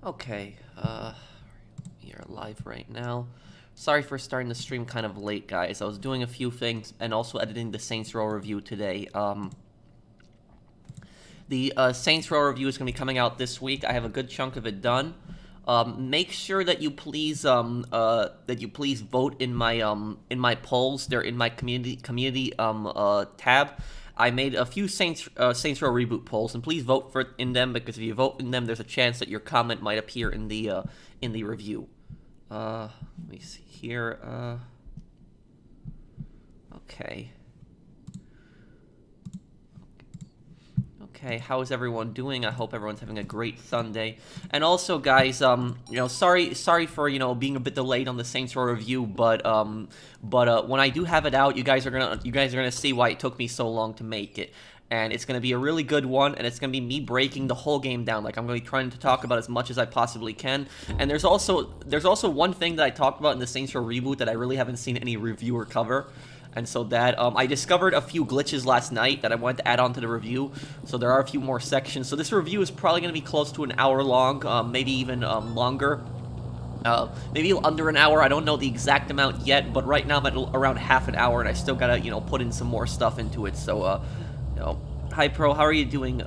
Okay, you're live right now. Sorry for starting the stream kind of late, guys. I was doing a few things and also editing the Saints Row review today. The Saints Row review is going to be coming out this week. I have a good chunk of it done. Make sure that you please vote in my polls. They're in my community tab. I made a few Saints Row reboot polls, and please vote in them, because if you vote in them, there's a chance that your comment might appear in the review. Let me see here. Okay. Okay, how is everyone doing? I hope everyone's having a great Sunday. And also, guys, sorry for, being a bit delayed on the Saints Row review, but when I do have it out, you guys are gonna see why it took me so long to make it. And it's gonna be a really good one, and it's gonna be me breaking the whole game down. Like, I'm gonna be trying to talk about as much as I possibly can. And there's also one thing that I talked about in the Saints Row reboot that I really haven't seen any reviewer cover. And so that, I discovered a few glitches last night that I wanted to add on to the review. So there are a few more sections. So this review is probably going to be close to an hour long, maybe even longer. Maybe under an hour. I don't know the exact amount yet, but right now I'm at around half an hour, and I still gotta, put in some more stuff into it. So, hi Pro, how are you doing?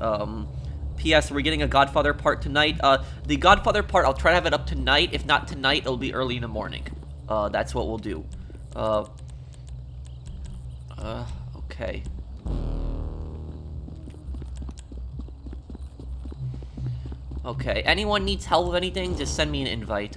P.S. We're getting a Godfather part tonight. The Godfather part, I'll try to have it up tonight. If not tonight, it'll be early in the morning. That's what we'll do. Okay. Okay, anyone needs help with anything, just send me an invite.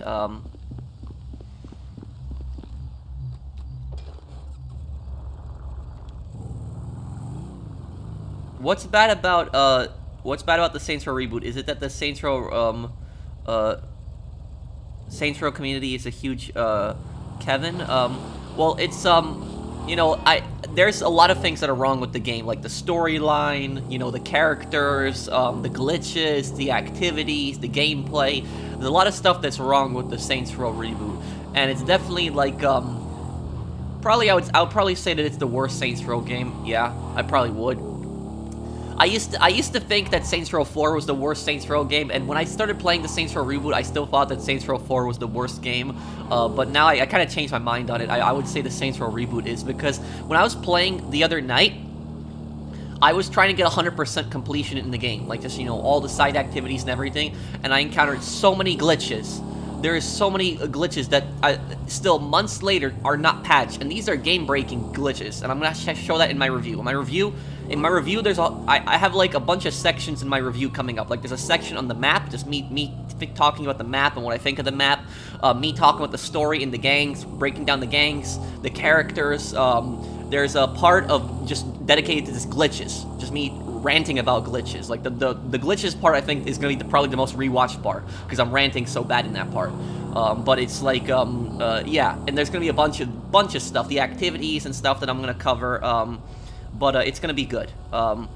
What's bad about the Saints Row reboot? Is it that the Saints Row community is a huge, Kevin? Well, it's, there's a lot of things that are wrong with the game, like the storyline, the characters, the glitches, the activities, the gameplay. There's a lot of stuff that's wrong with the Saints Row reboot, and it's definitely like, I would probably say that it's the worst Saints Row game. Yeah, I probably would. I used to think that Saints Row 4 was the worst Saints Row game, and when I started playing the Saints Row reboot, I still thought that Saints Row 4 was the worst game, but now I kind of changed my mind on it. I would say the Saints Row reboot is, because when I was playing the other night, I was trying to get 100% completion in the game, like just, all the side activities and everything, and I encountered so many glitches. There is so many glitches that still months later are not patched, and these are game-breaking glitches, and I'm gonna show that in my review. In my review, I have like a bunch of sections in my review coming up. Like, there's a section on the map, just me talking about the map and what I think of the map, me talking about the story in the gangs, breaking down the gangs, the characters. There's a part of just dedicated to just glitches, just me ranting about glitches. Like, the glitches part, I think, is going to be probably the most rewatched part, because I'm ranting so bad in that part. But it's like, yeah, and there's going to be a bunch of stuff, the activities and stuff that I'm going to cover, but it's going to be good. Hell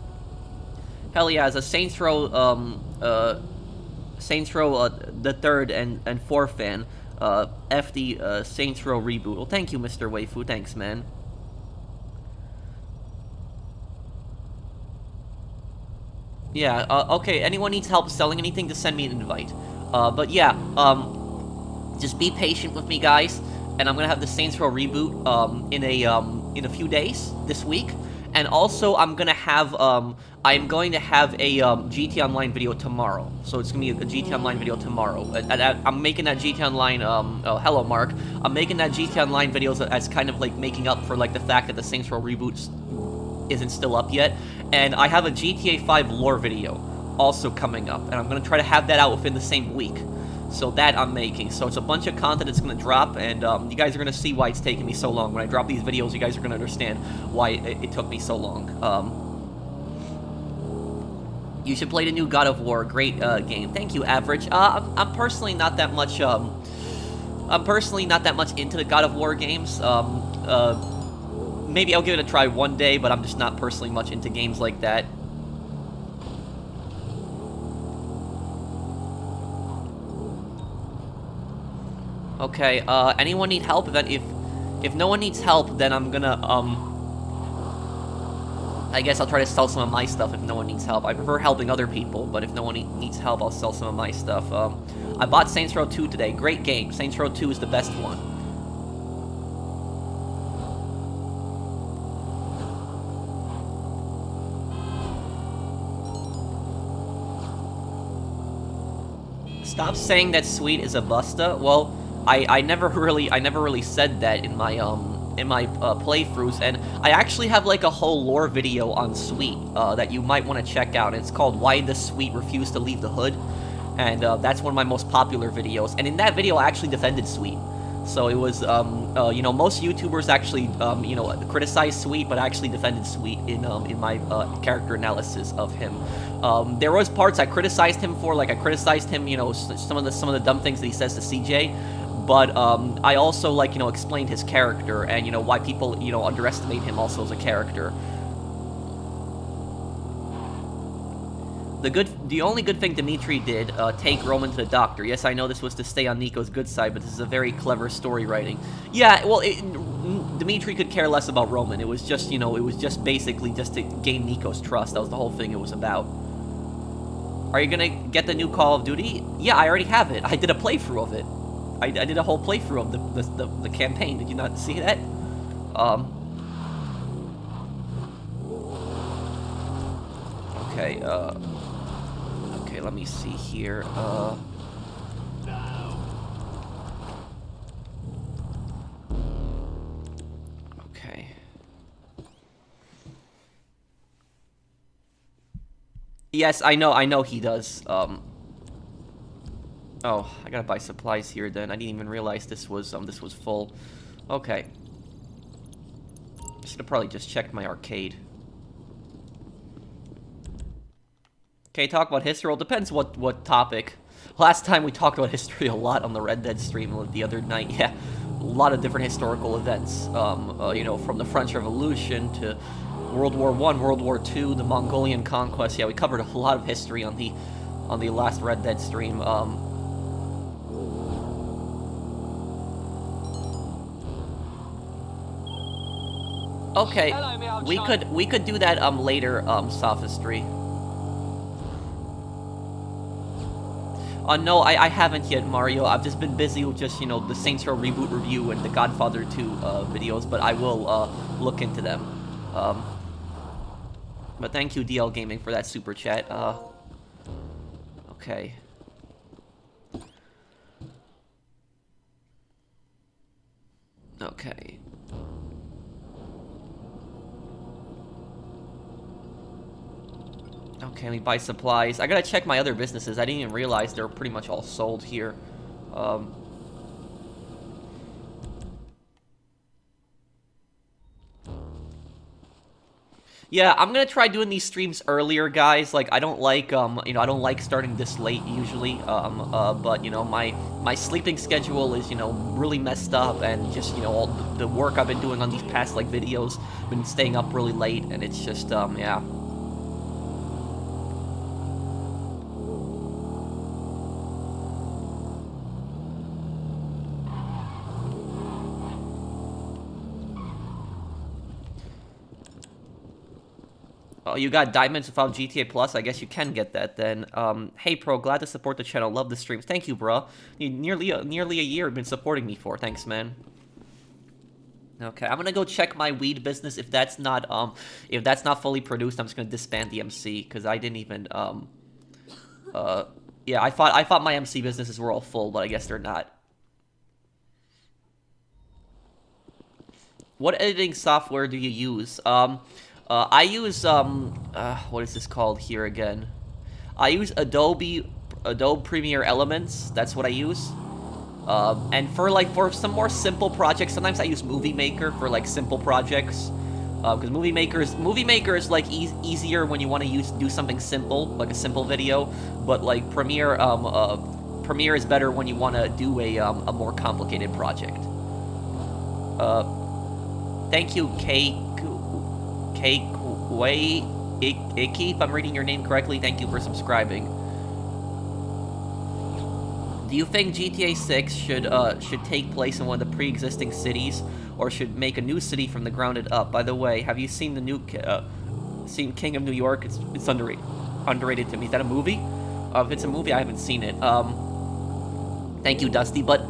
yeah, as a Saints Row, the 3rd and 4th fan, F the Saints Row reboot. Well, thank you, Mr. Waifu, thanks, man. Yeah, okay, anyone needs help selling anything, just send me an invite. But yeah, just be patient with me, guys, and I'm gonna have the Saints Row reboot, in a few days, this week, and also I'm going to have a GT Online video tomorrow, so it's gonna be a GT Online video tomorrow. I'm making that GT Online, oh, hello, Mark. I'm making that GT Online videos as kind of like making up for like the fact that the Saints Row reboot isn't still up yet, and I have a GTA 5 lore video also coming up, and I'm going to try to have that out within the same week. So that I'm making. So it's a bunch of content that's going to drop, and you guys are going to see why it's taking me so long. When I drop these videos, you guys are going to understand why it took me so long. You should play the new God of War. Great game. Thank you, Average. I'm personally not that much. I'm personally not that much into the God of War games. Maybe I'll give it a try one day, but I'm just not personally much into games like that. Okay, anyone need help? If no one needs help, then I'm gonna, I guess I'll try to sell some of my stuff if no one needs help. I prefer helping other people, but if no one needs help, I'll sell some of my stuff. I bought Saints Row 2 today. Great game. Saints Row 2 is the best one. Stop saying that Sweet is a busta. Well, I never really said that in my playthroughs, and I actually have like a whole lore video on Sweet that you might want to check out. It's called "Why Does Sweet Refuse to Leave the Hood?" and that's one of my most popular videos. And in that video, I actually defended Sweet. So it was, you know, most YouTubers actually, you know, criticize Sweet, but I actually defended Sweet in my character analysis of him. There was parts I criticized him for, like I criticized him, you know, some of the dumb things that he says to CJ. But I also, like, you know, explained his character and, you know, why people, you know, underestimate him also as a character. The only good thing Dimitri did, take Roman to the doctor. Yes, I know this was to stay on Nico's good side, but this is a very clever story writing. Yeah, well, Dimitri could care less about Roman. It was just, you know, it was just basically just to gain Nico's trust. That was the whole thing it was about. Are you gonna get the new Call of Duty? Yeah, I already have it. I did a playthrough of it. I did a whole playthrough of the campaign. Did you not see that? Okay, okay, let me see here. Okay. Yes, I know he does. Oh, I gotta buy supplies here then. I didn't even realize this was full. Okay. Should have probably just checked my arcade. Okay, talk about history. Well, depends what topic. Last time we talked about history a lot on the Red Dead stream the other night. Yeah, a lot of different historical events. You know, from the French Revolution to World War I, World War II, the Mongolian conquest. Yeah, we covered a lot of history on the last Red Dead stream. Okay, we could do that later, sophistry. No, I haven't yet, Mario. I've just been busy with just, you know, the Saints Row reboot review and the Godfather 2 videos, but I will look into them. But thank you, DL Gaming, for that super chat. Okay. Okay. Okay, let me buy supplies. I gotta check my other businesses. I didn't even realize they're pretty much all sold here. Yeah, I'm gonna try doing these streams earlier, guys. Like, I don't like, you know, I don't like starting this late usually. But, you know, my sleeping schedule is, you know, really messed up, and just, you know, all the work I've been doing on these past, like, videos, been staying up really late, and it's just, yeah. Oh, you got diamonds without GTA Plus? I guess you can get that then. Hey, Pro, glad to support the channel. Love the streams. Thank you, bro. You nearly a year have been supporting me for. Thanks, man. Okay, I'm gonna go check my weed business. If that's not fully produced, I'm just gonna disband the MC, because I didn't even yeah, I thought my MC businesses were all full, but I guess they're not. What editing software do you use? I use, what is this called here again? I use Adobe Premiere Elements. That's what I use. And for some more simple projects, sometimes I use Movie Maker for, like, simple projects. Because Movie Maker is like, easier when you want to do something simple, like a simple video. But, like, Premiere is better when you want to do a more complicated project. Thank you, Icky, if I'm reading your name correctly, thank you for subscribing. Do you think GTA 6 should take place in one of the pre-existing cities, or should make a new city from the ground up? By the way, have you seen the new seen King of New York. It's underrated. Underrated to me. Is that a movie? If it's a movie, I haven't seen it. Thank you, Dusty. But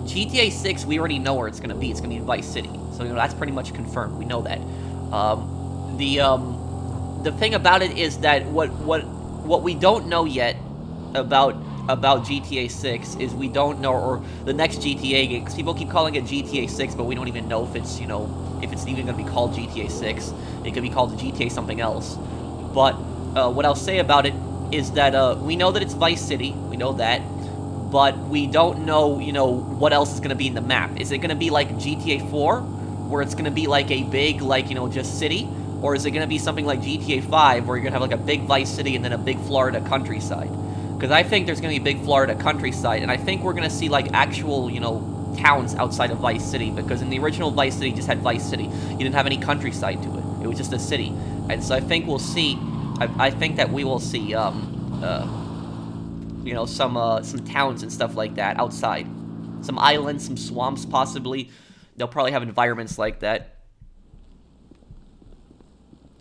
GTA 6, we already know where it's gonna be. It's gonna be in Vice City. So that's pretty much confirmed. We know that. The thing about it is that what we don't know yet about GTA 6 is we don't know, or the next GTA game, because people keep calling it GTA 6, but we don't even know if it's, if it's even going to be called GTA 6. It could be called GTA something else. But what I'll say about it is that we know that it's Vice City. We know that. But we don't know, what else is going to be in the map. Is it going to be like GTA 4, where it's going to be like a big, just city? Or is it going to be something like GTA 5, where you're going to have like a big Vice City and then a big Florida countryside? Because I think there's going to be a big Florida countryside, and I think we're going to see like actual, towns outside of Vice City, because in the original Vice City, you just had Vice City. You didn't have any countryside to it. It was just a city. And so I think we'll see, I think that we will see, some towns and stuff like that outside. Some islands, some swamps possibly. They'll probably have environments like that.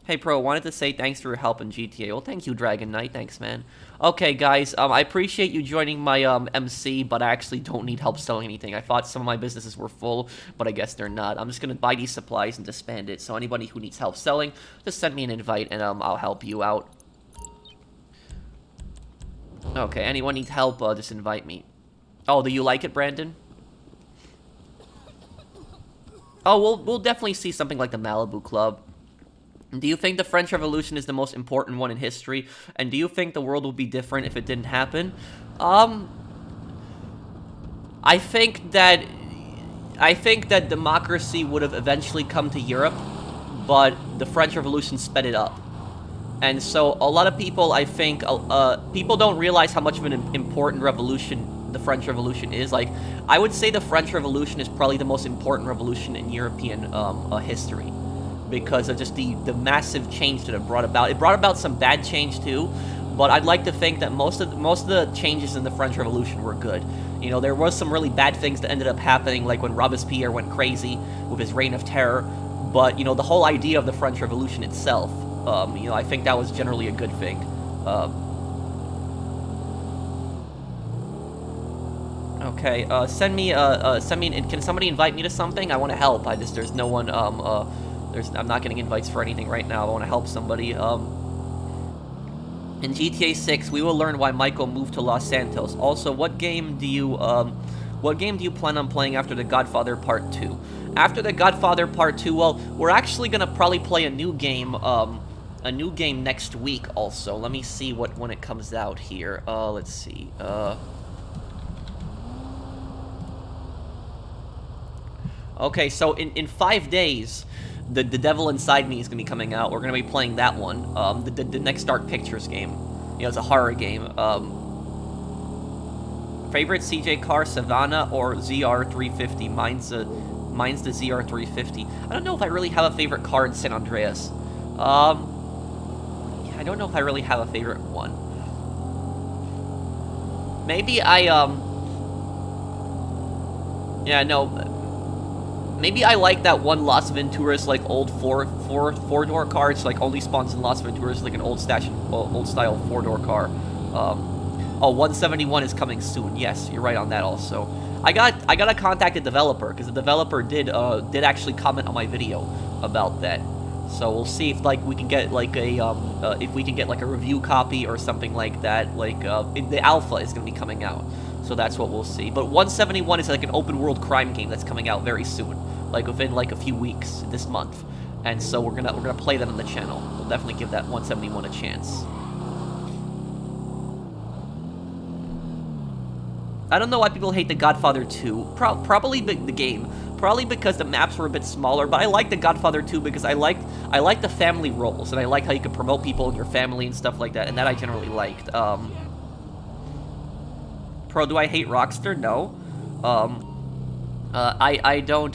Hey, Pro, wanted to say thanks for your help in GTA. Well, thank you, Dragon Knight. Thanks, man. Okay, guys, I appreciate you joining my MC, but I actually don't need help selling anything. I thought some of my businesses were full, but I guess they're not. I'm just going to buy these supplies and disband it. So anybody who needs help selling, just send me an invite, and I'll help you out. Okay, anyone need help, just invite me. Oh, do you like it, Brandon? Oh, we'll definitely see something like the Malibu Club. Do you think the French Revolution is the most important one in history? And do you think the world would be different if it didn't happen? I think that democracy would have eventually come to Europe, but the French Revolution sped it up. And so a lot of people, I think, people don't realize how much of an important revolution the French Revolution is. Like, I would say the French Revolution is probably the most important revolution in European history, because of just the massive change that it brought about. It brought about some bad change too, but I'd like to think that most of the changes in the French Revolution were good. There was some really bad things that ended up happening, like when Robespierre went crazy with his reign of terror, but, the whole idea of the French Revolution itself, I think that was generally a good thing. Okay, send me, can somebody invite me to something? I want to help. There's no one, I'm not getting invites for anything right now. I want to help somebody. In GTA 6, we will learn why Michael moved to Los Santos. Also, what game do you plan on playing after The Godfather Part 2? After The Godfather Part 2, well, we're actually gonna probably play a new game next week. Also, let me see when it comes out here. Let's see. Okay, so in 5 days. The Devil Inside Me is going to be coming out. We're going to be playing that one. The next Dark Pictures game. It's a horror game. Favorite CJ car, Savannah or ZR350? Mine's the ZR350. I don't know if I really have a favorite car in San Andreas. Yeah, I don't know if I really have a favorite one. Maybe yeah, no... Maybe I like that one Las Venturas, like, old four-door car. It's, like, only spawns in Las Venturas, like an old-style four-door car. Oh, 171 is coming soon. Yes, you're right on that also. I gotta contact the developer, because the developer did actually comment on my video about that. So we'll see if, like, we can get, like, a review copy or something like that. Like, the alpha is gonna be coming out. So that's what we'll see. But 171 is like an open world crime game that's coming out very soon, like within like a few weeks this month. And so we're gonna play that on the channel. We'll definitely give that 171 a chance. I don't know why people hate The Godfather 2. Probably the game. Probably because the maps were a bit smaller, but I like The Godfather 2 because I like the family roles, and I like how you can promote people in your family and stuff like that, and that I generally liked. Pro, do I hate Rockstar? No. I don't,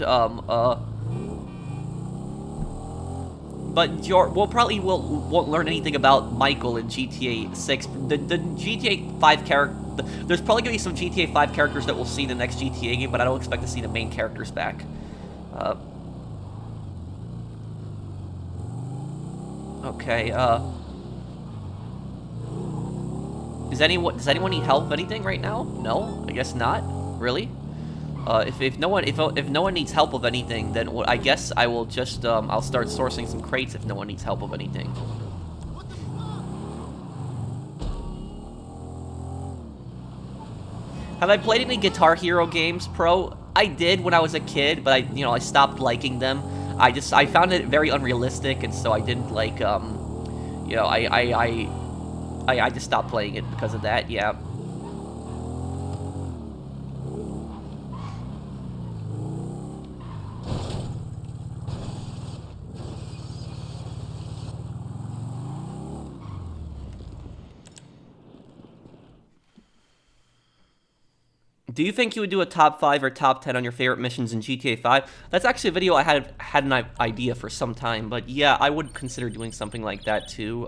but we'll probably won't learn anything about Michael in GTA 6. The GTA 5 character, there's probably gonna be some GTA 5 characters that we'll see in the next GTA game, but I don't expect to see the main characters back. Okay, does anyone need help with anything right now? No? I guess not? Really? If no one needs help with anything, then I guess I will just, I'll start sourcing some crates if no one needs help with anything. Have I played any Guitar Hero games, Pro? I did when I was a kid, but I stopped liking them. I found it very unrealistic, and so I didn't like, I just stopped playing it because of that, yeah. Do you think you would do a top 5 or top 10 on your favorite missions in GTA 5? That's actually a video I had an idea for some time, but yeah, I would consider doing something like that too.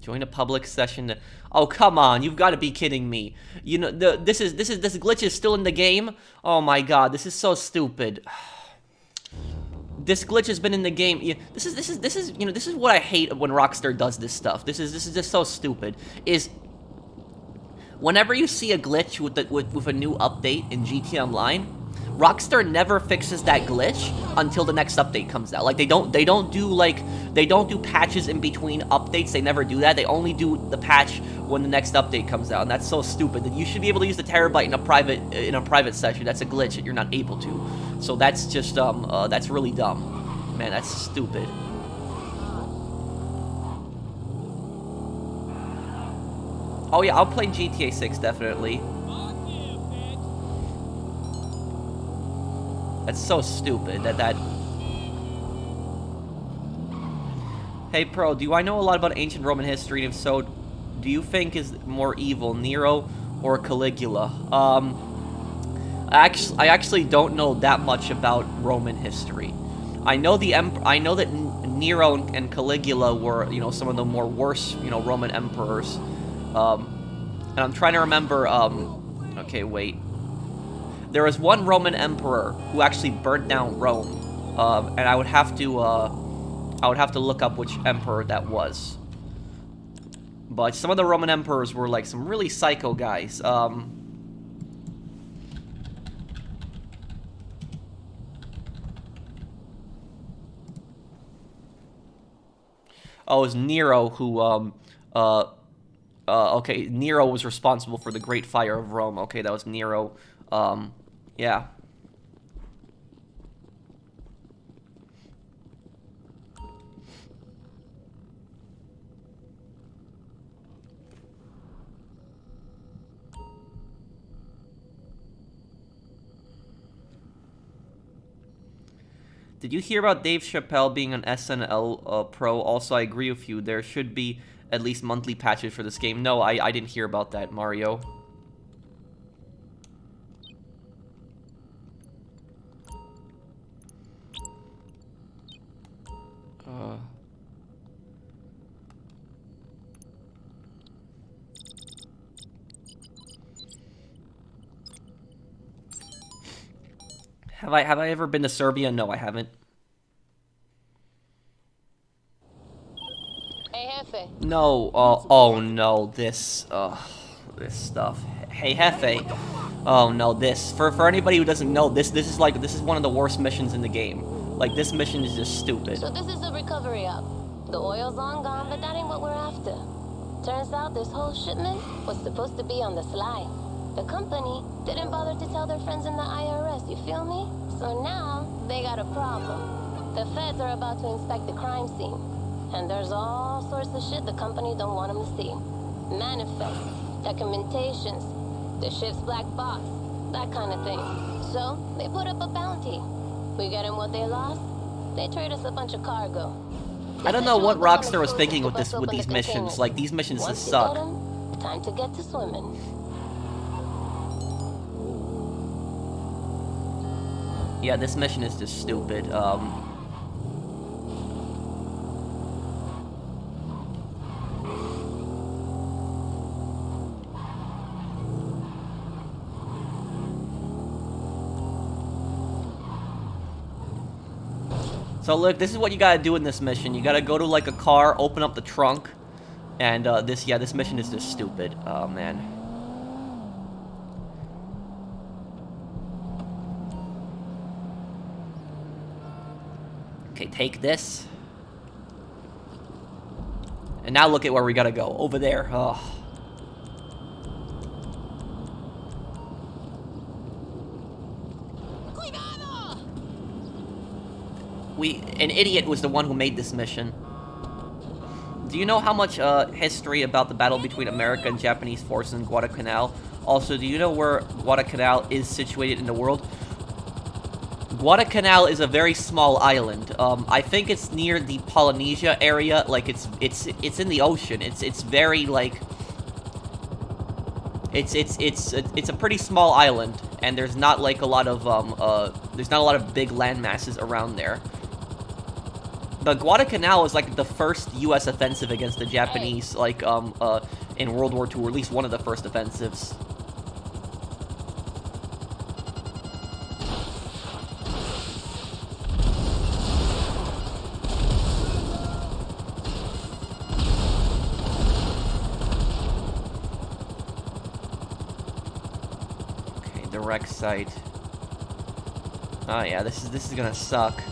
Join a public session. Oh, come on, you've got to be kidding me. You know, this glitch is still in the game? Oh my god, this is so stupid. This glitch has been in the game. Yeah, this is what I hate when Rockstar does this stuff. This is just so stupid. Is whenever you see a glitch with a new update in GTA Online, Rockstar never fixes that glitch until the next update comes out. Like they don't do patches in between updates. They never do that. They only do the patch when the next update comes out, and that's so stupid. That you should be able to use the terabyte in a private session. That's a glitch that you're not able to. So that's just that's really dumb. Man, that's stupid. Oh yeah, I'll play GTA 6 definitely. That's so stupid that... Hey, Pro, do I know a lot about ancient Roman history? And if so, do you think is more evil, Nero or Caligula? I actually don't know that much about Roman history. I know that Nero and Caligula were, some of the more worse, Roman emperors. And I'm trying to remember, okay, wait. There was one Roman emperor who actually burnt down Rome, and I would have to look up which emperor that was. But some of the Roman emperors were like some really psycho guys. Oh, it was Nero who, okay, Nero was responsible for the Great Fire of Rome. Okay, that was Nero. Yeah. Did you hear about Dave Chappelle being an SNL pro? Also, I agree with you. There should be at least monthly patches for this game. No, I didn't hear about that, Mario. Have I ever been to Serbia? No, I haven't. Hey, Jefe. No, oh no, this stuff. Hey, Jefe. Oh no, this. For anybody who doesn't know, this is one of the worst missions in the game. Like, this mission is just stupid. So this is the recovery up. The oil's long gone, but that ain't what we're after. Turns out this whole shipment was supposed to be on the sly. The company didn't bother to tell their friends in the IRS, you feel me? So now, they got a problem. The feds are about to inspect the crime scene. And there's all sorts of shit the company don't want them to see. Manifests, documentations, the ship's black box, that kind of thing. So, they put up a bounty. We get them what they lost, they trade us a bunch of cargo. I don't know what Rockstar was thinking with these missions. Like, these missions just suck. Time to get to swimming. Yeah, this mission is just stupid. So look, this is what you gotta do in this mission. You gotta go to like a car, open up the trunk, and this mission is just stupid. Oh man. Okay, take this. And now look at where we gotta go. Over there. Oh. An idiot was the one who made this mission. Do you know how much history about the battle between America and Japanese forces in Guadalcanal? Also, do you know where Guadalcanal is situated in the world? Guadalcanal is a very small island. I think it's near the Polynesia area. Like it's in the ocean. It's very like it's a pretty small island, and there's not like a lot of big land masses around there. But Guadalcanal is like the first U.S. offensive against the Japanese, like in World War II, or at least one of the first offensives. Okay, direct sight. Oh yeah, this is gonna suck.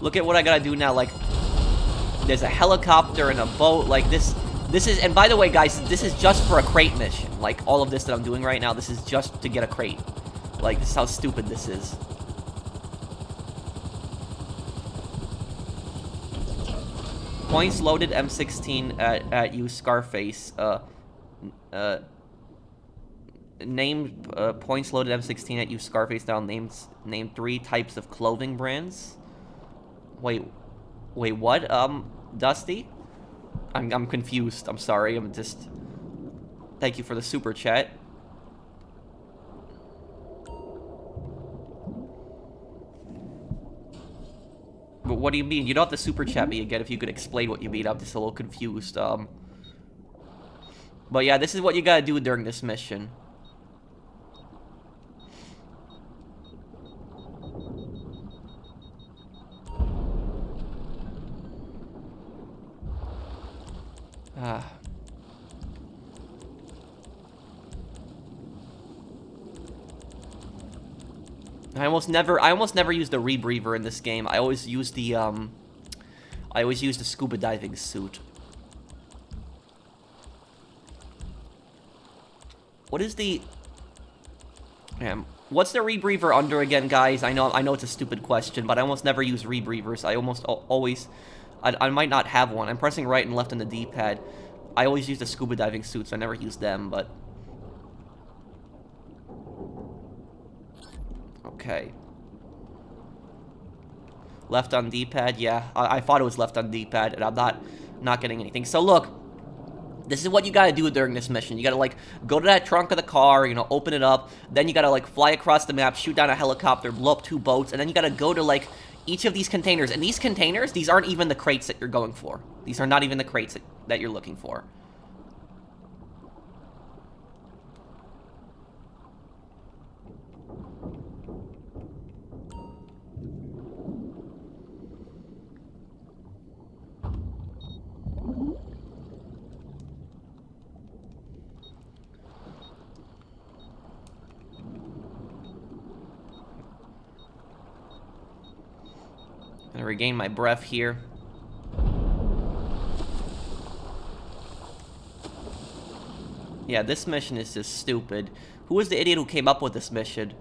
Look at what I gotta do now, like, there's a helicopter and a boat, like, this is, and by the way, guys, this is just for a crate mission. Like, all of this that I'm doing right now, this is just to get a crate. Like, this is how stupid this is. Points loaded M16 at you, Scarface. Points loaded M16 at you, Scarface, down, name 3 types of clothing brands. Wait, what? Dusty? I'm confused. I'm sorry. I'm just... Thank you for the super chat. But what do you mean? You don't have to super chat me again if you could explain what you mean. I'm just a little confused. But yeah, this is what you gotta do during this mission. I almost never use the rebreather in this game. I always use the scuba diving suit. What is the... what's the rebreather under again, guys? I know it's a stupid question, but I almost never use rebreathers. I almost always... I might not have one. I'm pressing right and left on the D-pad. I always use the scuba diving suits. So I never use them, but... Okay. Left on D-pad, yeah. I thought it was left on D-pad, and I'm not getting anything. So look, this is what you gotta do during this mission. You gotta, like, go to that trunk of the car, you know, open it up. Then you gotta, like, fly across the map, shoot down a helicopter, blow up 2 boats, and then you gotta go to, like, each of these containers. And these containers, these aren't even the crates that you're going for. These are not even the crates that you're looking for. Gonna regain my breath here. Yeah, this mission is just stupid. Who was the idiot who came up with this mission?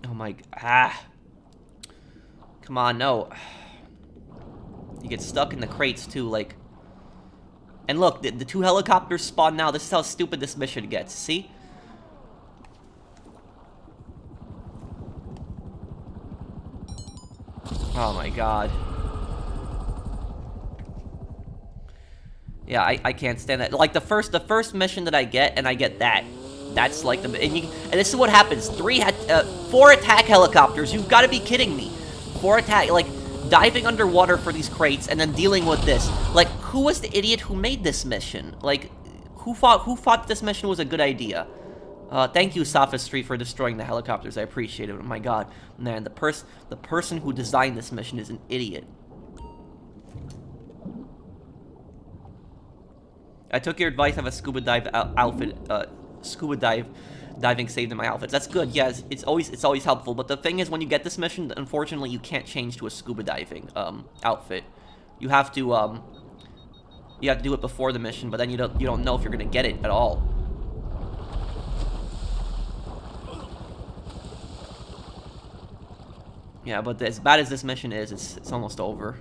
Oh my... Come on, no. You get stuck in the crates, too, like... And look, the 2 helicopters spawn now. This is how stupid this mission gets. See? Oh my god. Yeah, I can't stand that. Like the first mission that I get, and I get that. That's like the and this is what happens. 4 attack helicopters. You've got to be kidding me. 4 attack, like diving underwater for these crates and then dealing with this. Like, who was the idiot who made this mission? Like, who thought this mission was a good idea? Thank you, Sophistry, for destroying the helicopters. I appreciate it. Oh my god. Man, the person who designed this mission is an idiot. I took your advice of a scuba dive outfit, diving saved in my outfits. That's good. Yeah, it's always helpful. But the thing is, when you get this mission, unfortunately, you can't change to a scuba diving outfit. You have to do it before the mission, but then you don't know if you're gonna get it at all. Yeah, but as bad as this mission is, it's almost over.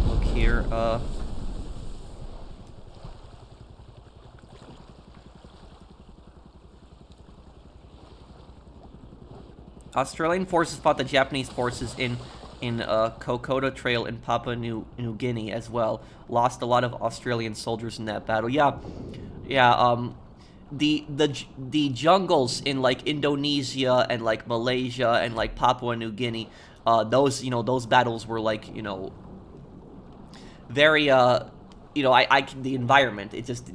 Look here, Australian forces fought the Japanese forces in Kokoda Trail in Papua New Guinea as well. Lost a lot of Australian soldiers in that battle. Yeah, the jungles in like Indonesia and like Malaysia and like Papua New Guinea, those battles were like, very the environment, it just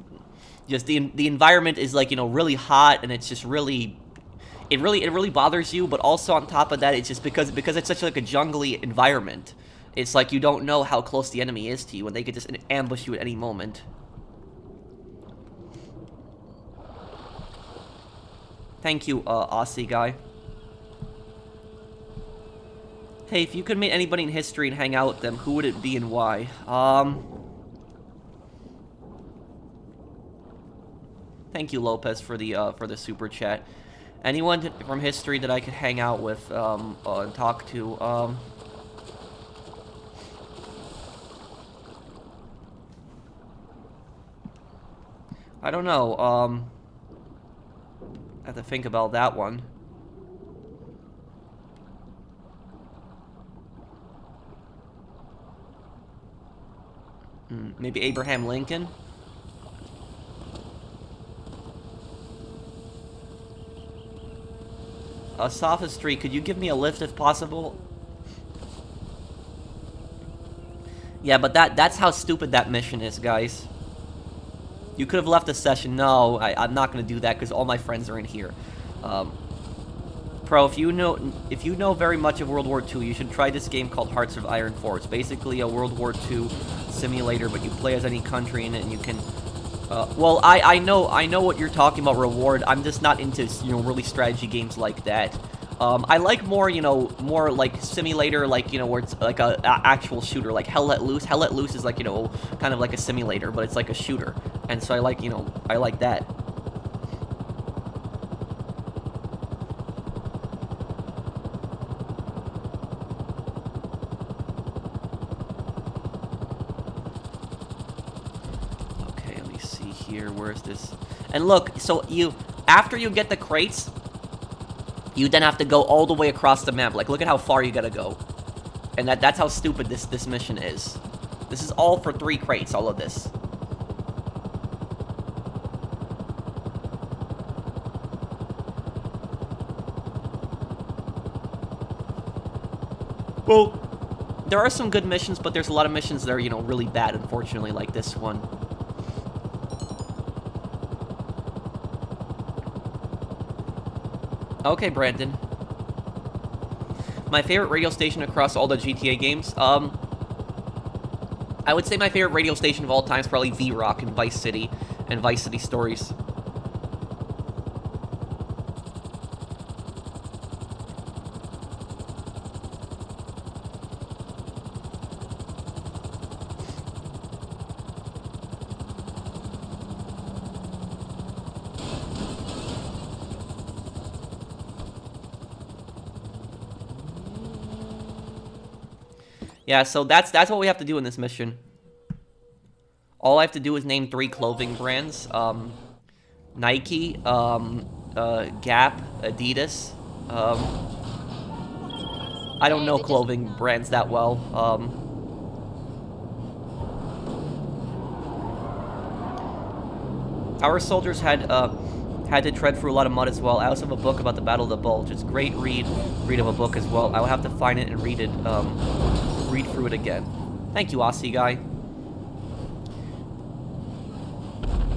the environment is like, really hot, and it's just really it really bothers you. But also on top of that, it's just because it's such like a jungly environment, it's like you don't know how close the enemy is to you, and they could just ambush you at any moment. Thank you, Aussie guy. Hey, if you could meet anybody in history and hang out with them, who would it be and why? Thank you, Lopez, for the super chat. Anyone from history that I could hang out with and talk to? I don't know. I have to think about that one. Maybe Abraham Lincoln? Sophistry, could you give me a lift if possible? Yeah, but that's how stupid that mission is, guys. You could have left the session. No, I'm not going to do that because all my friends are in here. Pro, if you know very much of World War II, you should try this game called Hearts of Iron IV. It's basically a World War II simulator, but you play as any country in it, and you can. Well, I know what you're talking about, Reward. I'm just not into really strategy games like that. I like more more like simulator, like where it's like a actual shooter, like Hell Let Loose. Hell Let Loose is like kind of like a simulator, but it's like a shooter, and so I like I like that. Where's this? And look, so after you get the crates, you then have to go all the way across the map. Like, look at how far you gotta go. And that's how stupid this mission is. This is all for 3 crates, all of this. Well, there are some good missions, but there's a lot of missions that are, really bad, unfortunately, like this one. Okay, Brandon. My favorite radio station across all the GTA games? I would say my favorite radio station of all time is probably V-Rock and Vice City and Vice City Stories. Yeah, so that's what we have to do in this mission. All I have to do is name 3 clothing brands. Nike, Gap, Adidas. I don't know clothing brands that well. Our soldiers had to tread through a lot of mud as well. I also have a book about the Battle of the Bulge. It's a great read of a book as well. I will have to find it and read it, read through it again. Thank you, Aussie guy.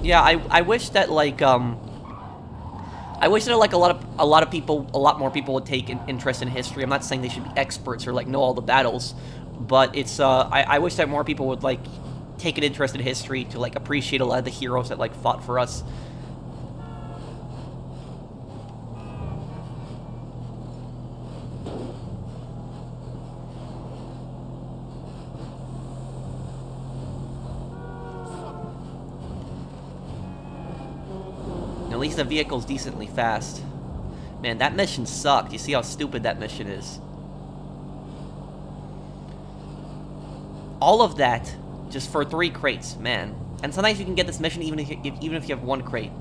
Yeah, I wish that like I wish that like a lot more people would take an interest in history. I'm not saying they should be experts or like know all the battles, but it's I wish that more people would like take an interest in history to like appreciate a lot of the heroes that like fought for us. At least the vehicle's decently fast. Man, that mission sucked. You see how stupid that mission is. All of that just for 3 crates, man. And sometimes you can get this mission even if you have 1 crate.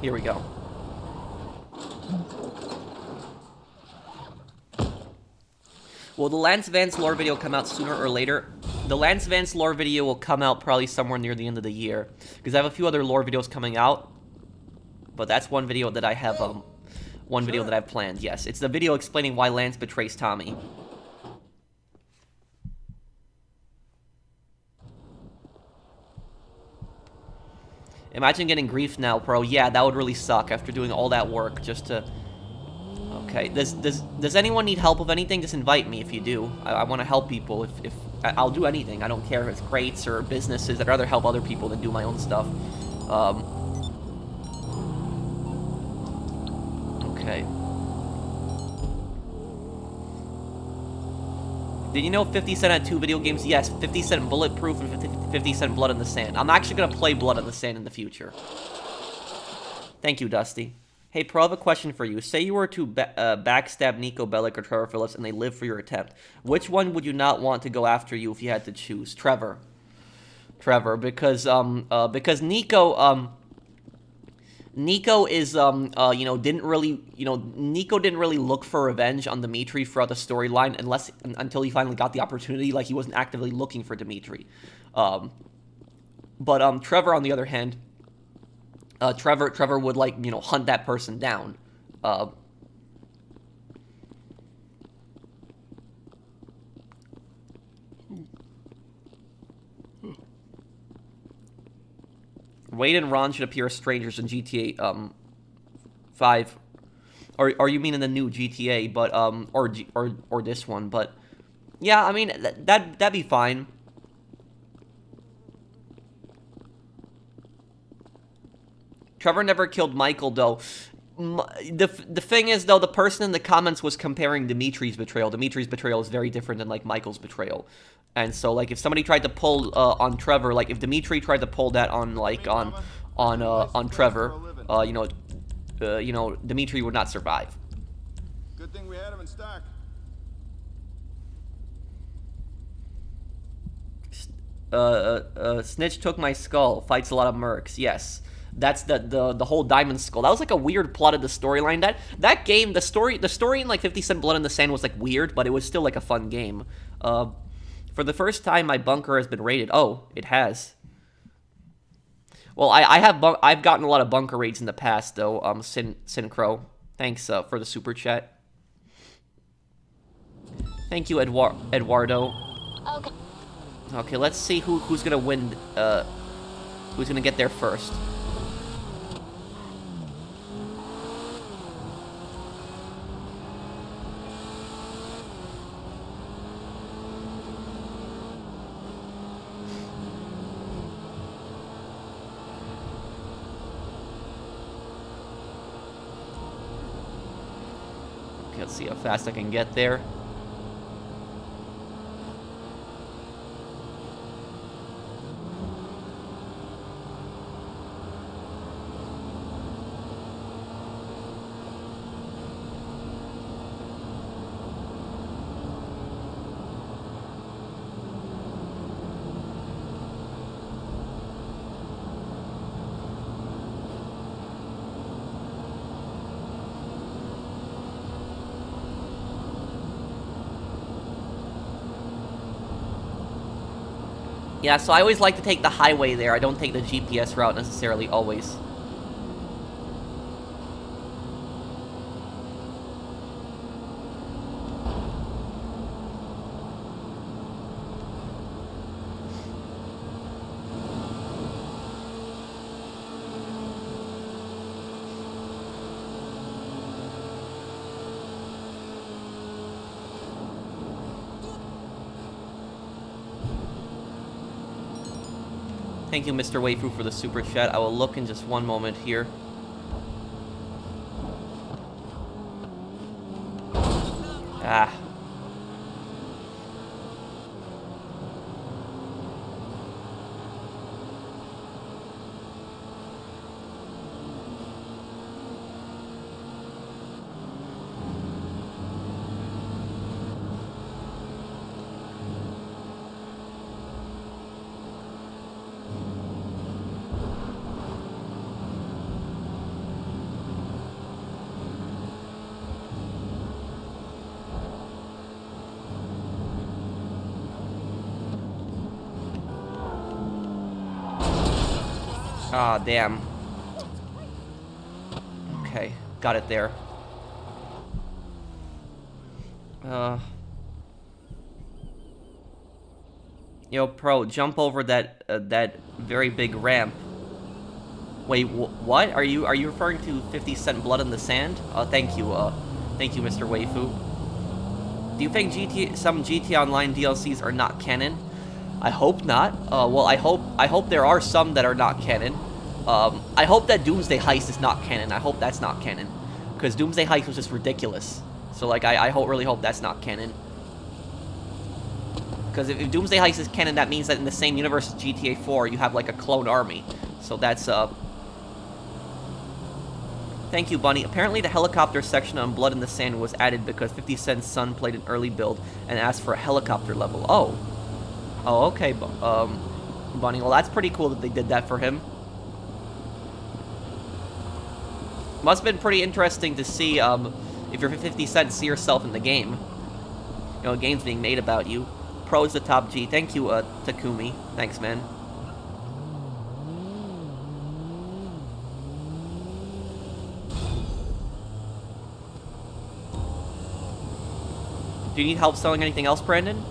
Here we go. Will the Lance Vance lore video come out sooner or later? The Lance Vance lore video will come out probably somewhere near the end of the year, because I have a few other lore videos coming out, but that's one video that I have, video that I've planned, yes. It's the video explaining why Lance betrays Tommy. Imagine getting grief now, bro. Yeah, that would really suck after doing all that work just to... Okay, does anyone need help with anything? Just invite me if you do. I want to help people. If I'll do anything. I don't care if it's crates or businesses. I'd rather help other people than do my own stuff. Okay. Did you know 50 Cent had 2 video games? Yes, 50 Cent Bulletproof and 50 Cent Blood in the Sand. I'm actually going to play Blood in the Sand in the future. Thank you, Dusty. Hey, Pro, I have a question for you. Say you were to backstab Nico Bellic or Trevor Phillips and they live for your attempt. Which one would you not want to go after you if you had to choose? Trevor. Trevor, because Nico is, didn't really look for revenge on Dimitri throughout the storyline until he finally got the opportunity. Like, he wasn't actively looking for Dimitri. But Trevor, on the other hand, Trevor would, like, hunt that person down. Wade and Ron should appear as strangers in GTA 5, or you mean in the new GTA, but or this one, but yeah, I mean that'd be fine. Trevor never killed Michael though. The thing is though, the person in the comments was comparing Dimitri's betrayal. Dimitri's betrayal is very different than like Michael's betrayal. And so, like, if somebody tried to pull on Trevor, like, if Dimitri tried to pull that on, like, on Trevor, Dimitri would not survive. Good thing we had him in stock. Snitch took my skull. Fights a lot of mercs. Yes, that's the whole diamond skull. That was like a weird plot of the storyline. That game, the story in like 50 Cent Blood in the Sand was like weird, but it was still like a fun game. For the first time, my bunker has been raided. Oh, it has. Well, I've gotten a lot of bunker raids in the past, though. Syncro, thanks for the super chat. Thank you, Eduardo. Okay. Okay, let's see who's gonna win. Who's gonna get there first? Let's see how fast I can get there. Yeah, so I always like to take the highway there. I don't take the GPS route necessarily, always. Thank you, Mr. Waifu, for the super chat. I will look in just one moment here. Ah. Ah, damn. Okay, got it there. Yo, Pro, jump over that that very big ramp. Wait, what? Are you referring to 50 Cent Blood in the Sand? Thank you, Mr. Waifu. Do you think some GTA Online DLCs are not canon? I hope not. Well, I hope there are some that are not canon. I hope that Doomsday Heist is not canon. I hope that's not canon, because Doomsday Heist was just ridiculous. So like, I really hope that's not canon. Because if Doomsday Heist is canon, that means that in the same universe as GTA 4, you have like a clone army. So that's Thank you, Bunny. Apparently the helicopter section on Blood in the Sand was added because 50 Cent's son played an early build and asked for a helicopter level. Oh. Oh, okay, Bunny. Well, that's pretty cool that they did that for him. Must have been pretty interesting to see, if you're 50 Cent, see yourself in the game. You know, a game's being made about you. Pro's the top G. Thank you, Takumi. Thanks, man. Do you need help selling anything else, Brandon?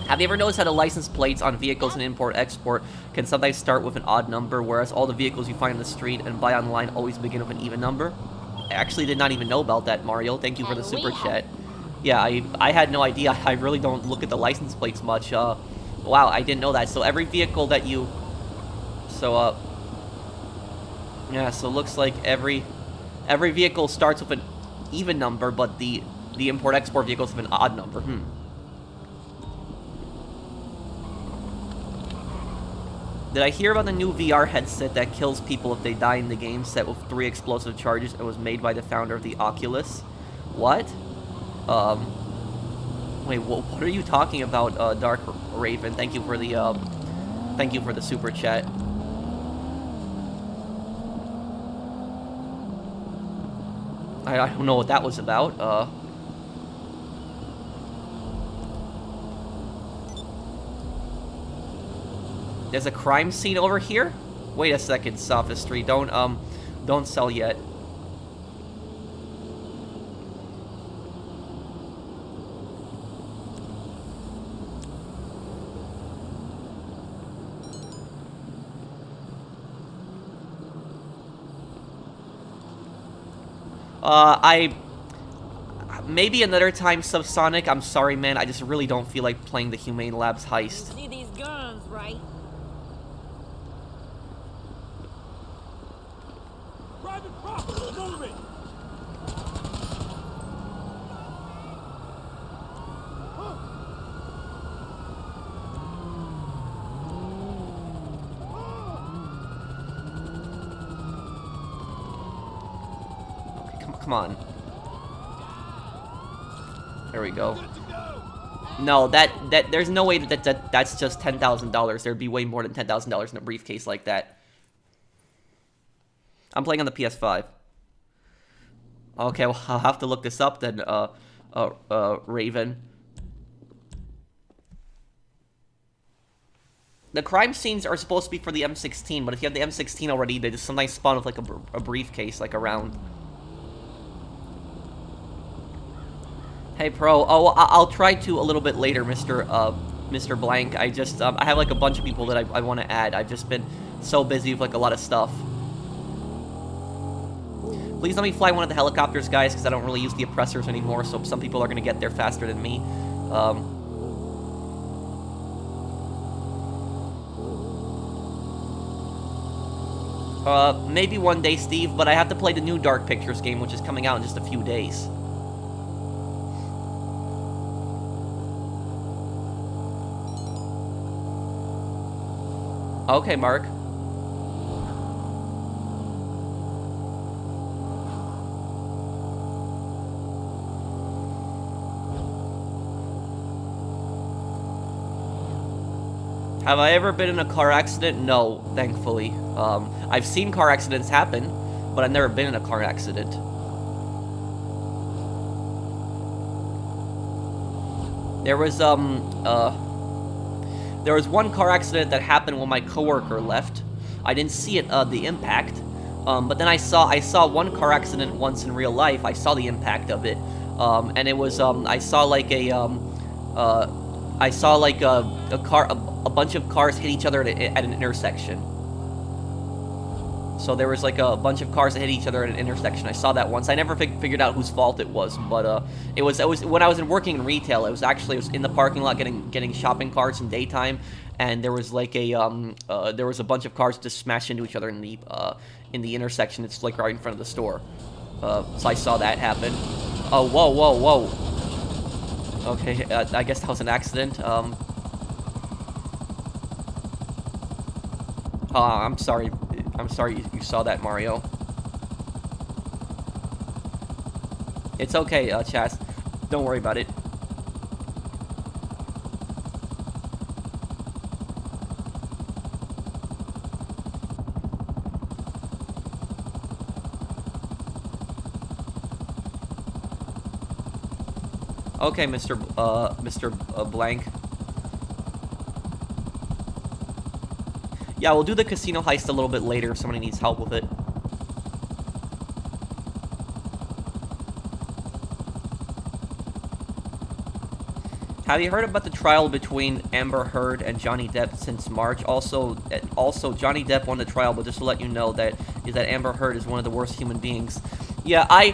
Have you ever noticed how the license plates on vehicles in import-export can sometimes start with an odd number, whereas all the vehicles you find in the street and buy online always begin with an even number? I actually did not even know about that, Mario. Thank you for the super chat. Yeah, I had no idea. I really don't look at the license plates much. Wow, I didn't know that. So every vehicle that you... So, yeah, so it looks like every vehicle starts with an even number, but the import-export vehicles have an odd number. Did I hear about the new VR headset that kills people if they die in the game, set with 3 explosive charges, and was made by the founder of the Oculus? What? Wait, what are you talking about, Dark Raven? Thank you for the super chat. I don't know what that was about. There's a crime scene over here? Wait a second, Sophistry. Don't sell yet. Maybe another time, Subsonic. I'm sorry, man. I just really don't feel like playing the Humane Labs heist. See these guns, right? Private property, moving. Okay, come on. There we go. No, there's no way that's just $10,000. There'd be way more than $10,000 in a briefcase like that. I'm playing on the PS5. Okay, well, I'll have to look this up then, Raven. The crime scenes are supposed to be for the M16, but if you have the M16 already, they just sometimes spawn with like a briefcase, like around. Hey, Pro. Oh, I'll try to a little bit later, Mr. Blank. I just, I have like a bunch of people that I want to add. I've just been so busy with like a lot of stuff. Please let me fly one of the helicopters, guys, because I don't really use the oppressors anymore, so some people are going to get there faster than me. Maybe one day, Steve, but I have to play the new Dark Pictures game, which is coming out in just a few days. Okay, Mark. Have I ever been in a car accident? No, thankfully. I've seen car accidents happen, but I've never been in a car accident. There was one car accident that happened when my coworker left. I didn't see it, the impact. But then I saw one car accident once in real life. I saw the impact of it. And it was, I saw like a bunch of cars hit each other at an intersection. So there was like a bunch of cars that hit each other at an intersection. I saw that once. I never figured out whose fault it was, but it was when I was working in retail. It was in the parking lot getting shopping carts in daytime, and there was like there was a bunch of cars just smashed into each other in the intersection. It's like right in front of the store. So I saw that happen. Oh, whoa. Okay, I guess that was an accident. I'm sorry. I'm sorry you saw that, Mario. It's okay, Chaz. Don't worry about it. Okay, Mr. Blank. Yeah, we'll do the casino heist a little bit later if somebody needs help with it. Have you heard about the trial between Amber Heard and Johnny Depp since March? Also, Johnny Depp won the trial, but just to let you know that Amber Heard is one of the worst human beings. Yeah, I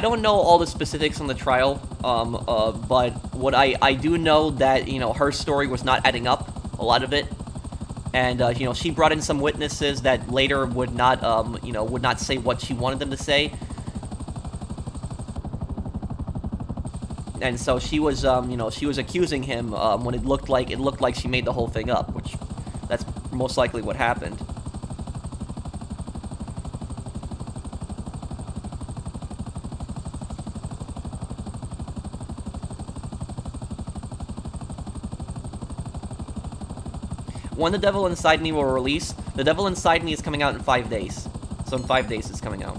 don't know all the specifics on the trial, but what I do know that, you know, her story was not adding up, a lot of it. And, you know, she brought in some witnesses that later would not, you know, would not say what she wanted them to say. And so she was, you know, she was accusing him, when it looked like she made the whole thing up, which that's most likely what happened. When The Devil Inside Me will release, The Devil Inside Me is coming out in 5 days. So in 5 days it's coming out.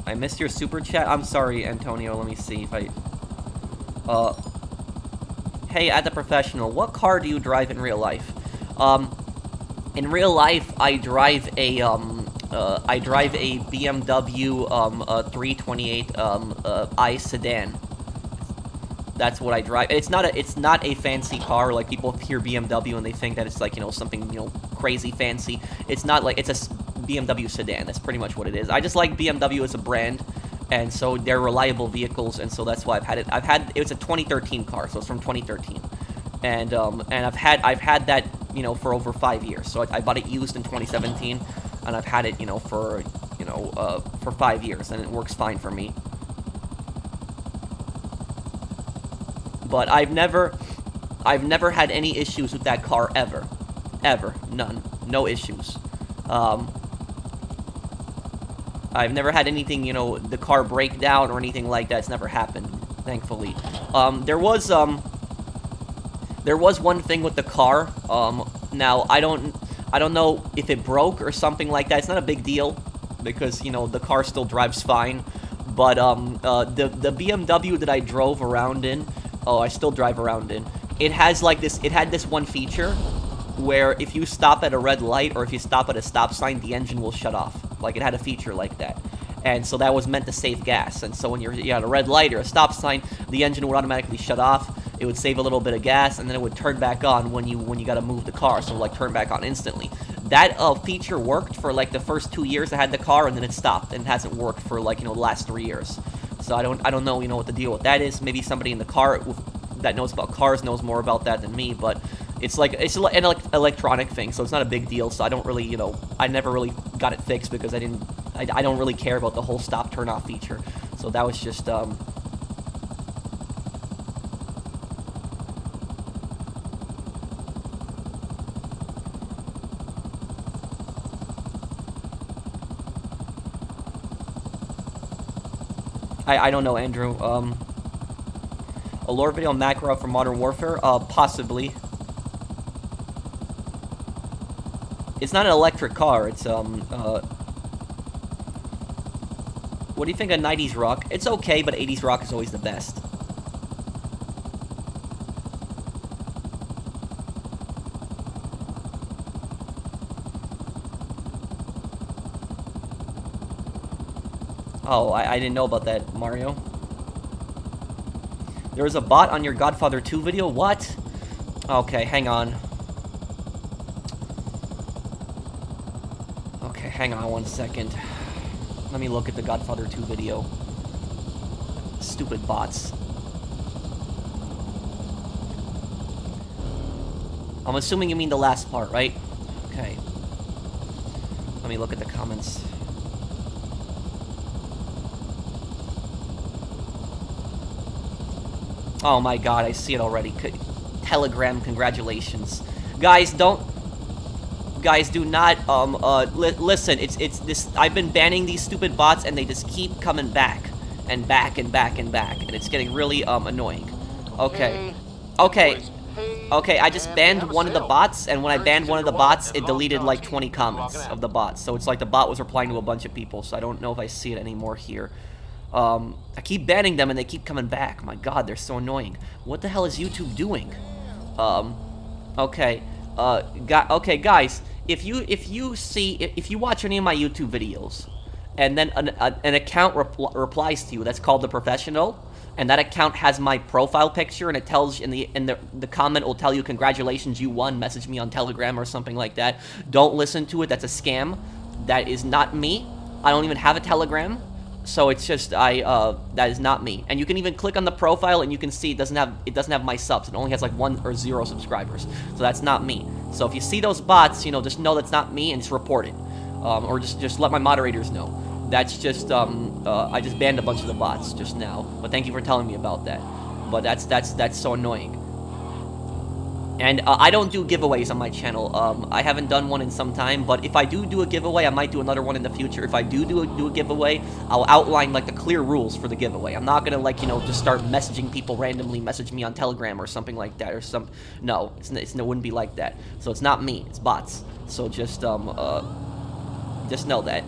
I missed your super chat. I'm sorry, Antonio. Let me see if I... Hey, at the professional, what car do you drive in real life? In real life, I drive a BMW 328 I sedan. That's what I drive. It's not a fancy car. Like, people hear BMW and they think that it's like, you know, something, you know, crazy fancy. It's not like, it's a BMW sedan. That's pretty much what it is. I just like BMW as a brand, and so they're reliable vehicles, and so that's why I've had it. It was a 2013 car, so it's from 2013, and I've had that, you know, for over 5 years. So I bought it used in 2017, and I've had it, you know, for 5 years, and it works fine for me. But I've never had any issues with that car ever. None. No issues. I've never had anything, you know, the car break down or anything like that. It's never happened, thankfully. There was one thing with the car. Now I don't know if it broke or something like that. It's not a big deal. because, you know, the car still drives fine. But the BMW that I drove around in, I still drive around in. It has like this. It had this one feature where if you stop at a red light or if you stop at a stop sign, the engine will shut off. Like, it had a feature like that. And so that was meant to save gas. And so when you had a red light or a stop sign, the engine would automatically shut off. It would save a little bit of gas, and then it would turn back on when you got to move the car. So like turn back on instantly. That feature worked for like the first 2 years I had the car, and then it stopped, and it hasn't worked for like, you know, the last 3 years. So I don't know, you know, what the deal with that is. Maybe somebody in the car that knows about cars knows more about that than me, but it's like an electronic thing, so it's not a big deal. So I don't really, you know, I never really got it fixed because I don't really care about the whole stop turn off feature. So that was just I don't know, Andrew. A lore video on Makarov for Modern Warfare? Possibly. It's not an electric car, it's, what do you think of 90s rock? It's okay, but 80s rock is always the best. Oh, I didn't know about that, Mario. There was a bot on your Godfather 2 video? What? Okay, hang on. Okay, hang on 1 second. Let me look at the Godfather 2 video. Stupid bots. I'm assuming you mean the last part, right? Okay. Let me look at the comments. Oh my god, I see it already. Telegram, congratulations. Guys, do not, listen, it's this, I've been banning these stupid bots, and they just keep coming back, and back, and back, and back, and it's getting really, annoying. Okay. Okay. Okay, I just banned one of the bots, and when I banned one of the bots, it deleted, like, 20 comments of the bot, so it's like the bot was replying to a bunch of people, so I don't know if I see it anymore here. I keep banning them and they keep coming back. My god, they're so annoying. What the hell is YouTube doing? Okay. Okay, guys, if you watch any of my YouTube videos, and then an account replies to you that's called The Professional, and that account has my profile picture, and it tells the comment will tell you, congratulations, you won, message me on Telegram or something like that. Don't listen to it, that's a scam. That is not me. I don't even have a Telegram. So it's just that is not me. And you can even click on the profile and you can see it doesn't have my subs. It only has like 1 or 0 subscribers. So that's not me. So if you see those bots, you know, just know that's not me and just report it. Or just let my moderators know. That's just I just banned a bunch of the bots just now. But thank you for telling me about that. But that's so annoying. And I don't do giveaways on my channel. I haven't done one in some time, but if I do a giveaway, I might do another one in the future. If I do a giveaway, I'll outline, like, the clear rules for the giveaway. I'm not gonna, like, you know, just start messaging people randomly, message me on Telegram or something like that, or no, it wouldn't be like that. So it's not me, it's bots. So just know that.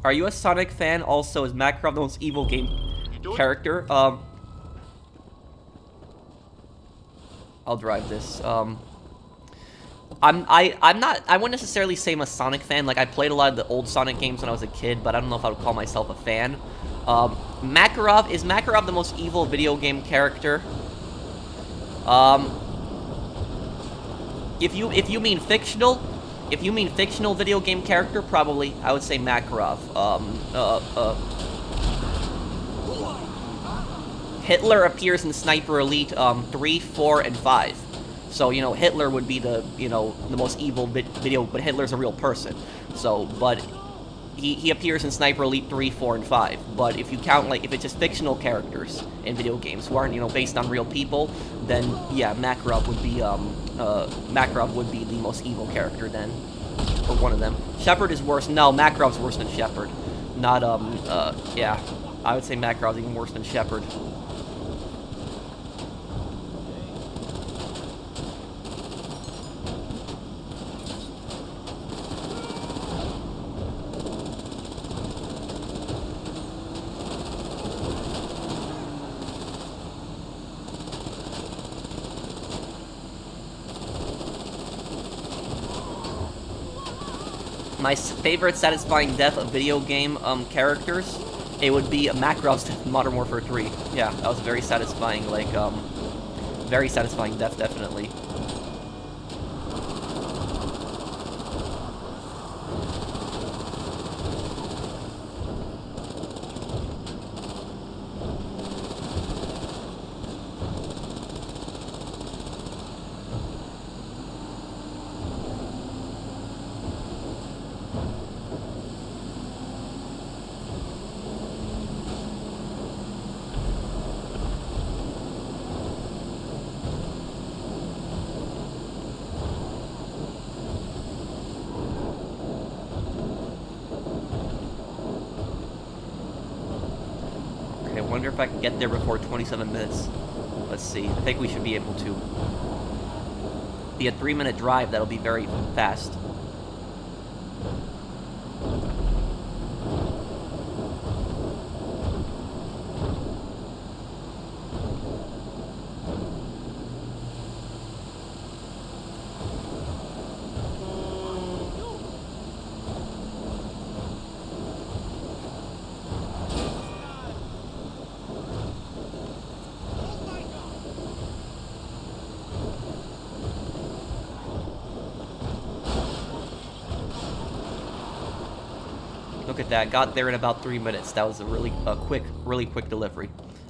Are you a Sonic fan? Also, is Makarov the most evil game character? I'll drive this. I wouldn't necessarily say I'm a Sonic fan. Like, I played a lot of the old Sonic games when I was a kid, but I don't know if I would call myself a fan. Makarov, is Makarov the most evil video game character? If you mean fictional, video game character, probably I would say Makarov. Hitler appears in Sniper Elite 3, 4, and 5. So, you know, Hitler would be the most evil video, but Hitler's a real person. So, but he appears in Sniper Elite 3, 4, and 5. But if you count, like, if it's just fictional characters in video games who aren't, you know, based on real people, then yeah, Makarov would be the most evil character then, or one of them. Shepard is worse. No, Makarov's worse than Shepard. Not yeah, I would say Makarov's even worse than Shepard. My favorite satisfying death of video game characters, it would be Makarov's death in Modern Warfare 3. Yeah, that was very satisfying, like, very satisfying death, definitely. I wonder if I can get there before 27 minutes. Let's see. I think we should be able to. Be a 3-minute drive. That'll be very fast. Look at that, got there in about 3 minutes. That was a really quick delivery.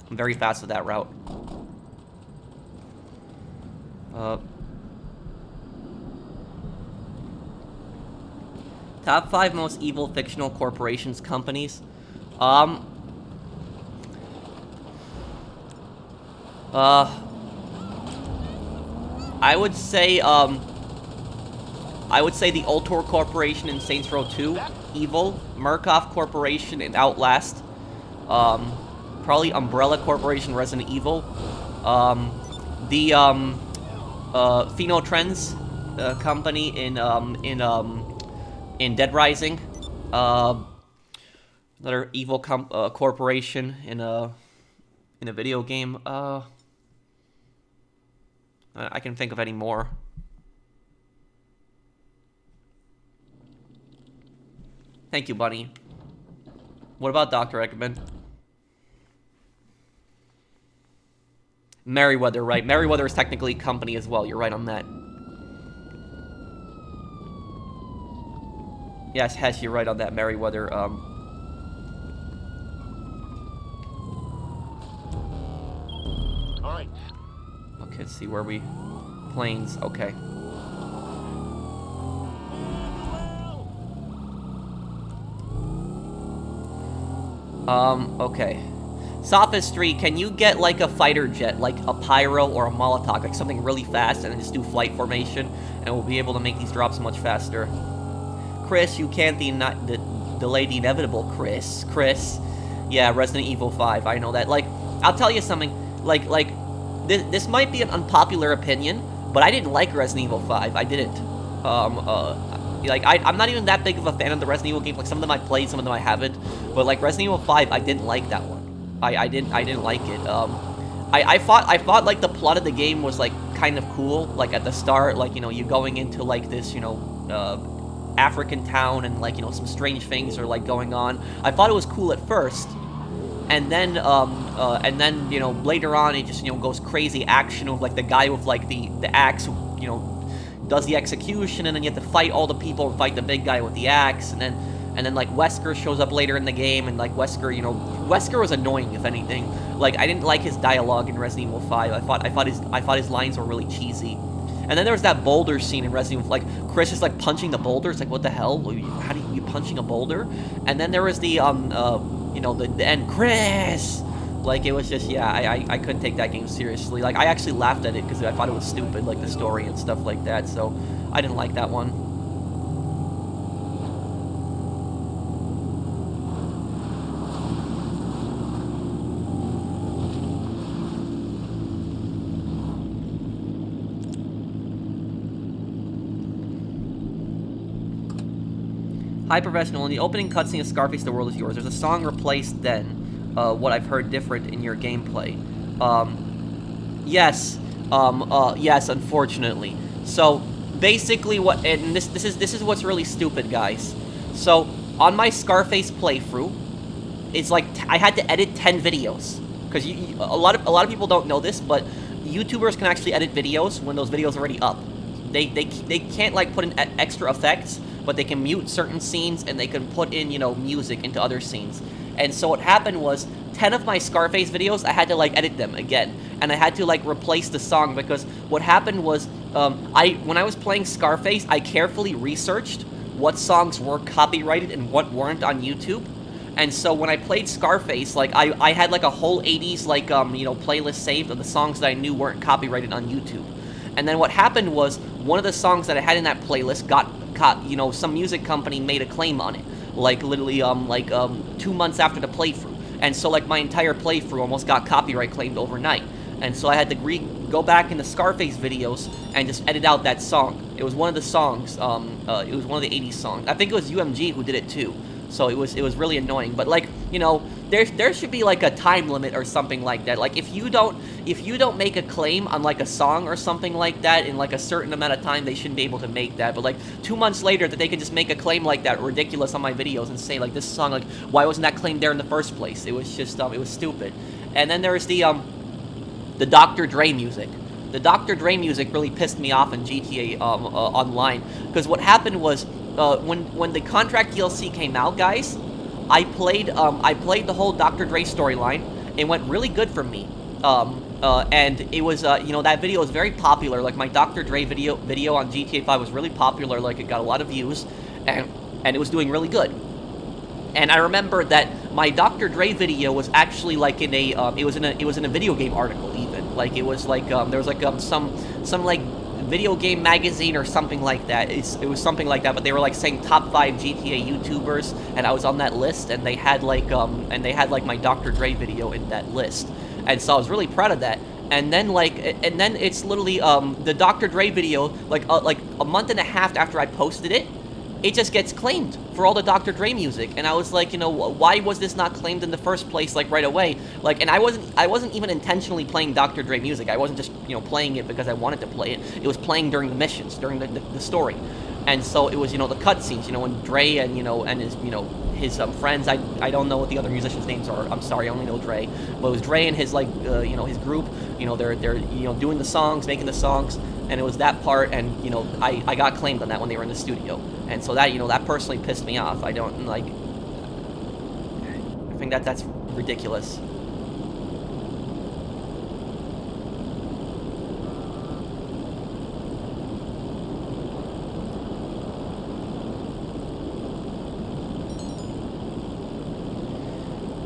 I'm very fast with that route. Top 5 most evil fictional corporations, companies. I would say the Ultor Corporation in Saints Row 2, evil. Murkoff Corporation in Outlast. Probably Umbrella Corporation, Resident Evil. The Phenotrends company in Dead Rising. Another evil corporation in a video game. I can think of any more. Thank you, Bunny. What about Dr. Eggman? Merryweather, right. Merryweather is technically a company as well. You're right on that. Yes, Hesh, you're right on that. Merryweather, Alright. Okay, let's see where we... Planes, okay. Okay. Sophistry, can you get, like, a fighter jet, like a Pyro or a Molotov, like something really fast, and then just do flight formation, and we'll be able to make these drops much faster. Chris, you can't delay the inevitable, Chris. Chris. Yeah, Resident Evil 5, I know that. Like, I'll tell you something, this might be an unpopular opinion, but I didn't like Resident Evil 5, I didn't. I'm not even that big of a fan of the Resident Evil games. Like, some of them I played, some of them I haven't. But, like, Resident Evil 5, I didn't like that one. I didn't like it. I thought, like, the plot of the game was, like, kind of cool. Like, at the start, like, you know, you going into, like, this, you know, African town, and, like, you know, some strange things are, like, going on. I thought it was cool at first. And then, you know, later on, it just, you know, goes crazy action with, like, the guy with, like, the axe, who, you know, does the execution, and then you have to fight all the people and fight the big guy with the axe, and then like Wesker shows up later in the game, and like Wesker, you know, Wesker was annoying, if anything. Like, I didn't like his dialogue in Resident Evil 5. I thought his lines were really cheesy. And then there was that boulder scene in Resident Evil, like Chris is like punching the boulder. It's like, what the hell? How do you punching a boulder? And then there was the you know, the end, Chris. Like, it was just, yeah, I couldn't take that game seriously. Like, I actually laughed at it because I thought it was stupid, like the story and stuff like that. So I didn't like that one. Hi, Professional. In the opening cutscene of Scarface, The World Is Yours, there's a song replaced then, what I've heard different in your gameplay. Yes, yes, unfortunately. So, basically what, and this is what's really stupid, guys. So, on my Scarface playthrough, it's like, I had to edit 10 videos. Because a lot of people don't know this, but YouTubers can actually edit videos when those videos are already up. They can't, like, put in extra effects, but they can mute certain scenes, and they can put in, you know, music into other scenes. And so what happened was, 10 of my Scarface videos, I had to, like, edit them again. And I had to, like, replace the song, because what happened was, when I was playing Scarface, I carefully researched what songs were copyrighted and what weren't on YouTube. And so when I played Scarface, like, I had, like, a whole 80s, like, you know, playlist saved of the songs that I knew weren't copyrighted on YouTube. And then what happened was, one of the songs that I had in that playlist got you know, some music company made a claim on it, like literally 2 months after the playthrough, and so like my entire playthrough almost got copyright claimed overnight, and so I had to go back into Scarface videos and just edit out that song. It was one of the songs, it was one of the 80s songs. I think it was UMG who did it too. So it was really annoying, but like, you know, there should be like a time limit or something like that. Like if you don't make a claim on like a song or something like that in like a certain amount of time, they shouldn't be able to make that. But like 2 months later, that they could just make a claim like that ridiculous on my videos and say like this song, like why wasn't that claim there in the first place? It was just it was stupid. And then there was the Dr. Dre music. The Dr. Dre music really pissed me off in GTA Online, because what happened was, when the Contract DLC came out, guys, I played the whole Dr. Dre storyline. It went really good for me, and it was you know, that video was very popular. Like my Dr. Dre video on GTA 5 was really popular. Like it got a lot of views, and it was doing really good. And I remember that my Dr. Dre video was actually like in a it was in a video game article even. Like it was like there was like some like video game magazine or something like that. It was something like that, but they were like saying top 5 GTA YouTubers, and I was on that list, and they had like my Dr. Dre video in that list, and so I was really proud of that. And then it's literally the Dr. Dre video, like a month and a half after I posted it, it just gets claimed for all the Dr. Dre music, and I was like, you know, why was this not claimed in the first place, like right away? Like, and I wasn't even intentionally playing Dr. Dre music. I wasn't just, you know, playing it because I wanted to play it. It was playing during the missions, during the story, and so it was, you know, the cutscenes, you know, when Dre and his friends. I don't know what the other musicians' names are. I'm sorry, I only know Dre. But it was Dre and his you know, his group. You know, they're you know, doing the songs, making the songs. And it was that part, and, you know, I got claimed on that when they were in the studio. And so that, you know, that personally pissed me off. I don't, like, I think that's ridiculous.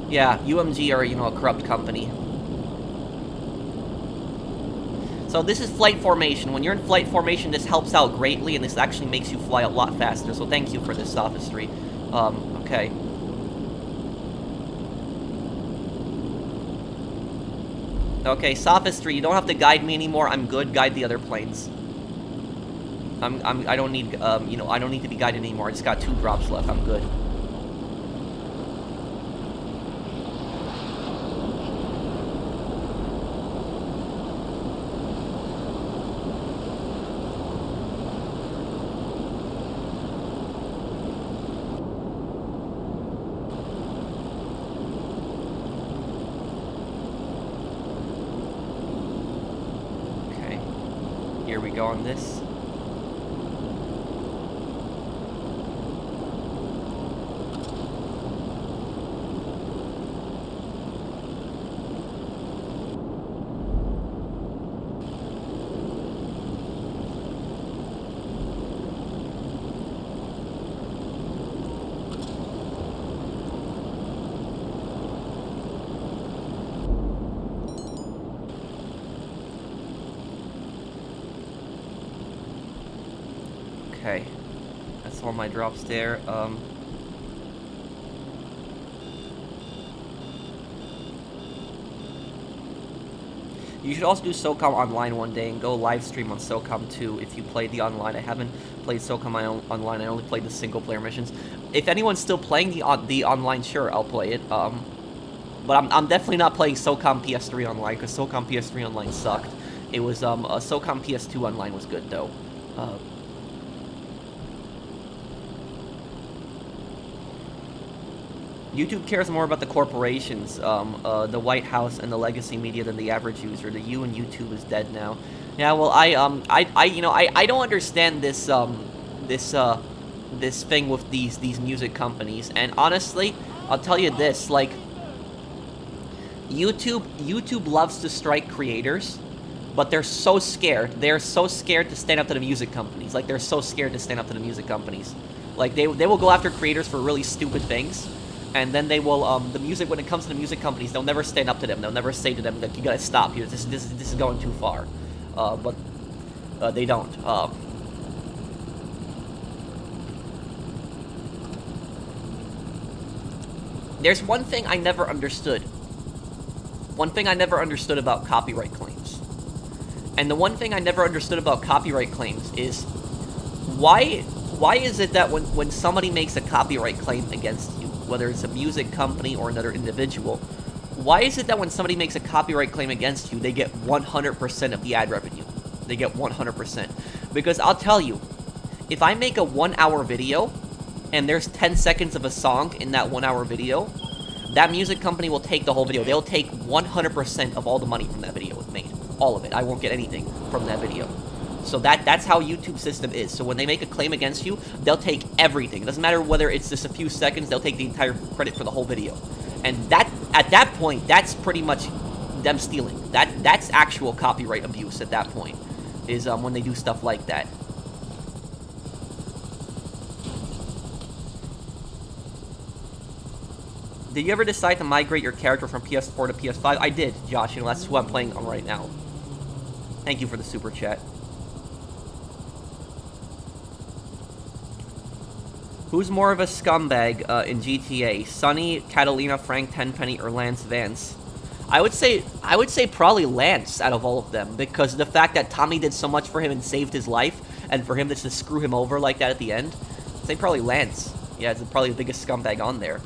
Yeah, UMG are, you know, a corrupt company. So this is flight formation. When you're in flight formation, this helps out greatly, and this actually makes you fly a lot faster. So thank you for this sophistry. Okay. Okay, sophistry. You don't have to guide me anymore. I'm good. Guide the other planes. I don't need, you know, I don't need to be guided anymore. I just got 2 drops left. I'm good. Here we go on this. Okay. That's all my drops there. You should also do SOCOM Online one day and go live stream on SOCOM 2 if you play the online. I haven't played SOCOM Online. I only played the single player missions. If anyone's still playing the online, sure, I'll play it. But I'm definitely not playing SOCOM PS3 Online, because SOCOM PS3 Online sucked. It was, SOCOM PS2 Online was good, though. YouTube cares more about the corporations, the White House and the legacy media than the average user. The U in YouTube is dead now. Yeah, well, I don't understand this, this thing with these music companies. And honestly, I'll tell you this, like, YouTube loves to strike creators, but they're so scared. They're so scared to stand up to the music companies. Like, they're so scared to stand up to the music companies. Like, they will go after creators for really stupid things. And then they will, when it comes to the music companies, they'll never stand up to them. They'll never say to them that you gotta stop here. This is going too far. But they don't. There's one thing I never understood. One thing I never understood about copyright claims. And the one thing I never understood about copyright claims is why is it that when somebody makes a copyright claim against you, whether it's a music company or another individual, why is it that when somebody makes a copyright claim against you, they get 100% of the ad revenue? They get 100%. Because I'll tell you, if I make a 1-hour video, and there's 10 seconds of a song in that 1-hour video, that music company will take the whole video. They'll take 100% of all the money from that video it made. All of it. I won't get anything from that video. So that's how YouTube's system is. So when they make a claim against you, they'll take everything. It doesn't matter whether it's just a few seconds, they'll take the entire credit for the whole video. And that, at that point, that's pretty much them stealing. That's actual copyright abuse at that point, is when they do stuff like that. Did you ever decide to migrate your character from PS4 to PS5? I did, Josh. You know, that's who I'm playing on right now. Thank you for the super chat. Who's more of a scumbag in GTA? Sonny, Catalina, Frank Tenpenny, or Lance Vance? I would say probably Lance out of all of them, because the fact that Tommy did so much for him and saved his life, and for him to just screw him over like that at the end, I'd say probably Lance. Yeah, it's probably the biggest scumbag on there.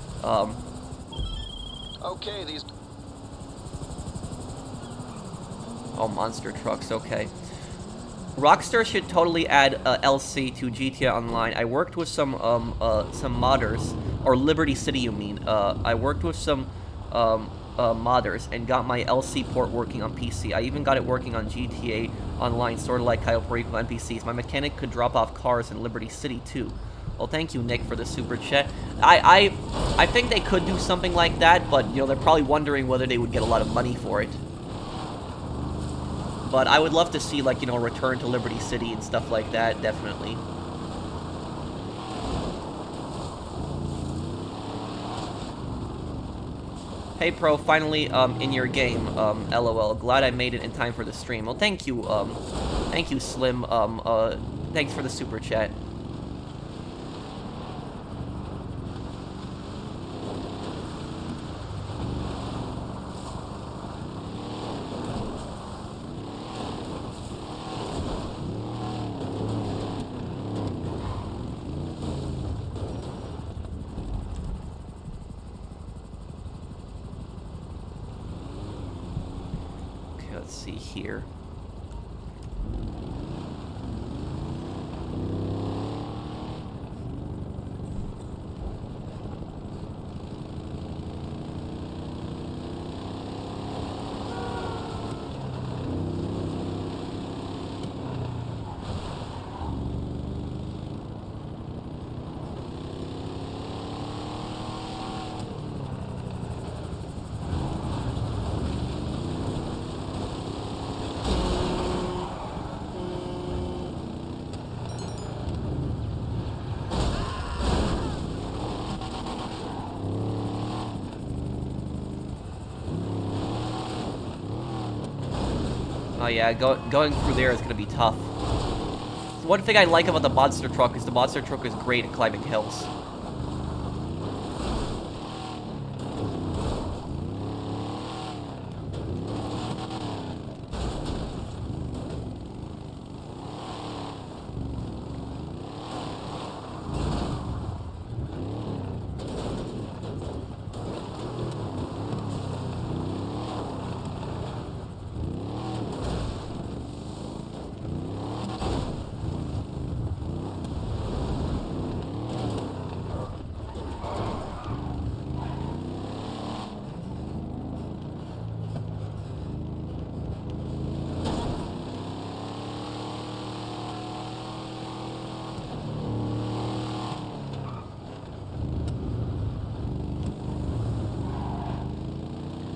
Okay, these... Oh, monster trucks, okay. Rockstar should totally add LC to GTA Online. I worked with some modders, or Liberty City you mean. I worked with some modders and got my LC port working on PC. I even got it working on GTA Online, sort of like Cayo Perico NPCs. My mechanic could drop off cars in Liberty City too. Well, thank you, Nick, for the super chat. I think they could do something like that, but, you know, they're probably wondering whether they would get a lot of money for it. But I would love to see, like, you know, a return to Liberty City and stuff like that, definitely. Hey, Pro, finally, in your game, LOL. Glad I made it in time for the stream. Well, thank you, Slim. Thanks for the super chat. Here. Oh yeah, going through there is gonna be tough. one thing I like about the monster truck is the monster truck is great at climbing hills.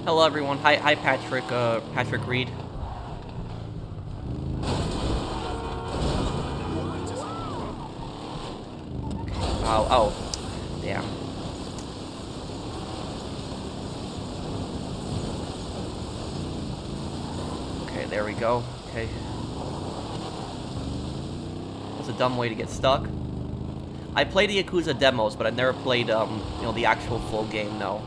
Hello everyone. Hi Patrick. Patrick Reed. Oh, damn. Okay, there we go. Okay. That's a dumb way to get stuck. I played the Yakuza demos, but I never played, you know, the actual full game, no.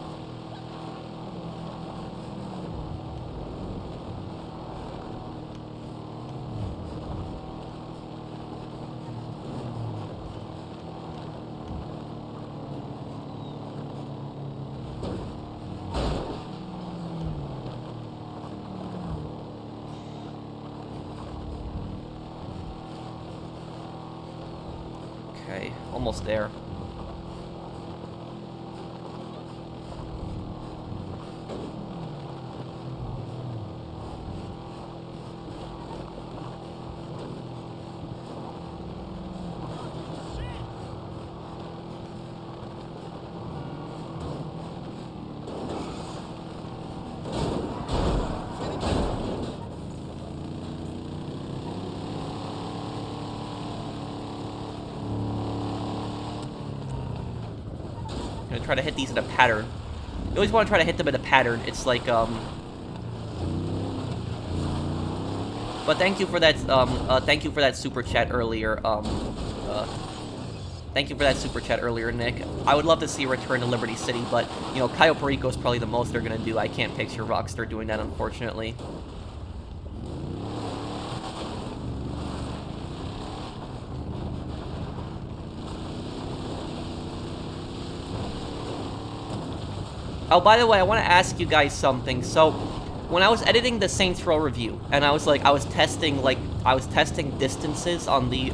Okay, almost there. Try to hit these in a pattern. You always want to try to hit them in a pattern. It's like, But thank you for that, super chat earlier, thank you for that super chat earlier, Nick. I would love to see a return to Liberty City, but, you know, Cayo Perico is probably the most they're gonna do. I can't picture Rockstar doing that, unfortunately. Oh, by the way, I want to ask you guys something. So, when I was editing the Saints Row review, and I was testing distances on the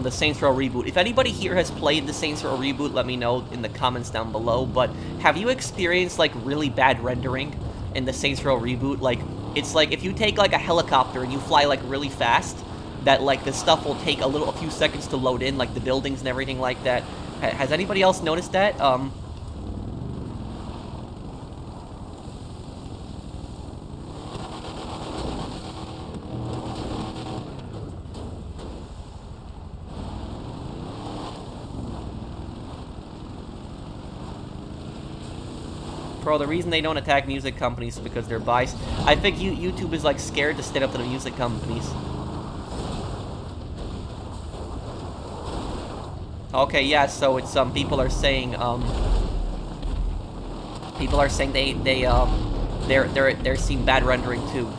Saints Row reboot. If anybody here has played the Saints Row reboot, let me know in the comments down below. But have you experienced like really bad rendering in the Saints Row reboot? Like, it's like if you take like a helicopter and you fly like really fast, that like the stuff will take a few seconds to load in, like the buildings and everything like that. Has anybody else noticed that? Bro, the reason they don't attack music companies is because they're biased. I think YouTube is like scared to stand up to the music companies. Okay, yeah, so it's people are saying they're seeing bad rendering too.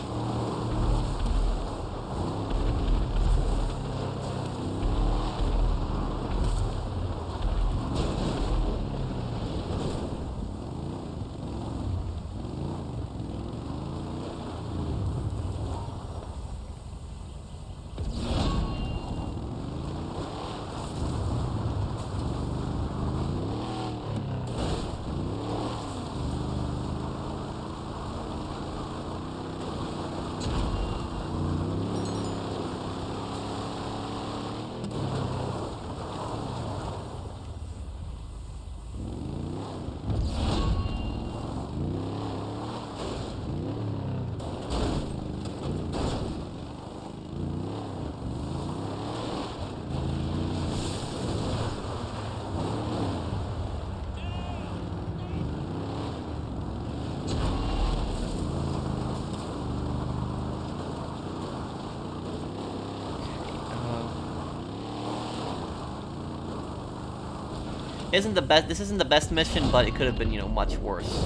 isn't the best. This isn't the best mission, but it could have been, you know, much worse.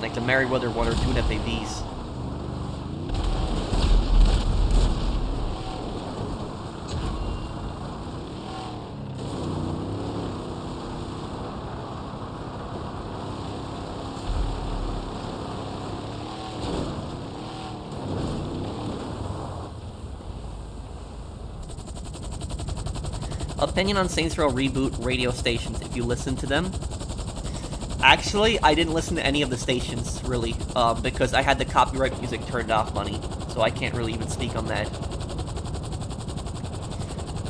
Like the Merryweather one or two FAVs. Opinion on Saints Row reboot radio stations, if you listen to them. Actually, I didn't listen to any of the stations, really, because I had the copyright music turned off, Bunny, so I can't really even speak on that.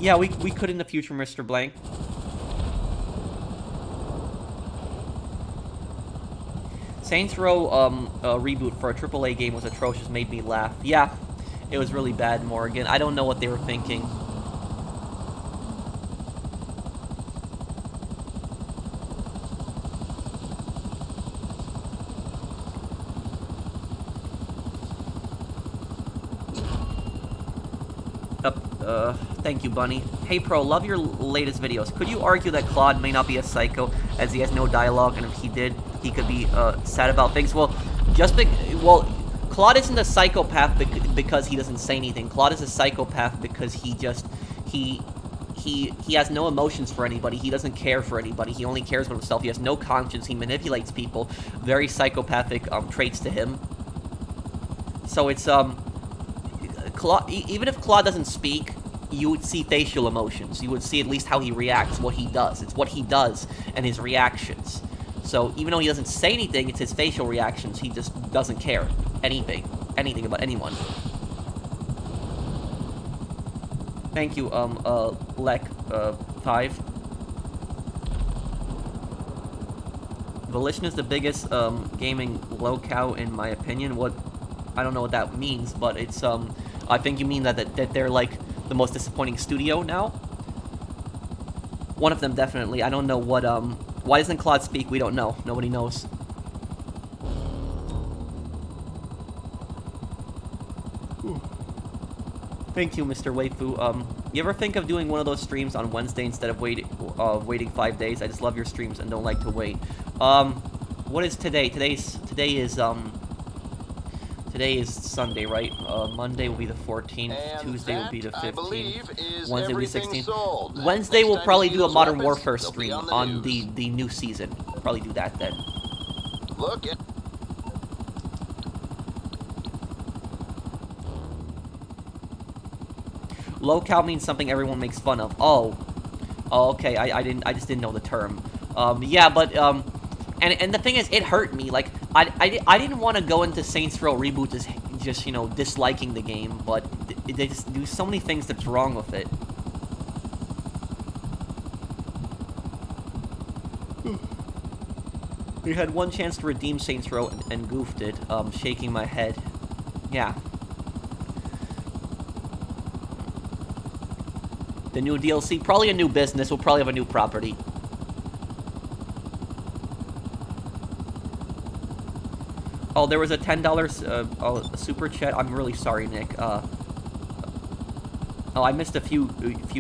Yeah, we could in the future, Mr. Blank. Saints Row reboot for a AAA game was atrocious, made me laugh. Yeah, it was really bad, Morgan. I don't know what they were thinking. Thank you, Bunny. Hey, Pro, love your latest videos. Could you argue that Claude may not be a psycho, as he has no dialogue, and if he did, he could be sad about things? Well, Claude isn't a psychopath because he doesn't say anything. Claude is a psychopath because he has no emotions for anybody. He doesn't care for anybody. He only cares about himself. He has no conscience. He manipulates people. Very psychopathic traits to him. So it's Claude, even if Claude doesn't speak, you would see facial emotions. You would see at least how he reacts, what he does. It's what he does and his reactions. So even though he doesn't say anything, it's his facial reactions. He just doesn't care anything about anyone. Thank you, Lek5. Volition is the biggest gaming locale in my opinion. I don't know what that means, but it's I think you mean that they're like the most disappointing studio now. One of them definitely. I don't know what why doesn't Claude speak? We don't know. Nobody knows. Thank you, Mr. Waifu. You ever think of doing one of those streams on Wednesday instead of waiting 5 days? I just love your streams and don't like to wait. What is today? Today is Sunday, right? Monday will be the 14th. And Tuesday will be the that, 15th. Wednesday will be the 16th. Sold. Wednesday we'll Next probably time do a use Modern weapons, Warfare they'll be stream on the new season. Probably do that then. Look at. Locale means something everyone makes fun of. Oh, okay. I just didn't know the term. Yeah, but and the thing is, it hurt me. Like I didn't want to go into Saints Row reboot just you know disliking the game, but they just do so many things that's wrong with it. We had one chance to redeem Saints Row and goofed it. Shaking my head. Yeah. The new DLC, probably a new business. We'll probably have a new property. Oh, there was a $10 super chat. I'm really sorry, Nick. Oh, I missed a few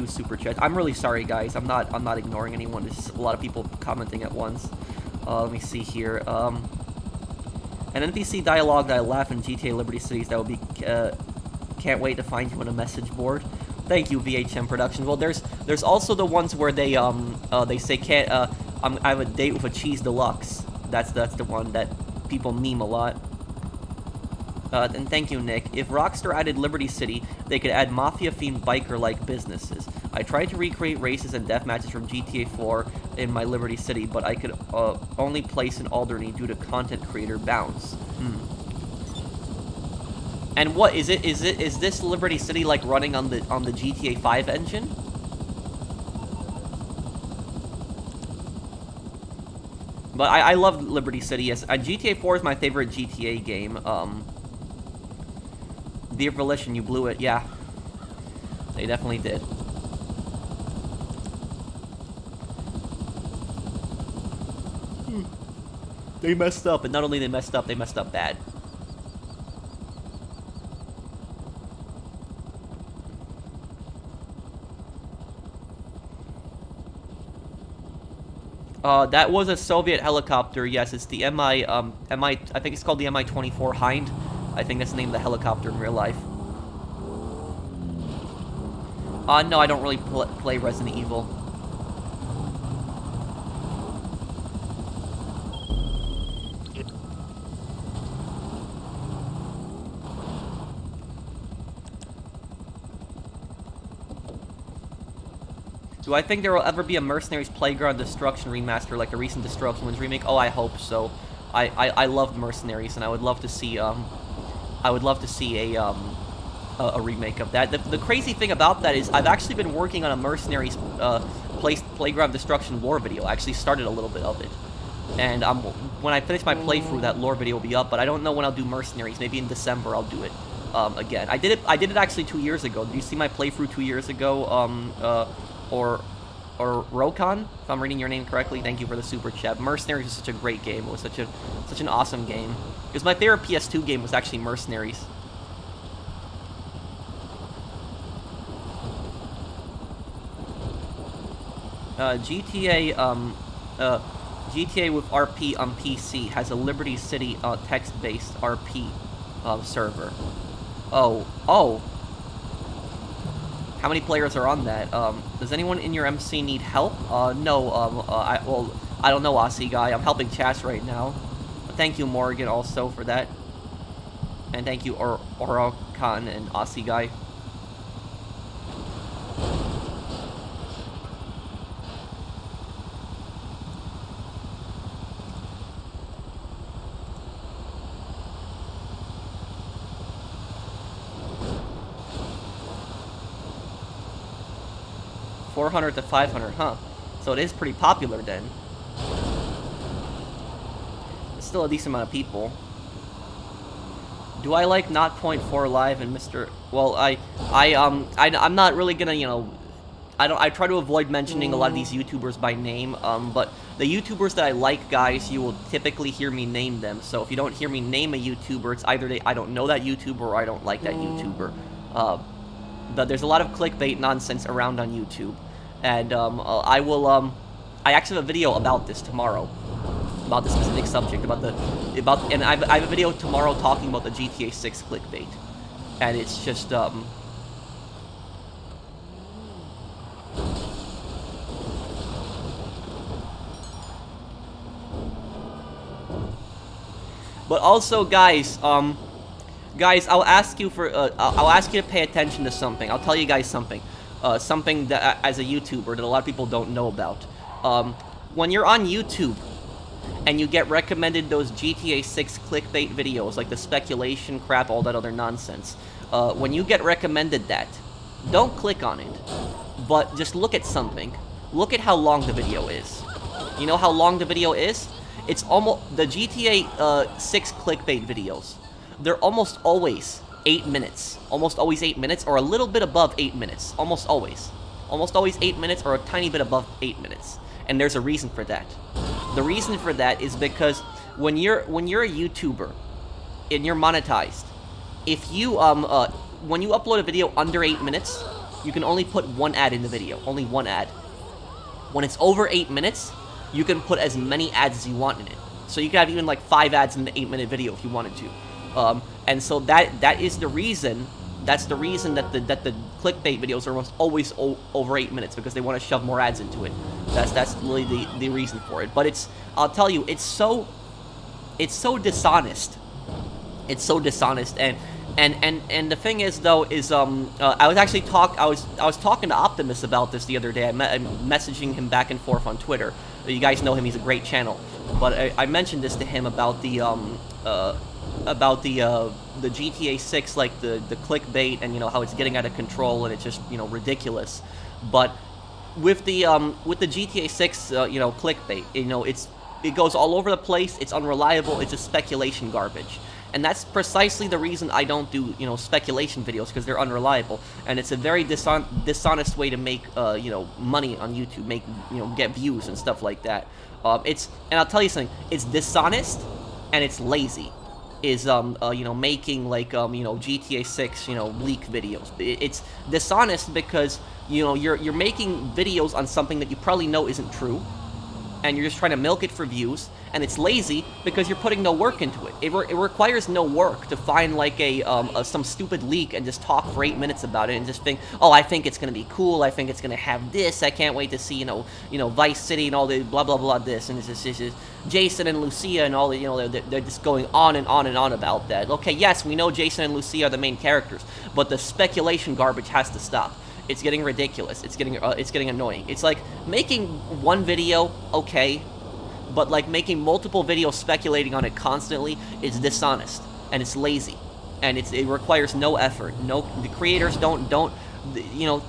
super chats. I'm really sorry, guys. I'm not ignoring anyone. There's just a lot of people commenting at once. Let me see here. An NPC dialogue that I laugh in GTA Liberty Cities. That would be. Can't wait to find you on a message board. Thank you, VHM Productions. Well, there's also the ones where they say can't. I have a date with a cheese deluxe. That's the one that people meme a lot. And thank you, Nick. If Rockstar added Liberty City, they could add mafia-themed biker-like businesses. I tried to recreate races and death matches from GTA 4 in my Liberty City, but I could only place in Alderney due to content creator bounce. And what is it? Is this Liberty City like running on the GTA 5 engine? But I love Liberty City. Yes, GTA 4 is my favorite GTA game. Dear Volition, you blew it. Yeah, they definitely did. They messed up, and not only they messed up bad. That was a Soviet helicopter. Yes, it's the I think it's called the Mi-24 Hind. I think that's the name of the helicopter in real life. No, I don't really play Resident Evil. Do I think there will ever be a Mercenaries Playground Destruction remaster like the recent Destruction Winds remake? Oh, I hope so. I love Mercenaries, and I would love to see a remake of that. The crazy thing about that is I've actually been working on a Mercenaries Playground Destruction lore video. I actually started a little bit of it, and when I finish my playthrough, that lore video will be up. But I don't know when I'll do Mercenaries. Maybe in December I'll do it again. I did it actually 2 years ago. Did you see my playthrough 2 years ago? Or Rokon, if I'm reading your name correctly. Thank you for the super chat. Mercenaries is such a great game. It was such an awesome game. Because my favorite PS2 game was actually Mercenaries. GTA with RP on PC has a Liberty City text-based RP server. Oh. How many players are on that? Does anyone in your MC need help? No, I don't know, Aussie guy. I'm helping Chas right now. But thank you, Morgan, also, for that. And thank you, Orokan and Aussie guy. $400 to $500, huh? So it is pretty popular then. It's still a decent amount of people. Do I like Not Point 4 Live and Mr. Well, I'm not really gonna, you know, I try to avoid mentioning a lot of these YouTubers by name, but the YouTubers that I like, guys, you will typically hear me name them. So if you don't hear me name a YouTuber, it's either I don't know that YouTuber or I don't like that YouTuber. But there's a lot of clickbait nonsense around on YouTube, and I actually have a video about this tomorrow, about this specific subject, and I have a video tomorrow talking about the GTA 6 clickbait, and it's just but also, guys, I'll ask you to pay attention to something. I'll tell you guys something. Something that, as a YouTuber, that a lot of people don't know about. When you're on YouTube, and you get recommended those GTA 6 clickbait videos, like the speculation crap, all that other nonsense. When you get recommended that, don't click on it, but just look at something. Look at how long the video is. You know how long the video is? It's almost, the GTA 6 clickbait videos, they're almost always 8 minutes. Almost always 8 minutes, or a little bit above 8 minutes. Almost always. Almost always 8 minutes, or a tiny bit above 8 minutes. And there's a reason for that. The reason for that is because when you're a YouTuber and you're monetized, if you when you upload a video under 8 minutes, you can only put one ad in the video, only one ad. When it's over 8 minutes, you can put as many ads as you want in it. So you can have even like 5 ads in the 8-minute video if you wanted to. And so that is the reason. That's the reason that the clickbait videos are almost always over 8 minutes, because they want to shove more ads into it. That's really the reason for it. But I'll tell you, it's so dishonest. It's so dishonest, and the thing is though is I was talking to Optimus about this the other day. I'm messaging him back and forth on Twitter. You guys know him; he's a great channel. But I mentioned this to him about the GTA 6, like the clickbait, and how it's getting out of control, and it's just ridiculous. But with the GTA 6 clickbait, it goes all over the place. It's unreliable. It's just speculation garbage. And that's precisely the reason I don't do, speculation videos, because they're unreliable. And it's a very dishonest way to make, money on YouTube, get views and stuff like that. And I'll tell you something, it's dishonest and it's lazy, is, making, like, GTA 6, leak videos. It's dishonest because, you're making videos on something that you probably know isn't true. and you're just trying to milk it for views, and it's lazy because you're putting no work into it. It requires no work to find like some stupid leak and just talk for 8 minutes about it and just think, oh, I think it's gonna be cool. I think it's gonna have this. I can't wait to see Vice City and all the blah blah blah this, and it's just Jason and Lucia and all the they're just going on and on and on about that. Okay, yes, we know Jason and Lucia are the main characters, but the speculation garbage has to stop. It's getting ridiculous. It's getting annoying. It's like making one video, okay, but like making multiple videos speculating on it constantly is dishonest, and it's lazy, and it requires no effort. The creators don't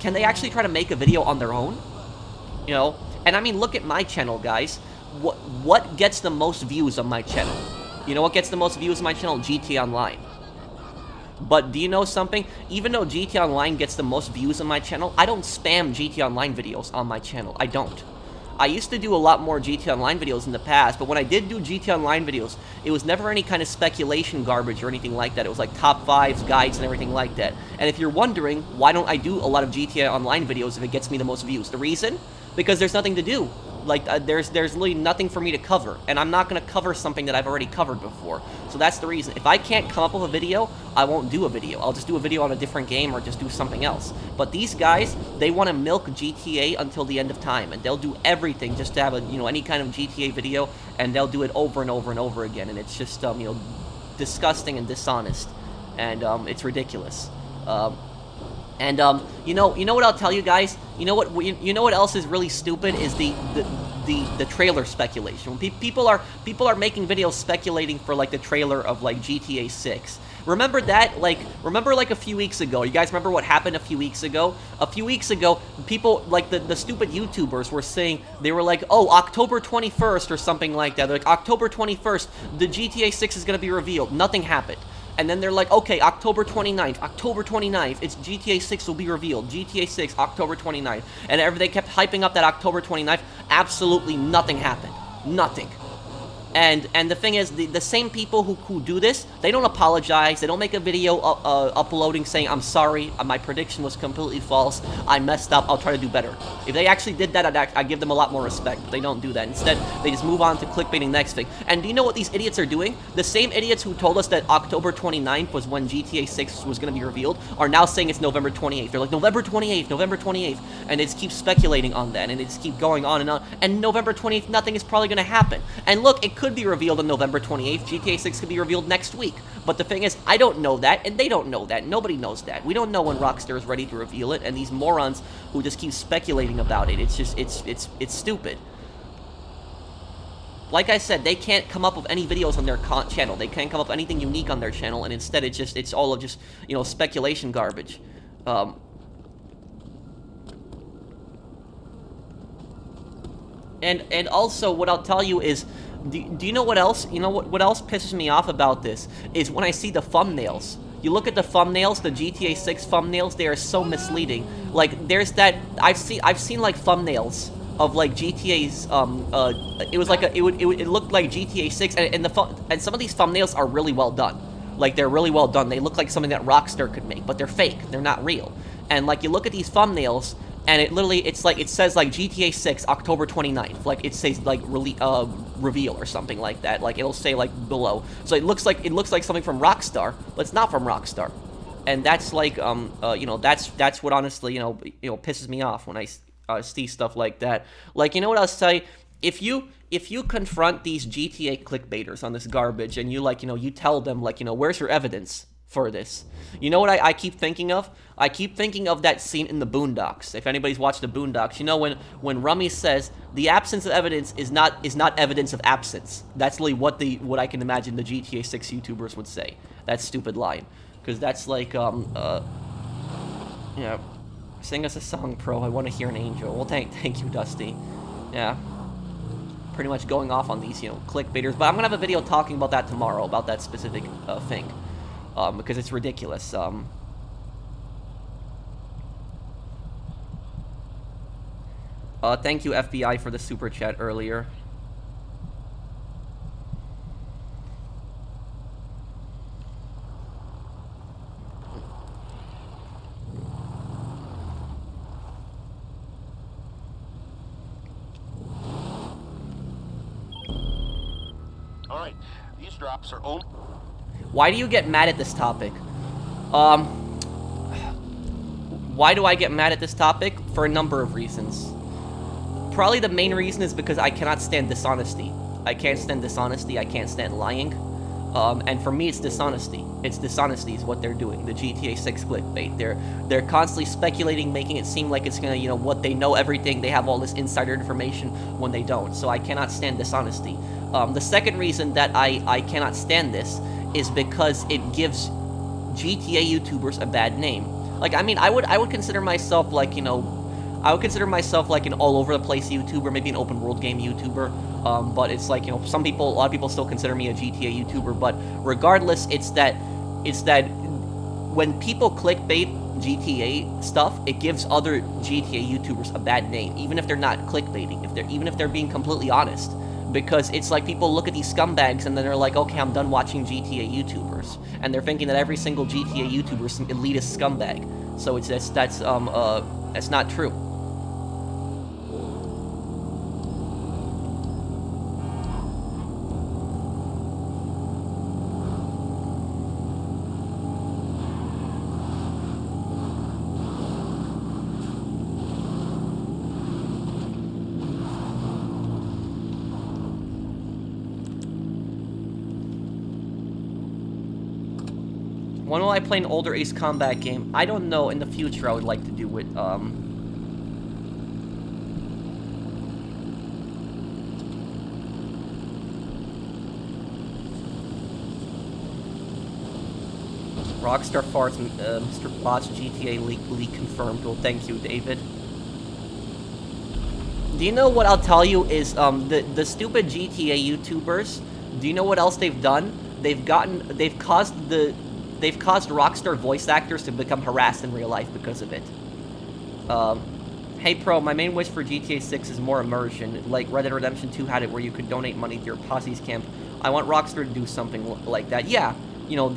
can they actually try to make a video on their own? And I mean, look at my channel, guys. What gets the most views on my channel? You know what gets the most views on my channel? GTA Online. But do you know something? Even though GTA Online gets the most views on my channel, I don't spam GTA Online videos on my channel. I don't. I used to do a lot more GTA Online videos in the past, but when I did do GTA Online videos, it was never any kind of speculation garbage or anything like that. It was like top 5s, guides, and everything like that. And if you're wondering, why don't I do a lot of GTA Online videos if it gets me the most views? The reason? Because there's nothing to do. Like, there's literally nothing for me to cover, and I'm not going to cover something that I've already covered before. So that's the reason. If I can't come up with a video, I won't do a video. I'll just do a video on a different game or just do something else. But these guys, they want to milk GTA until the end of time, and they'll do everything just to have any kind of GTA video, and they'll do it over and over and over again, and it's just disgusting and dishonest, and it's ridiculous. And you know what I'll tell you guys? You know what else is really stupid is the trailer speculation. When people are making videos speculating for like the trailer of like GTA 6. Remember that? Remember a few weeks ago? You guys remember what happened a few weeks ago? A few weeks ago, people like the stupid YouTubers were saying, they were like, oh, October 21st or something like that. They're like, October 21st, the GTA 6 is gonna be revealed. Nothing happened. And then they're like, okay, October 29th, it's GTA 6 will be revealed. GTA 6, October 29th. And they kept hyping up that October 29th. Absolutely nothing happened. Nothing. And the thing is, the same people who do this, they don't apologize. They don't make a video uploading saying, I'm sorry, my prediction was completely false. I messed up. I'll try to do better. If they actually did that, I'd give them a lot more respect. But they don't do that. Instead, they just move on to clickbaiting next thing. And do you know what these idiots are doing? The same idiots who told us that October 29th was when GTA 6 was going to be revealed are now saying it's November 28th. They're like, November 28th. And it just keeps speculating on that. And it just keeps going on. And November 28th, nothing is probably going to happen. And look, it could be revealed on November 28th. GTA 6 could be revealed next week. But the thing is, I don't know that, and they don't know that. Nobody knows that. We don't know when Rockstar is ready to reveal it, and these morons who just keep speculating about it, it's just, it's stupid. Like I said, they can't come up with any videos on their channel. They can't come up with anything unique on their channel, and instead it's all of just, speculation garbage. And also, what I'll tell you is, do you know what else? You know what else pisses me off about this? Is when I see the thumbnails. You look at the thumbnails, the GTA 6 thumbnails, they are so misleading. Like, there's that, I've seen like thumbnails of like GTA's, it was like it looked like GTA 6, and some of these thumbnails are really well done. Like, they're really well done. They look like something that Rockstar could make, but they're fake. They're not real. And like, you look at these thumbnails, and it says like GTA 6 October 29th, like it says like reveal or something like that, like it'll say like below. So it looks like something from Rockstar, but it's not from Rockstar. And that's like that's what honestly pisses me off when I see stuff like that. Like, you know what I'll say? If you confront these GTA clickbaiters on this garbage and you tell them where's your evidence for this? You know what I keep thinking of? I keep thinking of that scene in the Boondocks. If anybody's watched the Boondocks, you know when Rummy says the absence of evidence is not evidence of absence. That's really what I can imagine the GTA 6 YouTubers would say. That stupid line, because that's like sing us a song, Pro. I want to hear an angel. Well, thank you, Dusty. Yeah. Pretty much going off on these clickbaiters, but I'm gonna have a video talking about that tomorrow, about that specific thing. Because it's ridiculous. Thank you, FBI, for the super chat earlier. All right, these drops are only... Why do you get mad at this topic? Why do I get mad at this topic? For a number of reasons. Probably the main reason is because I cannot stand dishonesty. I can't stand dishonesty, I can't stand lying. And for me, it's dishonesty. It's dishonesty is what they're doing. The GTA 6 clickbait. They're constantly speculating, making it seem like it's gonna, you know, what they know everything. They have all this insider information when they don't. So I cannot stand dishonesty. The second reason that I cannot stand this is because it gives GTA YouTubers a bad name. Like, I mean, I would consider myself like, you know, I would consider myself like an all-over-the-place YouTuber, maybe an open-world game YouTuber, but it's like, you know, a lot of people still consider me a GTA YouTuber, but regardless, it's that when people clickbait GTA stuff, it gives other GTA YouTubers a bad name, even if they're not clickbaiting, even if they're being completely honest, because it's like people look at these scumbags and then they're like, okay, I'm done watching GTA YouTubers, and they're thinking that every single GTA YouTuber is some elitist scumbag, so that's not true. When will I play an older Ace Combat game? I don't know. In the future, I would like to do it. Rockstar farts, Mr. Bot's GTA leak confirmed. Well, thank you, David. Do you know what I'll tell you is, the stupid GTA YouTubers, do you know what else they've done? They've caused Rockstar voice actors to become harassed in real life because of it. Hey Pro, my main wish for GTA 6 is more immersion, like Red Dead Redemption 2 had it where you could donate money to your posse's camp. I want Rockstar to do something like that. Yeah, you know,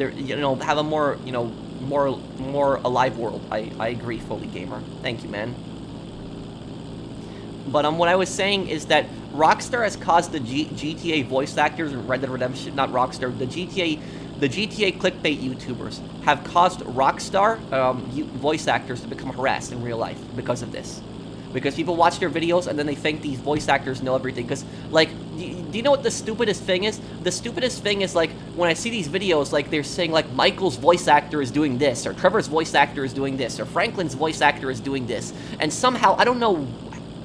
have a more, you know, more alive world. I agree, Fully Gamer. Thank you, man. But what I was saying is that Rockstar has caused the GTA voice actors in Red Dead Redemption, not Rockstar, the GTA clickbait YouTubers have caused Rockstar voice actors to become harassed in real life because of this. Because people watch their videos and then they think these voice actors know everything. Because, like, do you know what the stupidest thing is? The stupidest thing is, like, when I see these videos, like, they're saying, like, Michael's voice actor is doing this, or Trevor's voice actor is doing this, or Franklin's voice actor is doing this. And somehow, I don't know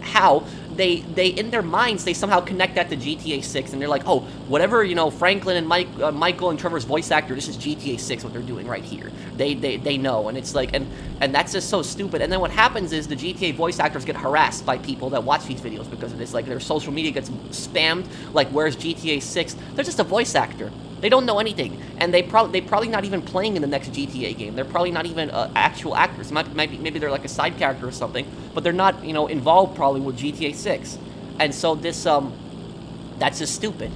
how, they in their minds, they somehow connect that to GTA 6, and they're like, oh, whatever, you know, Franklin and Michael and Trevor's voice actor, this is GTA 6, what they're doing right here. They know, and it's like, and that's just so stupid. And then what happens is the GTA voice actors get harassed by people that watch these videos because of this. Like, their social media gets spammed, like, where's GTA 6? They're just a voice actor. They don't know anything, and they probably not even playing in the next GTA game. They're probably not even actual actors. Maybe they're like a side character or something, but they're not, you know, involved probably with GTA 6. And so this that's just stupid.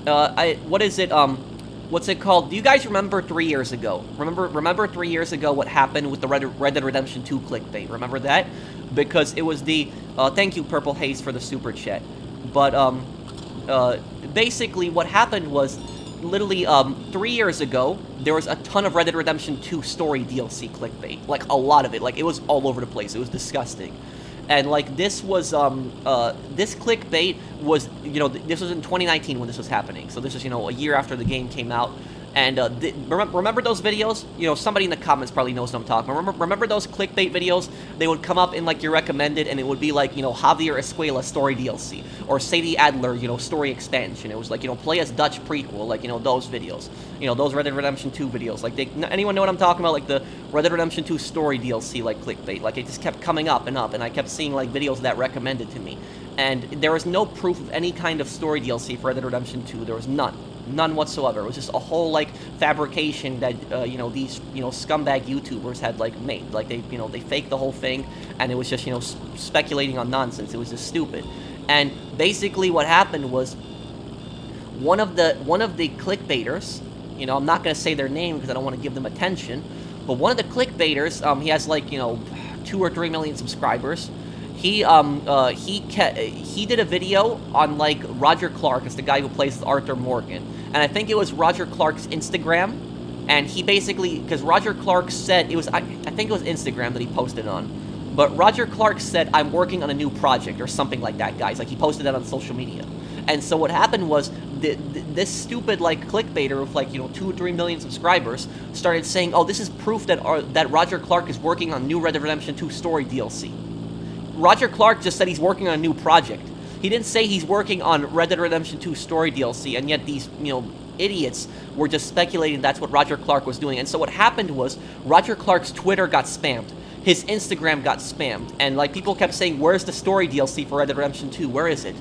What is it? What's it called? Do you guys remember 3 years ago? Remember 3 years ago what happened with the Red Dead Redemption 2 clickbait? Remember that? Because it was the thank you Purple Haze for the super chat, but basically what happened was, literally 3 years ago, there was a ton of Red Dead Redemption 2 story DLC clickbait, like a lot of it, like it was all over the place. It was disgusting. And like this was this clickbait was, you know, this was in 2019 when this was happening, so this is, you know, a year after the game came out. And remember those videos? You know, somebody in the comments probably knows what I'm talking about. Remember those clickbait videos? They would come up in, like, your recommended, and it would be, like, you know, Javier Escuela story DLC. Or Sadie Adler, you know, story expansion. It was, like, you know, play as Dutch prequel. Like, you know, those videos. You know, those Red Dead Redemption 2 videos. Like, anyone know what I'm talking about? Like, the Red Dead Redemption 2 story DLC, like, clickbait. Like, it just kept coming up, and I kept seeing, like, videos that recommended to me. And there was no proof of any kind of story DLC for Red Dead Redemption 2. There was none. None whatsoever. It was just a whole, like, fabrication that, you know, these, you know, scumbag YouTubers had, like, made. Like, they, you know, they faked the whole thing, and it was just, you know, speculating on nonsense. It was just stupid. And basically what happened was one of the clickbaiters, you know, I'm not going to say their name because I don't want to give them attention, but one of the clickbaiters, he has, like, you know, 2 or 3 million subscribers. he did a video on like Roger Clark, is the guy who plays Arthur Morgan, and I think it was Roger Clark's Instagram, and he basically, because Roger Clark said it was, I think it was Instagram that he posted on, but Roger Clark said, I'm working on a new project or something like that, guys. Like he posted that on social media, and so what happened was this stupid like clickbaiter with like 2 or 3 million subscribers started saying, oh, this is proof that that Roger Clark is working on new Red Dead Redemption 2 story DLC. Roger Clark just said he's working on a new project. He didn't say he's working on Red Dead Redemption 2 story DLC, and yet these, idiots were just speculating that's what Roger Clark was doing. And so what happened was Roger Clark's Twitter got spammed. His Instagram got spammed. And, like, people kept saying, where's the story DLC for Red Dead Redemption 2? Where is it?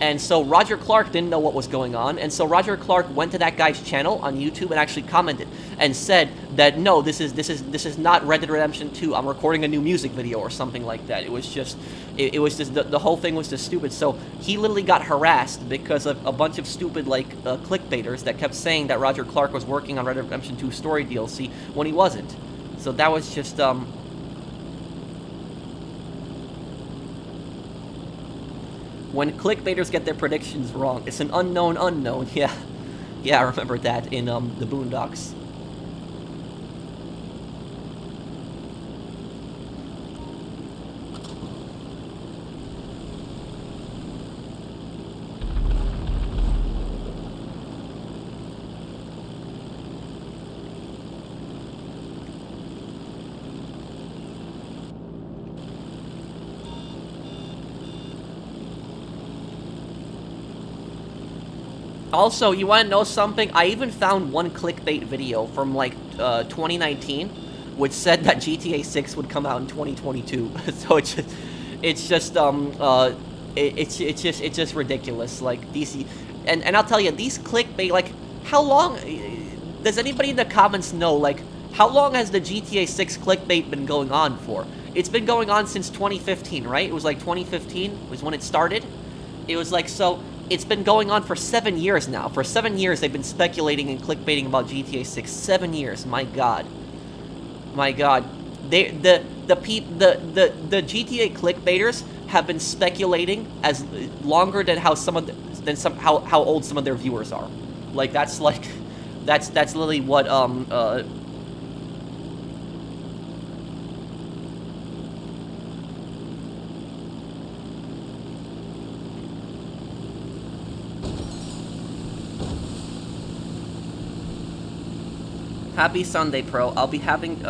And so Roger Clark didn't know what was going on, and so Roger Clark went to that guy's channel on YouTube and actually commented and said that no, this is not Red Dead Redemption 2. I'm recording a new music video or something like that. It was just the whole thing was just stupid. So he literally got harassed because of a bunch of stupid like clickbaiters that kept saying that Roger Clark was working on Red Dead Redemption 2 story DLC when he wasn't. So that was just when clickbaiters get their predictions wrong, it's an unknown unknown. Yeah, I remember that in the Boondocks. Also, you want to know something? I even found one clickbait video from like 2019, which said that GTA 6 would come out in 2022. So it's just ridiculous. Like these, and I'll tell you, these clickbait. Like, how long? Does anybody in the comments know? Like, how long has the GTA 6 clickbait been going on for? It's been going on since 2015, right? It was like 2015 was when it started. It was like so. It's been going on for 7 years now. For 7 years, they've been speculating and clickbaiting about GTA 6. 7 years, my God, my God. The GTA clickbaiters have been speculating as longer than how old some of their viewers are. Like that's literally what Happy Sunday, Pro. I'll be having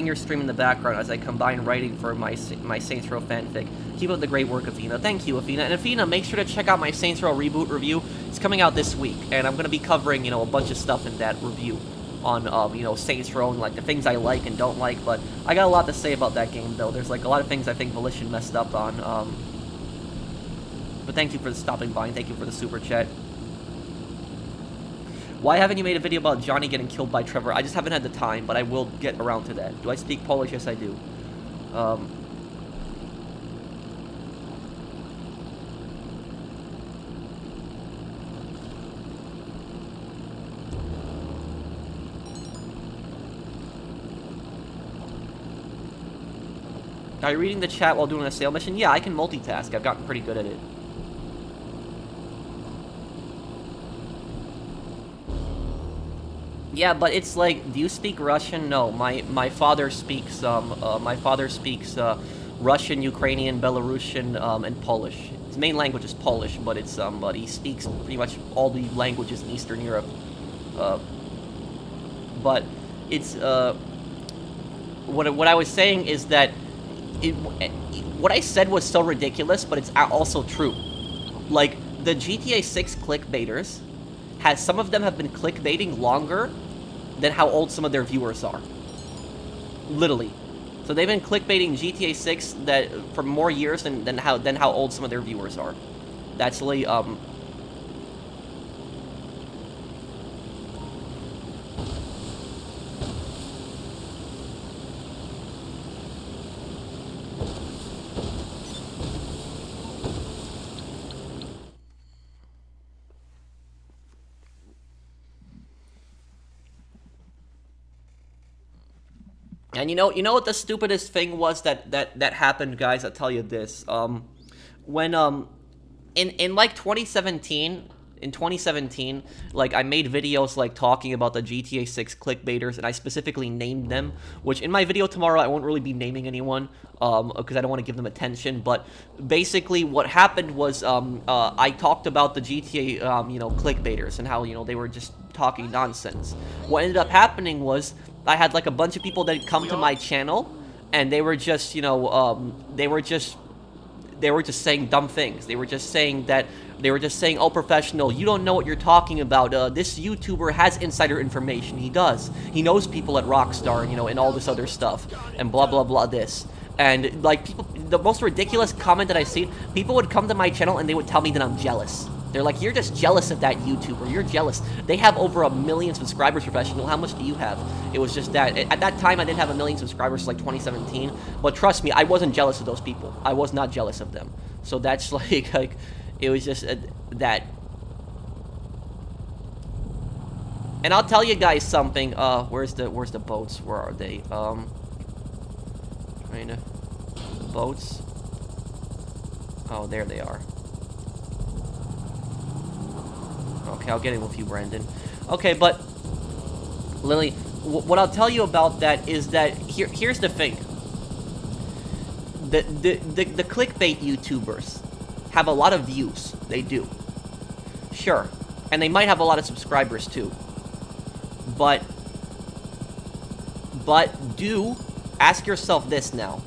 your stream in the background as I combine writing for my Saints Row fanfic. Keep up the great work, Athena. Thank you, Athena. And Athena, make sure to check out my Saints Row reboot review. It's coming out this week, and I'm gonna be covering a bunch of stuff in that review on Saints Row and like the things I like and don't like. But I got a lot to say about that game, though. There's like a lot of things I think Volition messed up on. But thank you for stopping by and thank you for the super chat. Why haven't you made a video about Johnny getting killed by Trevor? I just haven't had the time, but I will get around to that. Do I speak Polish? Yes, I do. Are you reading the chat while doing a sale mission? Yeah, I can multitask. I've gotten pretty good at it. Yeah, but it's like, do you speak Russian? No, my father speaks Russian, Ukrainian, Belarusian, and Polish. His main language is Polish, but he speaks pretty much all the languages in Eastern Europe. But it's what I was saying is that what I said was so ridiculous, but it's also true. Like the GTA 6 clickbaiters. Some of them have been clickbaiting longer than how old some of their viewers are. Literally. So they've been clickbaiting GTA 6 for more years than how old some of their viewers are. That's really And you know what the stupidest thing was that happened, guys? I'll tell you this. When in like 2017, in 2017, like I made videos like talking about the GTA 6 clickbaiters, and I specifically named them. Which in my video tomorrow I won't really be naming anyone, because I don't want to give them attention. But basically, what happened was I talked about the GTA clickbaiters and how they were just talking nonsense. What ended up happening was I had like a bunch of people that come to my channel, and they were just they were just saying dumb things. They were just saying, oh, professional, you don't know what you're talking about. This YouTuber has insider information. He does. He knows people at Rockstar, and all this other stuff, and blah, blah, blah, this. And, like, people, the most ridiculous comment that I've seen, people would come to my channel and they would tell me that I'm jealous. They're like, you're just jealous of that YouTuber. You're jealous. They have over 1 million subscribers, professional. How much do you have? It was just that. At that time, I didn't have 1 million subscribers, like 2017. But trust me, I wasn't jealous of those people. I was not jealous of them. So that's like it was just that. And I'll tell you guys something. Where's the boats? Where are they? Boats. Oh, there they are. Okay, I'll get in with you, Brandon. Okay, but Lily, what I'll tell you about that is that here's the thing. The clickbait YouTubers have a lot of views. They do. Sure. And they might have a lot of subscribers too. But do ask yourself this now.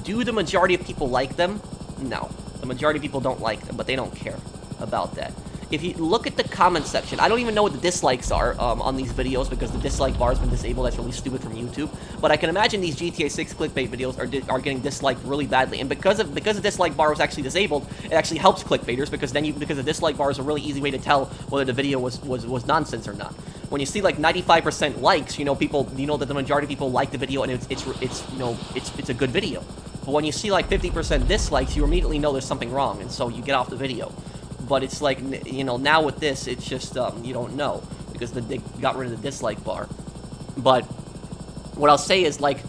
Do the majority of people like them? No. The majority of people don't like them, but they don't care about that. If you look at the comment section, I don't even know what the dislikes are on these videos, because the dislike bar has been disabled. That's really stupid from YouTube. But I can imagine these GTA 6 clickbait videos are getting disliked really badly. And because the dislike bar was actually disabled, it actually helps clickbaiters, because the dislike bar is a really easy way to tell whether the video was nonsense or not. When you see like 95% likes, people, that the majority of people like the video and it's a good video. But when you see like 50% dislikes, you immediately know there's something wrong, and so you get off the video. But it's like, now with this, it's just, you don't know, because they got rid of the dislike bar. But what I'll say is, like,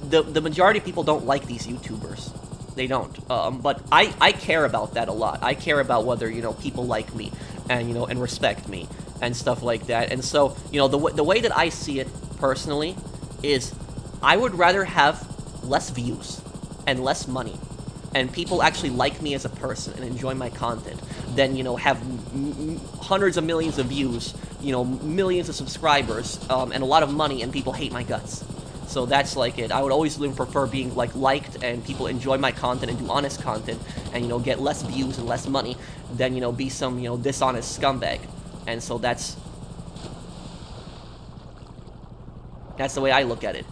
the majority of people don't like these YouTubers. They don't. But I care about that a lot. I care about whether, people like me and, and respect me and stuff like that. And so, the way that I see it personally is I would rather have less views and less money and people actually like me as a person and enjoy my content than, have hundreds of millions of views, millions of subscribers, and a lot of money, and people hate my guts. So that's like it. I would always prefer being like liked and people enjoy my content and do honest content and, get less views and less money than, be some, dishonest scumbag. And so that's the way I look at it.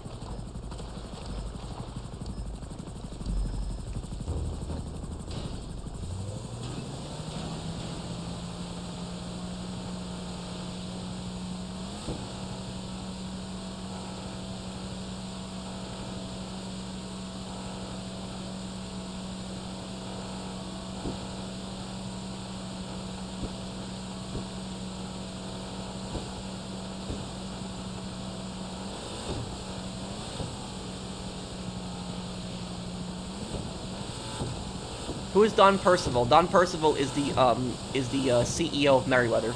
Who is Don Percival? Don Percival is the CEO of Merryweather.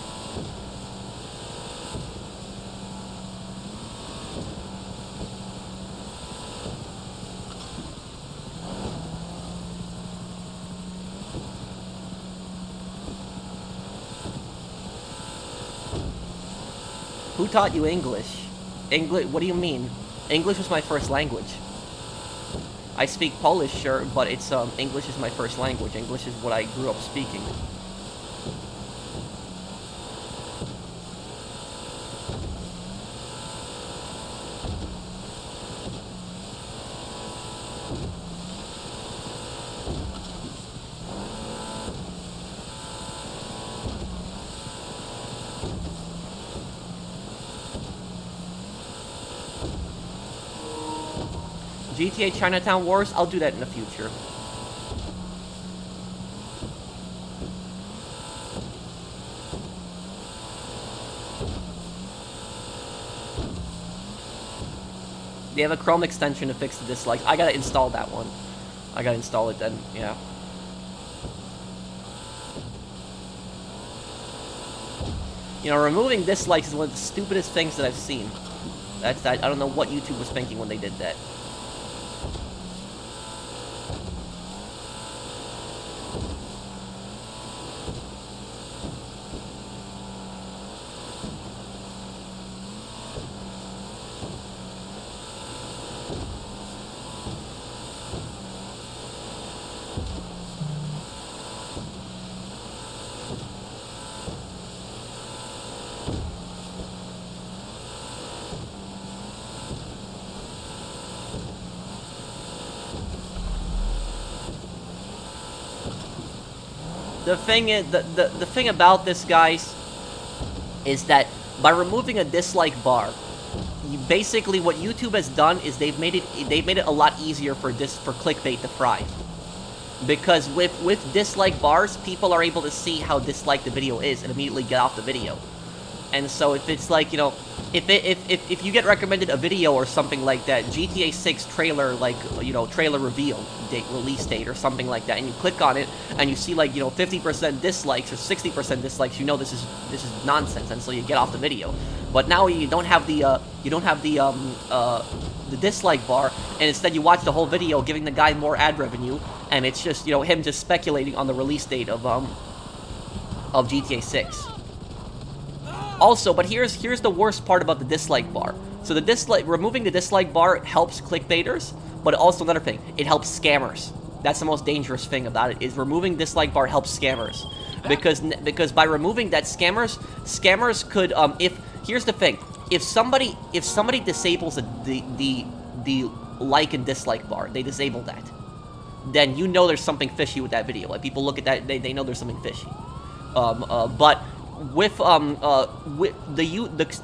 Who taught you English? English? What do you mean? English was my first language. I speak Polish, sure, but it's English is my first language. English is what I grew up speaking. GTA Chinatown Wars, I'll do that in the future. They have a Chrome extension to fix the dislikes. I gotta install that one. I gotta install it then, yeah. You know, removing dislikes is one of the stupidest things that I've seen. I don't know what YouTube was thinking when they did that. The thing is, the thing about this, guys, is that by removing a dislike bar, basically what YouTube has done is they've made it a lot easier for clickbait to thrive. Because with dislike bars, people are able to see how disliked the video is and immediately get off the video. And so if it's like, you know, if you get recommended a video or something like that, GTA 6 trailer, like, you know, trailer reveal date, release date or something like that, and you click on it and you see, like, you know, 50% dislikes or 60% dislikes, you know this is nonsense, and so you get off the video. But now you don't have the dislike bar, and instead you watch the whole video, giving the guy more ad revenue, and it's just, you know, him just speculating on the release date of GTA 6. Also, but here's the worst part about the dislike bar. So removing the dislike bar helps clickbaiters, but also another thing, it helps scammers. That's the most dangerous thing about it, is removing dislike bar helps scammers. Because by removing that, scammers could, here's the thing, if somebody disables the like and dislike bar, they disable that, then you know there's something fishy with that video. Like, people look at that, they know there's something fishy. But with the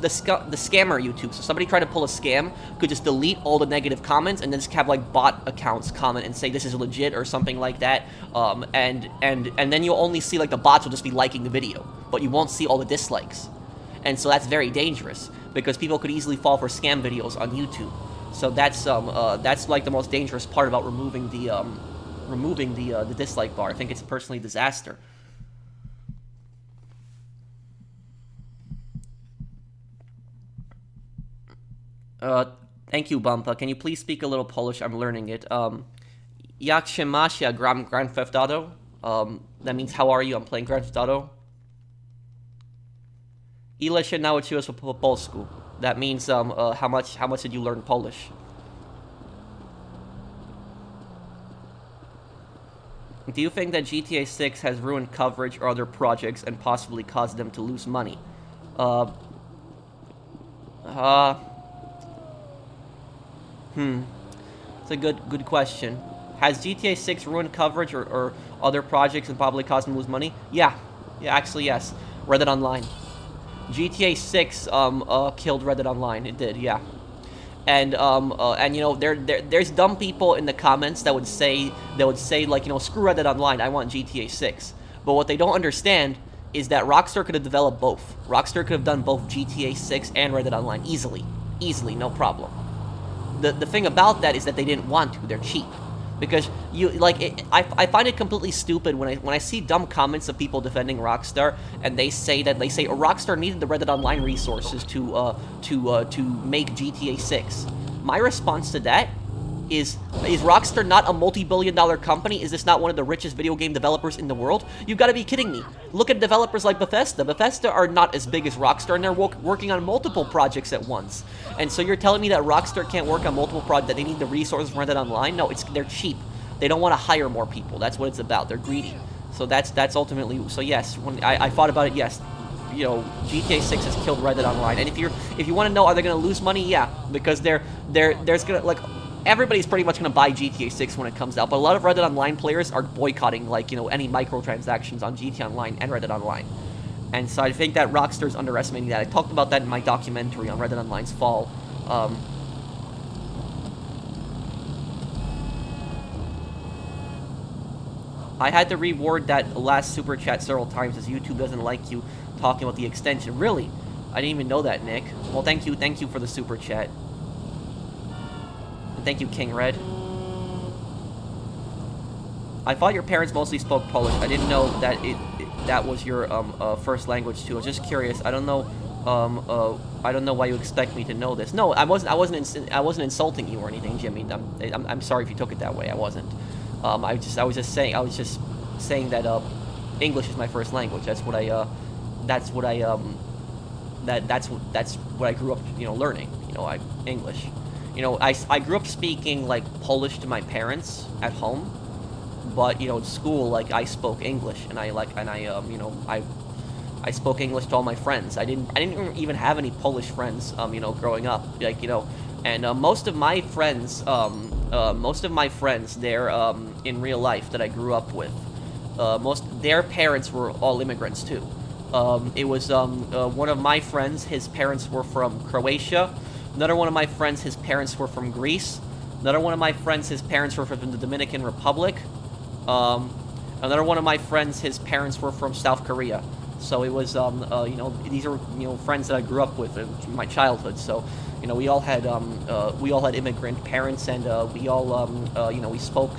scammer YouTube, so somebody tried to pull a scam, could just delete all the negative comments and then just have, like, bot accounts comment and say this is legit or something like that, and then you'll only see, like, the bots will just be liking the video, but you won't see all the dislikes. And so that's very dangerous, because people could easily fall for scam videos on YouTube. So that's like the most dangerous part about removing the dislike bar. I think it's personally a disaster. Thank you, Bumpa. Can you please speak a little Polish? I'm learning it. Jak się masz? Ja gram Grand Theft Auto. That means, how are you? I'm playing Grand Theft Auto. Ile się nauczyłeś po polsku? That means, how much did you learn Polish? Do you think that GTA 6 has ruined coverage or other projects and possibly caused them to lose money? It's a good question. Has GTA 6 ruined coverage or other projects and probably caused them to lose money? Yeah, actually, yes. Reddit Online. GTA 6 killed Reddit Online. It did, yeah. And you know, there's dumb people in the comments that would say like, you know, screw Reddit Online, I want GTA 6. But what they don't understand is that Rockstar could have developed both. Rockstar could have done both GTA 6 and Reddit Online easily, no problem. The thing about that is that they didn't want to. They're cheap. Because I find it completely stupid when I see dumb comments of people defending Rockstar, and they say Rockstar needed the Reddit Online resources to make GTA 6. My response to that is Rockstar not a multi-billion-dollar company? Is this not one of the richest video game developers in the world? You've got to be kidding me. Look at developers like Bethesda. Bethesda are not as big as Rockstar, and they're working on multiple projects at once. And so you're telling me that Rockstar can't work on multiple projects, that they need the resources from Reddit Online? No, they're cheap. They don't want to hire more people. That's what it's about. They're greedy. So that's ultimately, so yes, when I thought about it, yes, you know, GTA 6 has killed Reddit Online. And if you want to know, are they going to lose money? Yeah, because there's going to, like, everybody's pretty much going to buy GTA 6 when it comes out, but a lot of Reddit Online players are boycotting, like, you know, any microtransactions on GTA Online and Reddit Online. And so I think that Rockstar's underestimating that. I talked about that in my documentary on Reddit Online's fall. I had to reword that last super chat several times, as YouTube doesn't like you talking about the extension. Really? I didn't even know that, Nick. Well, thank you for the super chat. Thank you, King Red. I thought your parents mostly spoke Polish. I didn't know that that was your first language too. I was just curious. I don't know why you expect me to know this. No, I wasn't insulting you or anything, Jimmy. I'm sorry if you took it that way. I wasn't. I was just saying that English is my first language. That's what I grew up, learning. English. I grew up speaking like Polish to my parents at home, but in school, like, I spoke English, and I spoke English to all my friends. I didn't even have any Polish friends, growing up, and most of my friends, they're in real life that I grew up with, their parents were all immigrants too. It was one of my friends, his parents were from Croatia. Another one of my friends, his parents were from Greece. Another one of my friends, his parents were from the Dominican Republic. Another one of my friends, his parents were from South Korea. So it was, these are, friends that I grew up with in my childhood. So, we all had immigrant parents, and we all, we spoke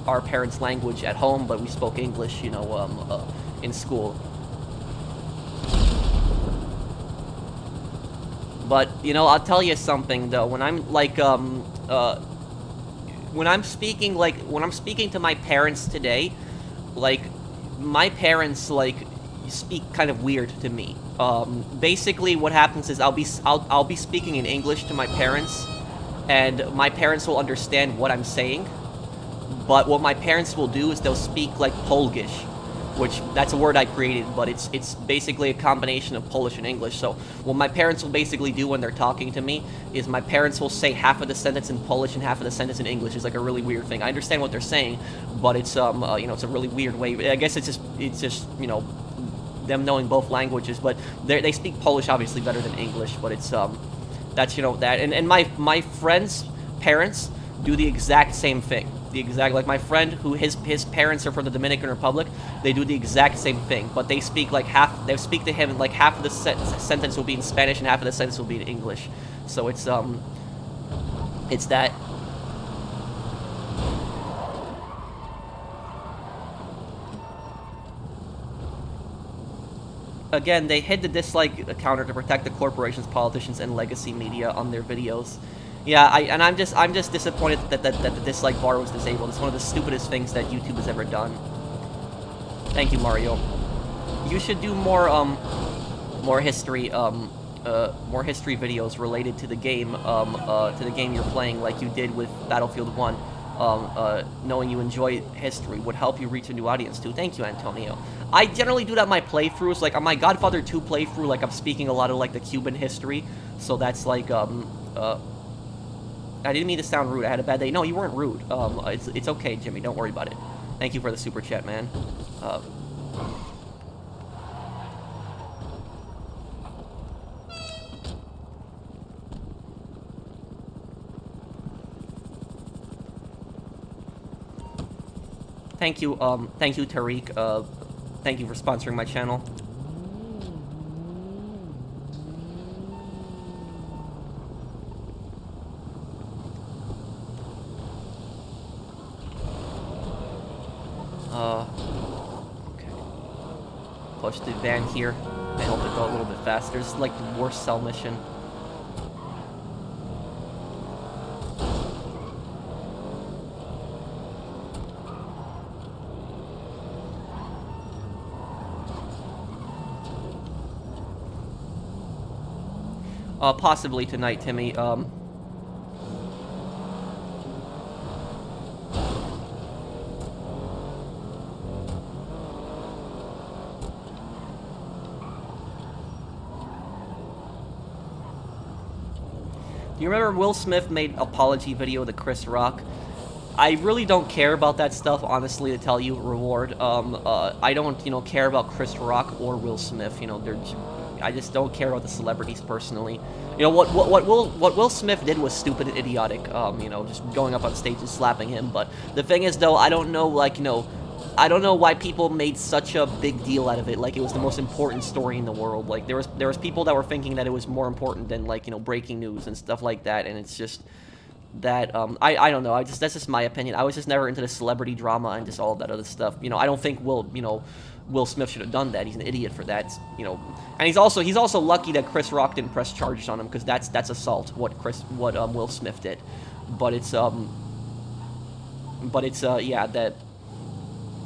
our parents' language at home, but we spoke English, in school. But, I'll tell you something, though. When I'm, when I'm speaking to my parents today, my parents, speak kind of weird to me. Basically, what happens is I'll be speaking in English to my parents, and my parents will understand what I'm saying. But what my parents will do is they'll speak like Polgish, which that's a word I created, but it's basically a combination of Polish and English. So what my parents will basically do when they're talking to me is my parents will say half of the sentence in Polish and half of the sentence in English. It's like a really weird thing. I understand what they're saying, but it's it's a really weird way. I guess it's just them knowing both languages, but they speak Polish obviously better than English. But it's that's that, and my friends' parents do the exact same thing. Like my friend who his parents are from the Dominican Republic, they do the exact same thing, but they speak they speak to him like half of the sentence will be in Spanish and half of the sentence will be in English. So it's that. Again, they hid the dislike counter to protect the corporations, politicians, and legacy media on their videos. Yeah, I'm just disappointed that the dislike bar was disabled. It's one of the stupidest things that YouTube has ever done. Thank you, Mario. You should do more history videos related to the game you're playing, like you did with Battlefield 1. Knowing you enjoy history would help you reach a new audience too. Thank you, Antonio. I generally do that in my playthroughs, like on my Godfather 2 playthrough, like I'm speaking a lot of like the Cuban history, so that's like I didn't mean to sound rude. I had a bad day. No, you weren't rude. It's okay, Jimmy. Don't worry about it. Thank you for the super chat, man. Thank you, Tariq. Thank you for sponsoring my channel. Okay. Push the van here. I hope it go a little bit faster. This is like the worst cell mission. Possibly tonight, Timmy. Do you remember Will Smith made an apology video to Chris Rock? I really don't care about that stuff, honestly, to tell you, Reward. I don't, care about Chris Rock or Will Smith. I just don't care about the celebrities personally. What Will Smith did was stupid and idiotic. Just going up on stage and slapping him. But the thing is, though, I don't know, I don't know why people made such a big deal out of it. Like it was the most important story in the world. Like there was people that were thinking that it was more important than breaking news and stuff like that. And it's just, that I don't know. That's just my opinion. I was just never into the celebrity drama and just all that other stuff. You know, I don't think Will Smith should have done that. He's an idiot for that. You know, and he's also lucky that Chris Rock didn't press charges on him, because that's assault. What Will Smith did, but it's yeah, that.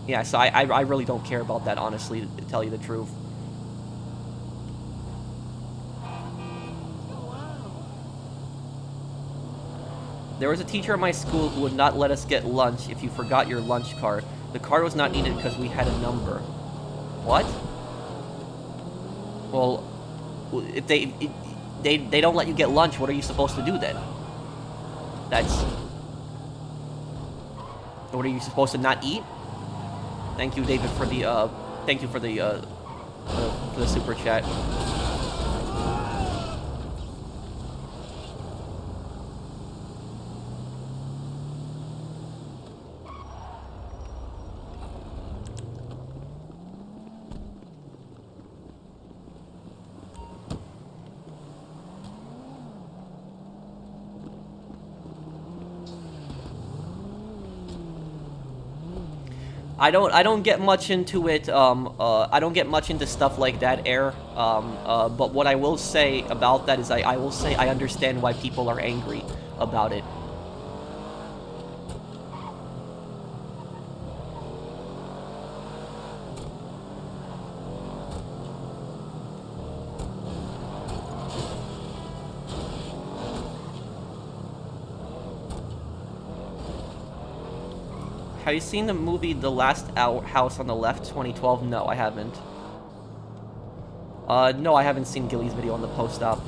Yeah, so I really don't care about that, honestly, to tell you the truth. There was a teacher at my school who would not let us get lunch if you forgot your lunch card. The card was not needed because we had a number. What? Well, if they don't let you get lunch, what are you supposed to do then? What are you supposed to not eat? Thank you, David, for the super chat. I don't get much into it. I don't get much into stuff like that, Air. But what I will say about that is I will say I understand why people are angry about it. Have you seen the movie The Last House on the Left, 2012? No, I haven't. No, I haven't seen Gilly's video on the post-op.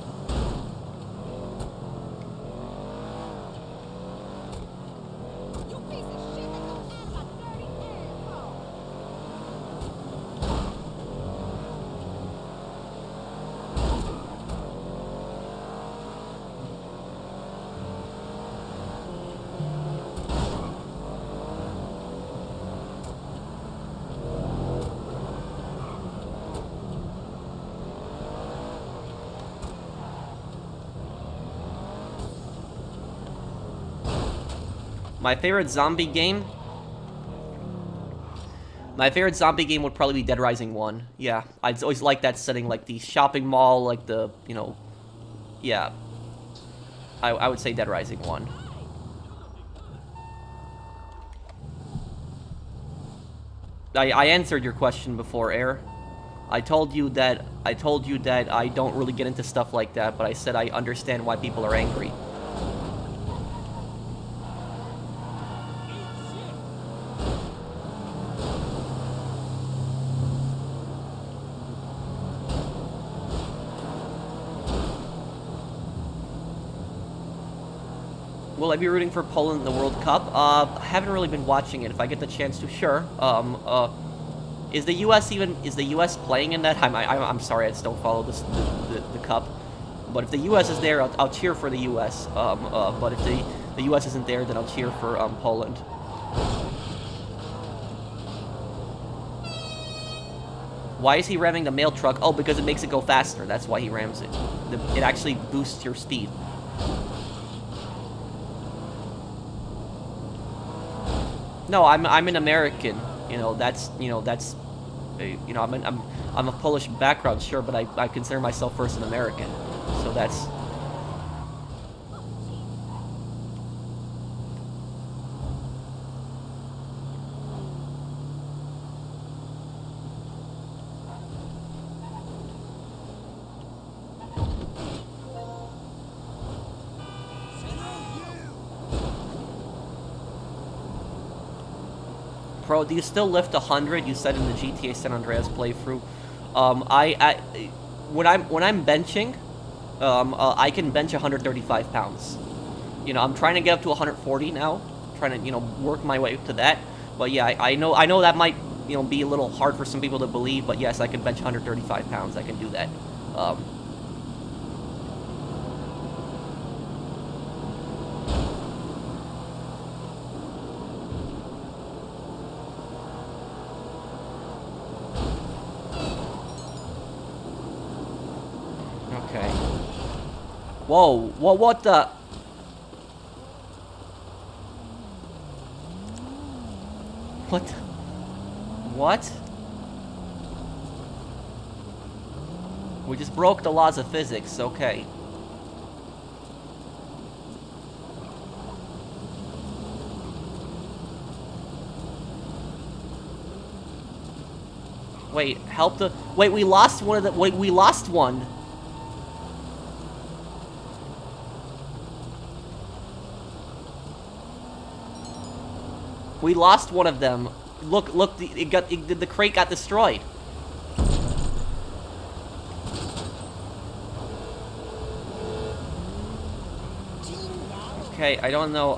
My favorite zombie game? My favorite zombie game would probably be Dead Rising 1. Yeah, I'd always like that setting, like the shopping mall, like the, you know, yeah. I would say Dead Rising 1. I answered your question before, Air. I told you that I don't really get into stuff like that, but I said I understand why people are angry. Will I be rooting for Poland in the World Cup? I haven't really been watching it. If I get the chance to, sure. Is the U.S. playing in that? I'm sorry, I just don't follow the cup. But if the U.S. is there, I'll cheer for the U.S. But if the U.S. isn't there, then I'll cheer for Poland. Why is he ramming the mail truck? Oh, because it makes it go faster. That's why he rams it. It actually boosts your speed. No, I'm an American. I'm a Polish background, sure, but I consider myself first an American. So that's. Pro, do you still lift 100? You said in the GTA San Andreas playthrough. When I'm benching, I can bench 135 pounds. You know, I'm trying to get up to 140 now. Trying to, work my way up to that. But yeah, I know that might, be a little hard for some people to believe. But yes, I can bench 135 pounds. I can do that. Whoa, what the? What? What? We just broke the laws of physics, okay. Wait, help the... Wait, we lost one of the... Wait, we lost one. We lost one of them. Look, look, the crate got destroyed. Okay, I don't know,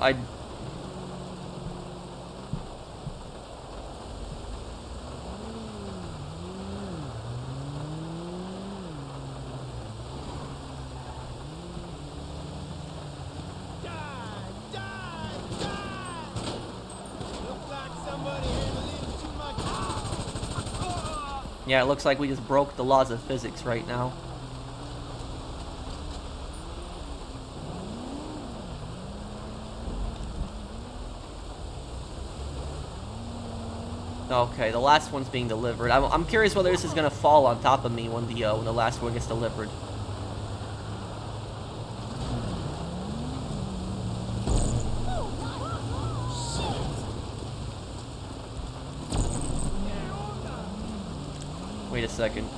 Yeah, it looks like we just broke the laws of physics right now. Okay, the last one's being delivered. I'm curious whether this is gonna fall on top of me when the last one gets delivered. Wait a second.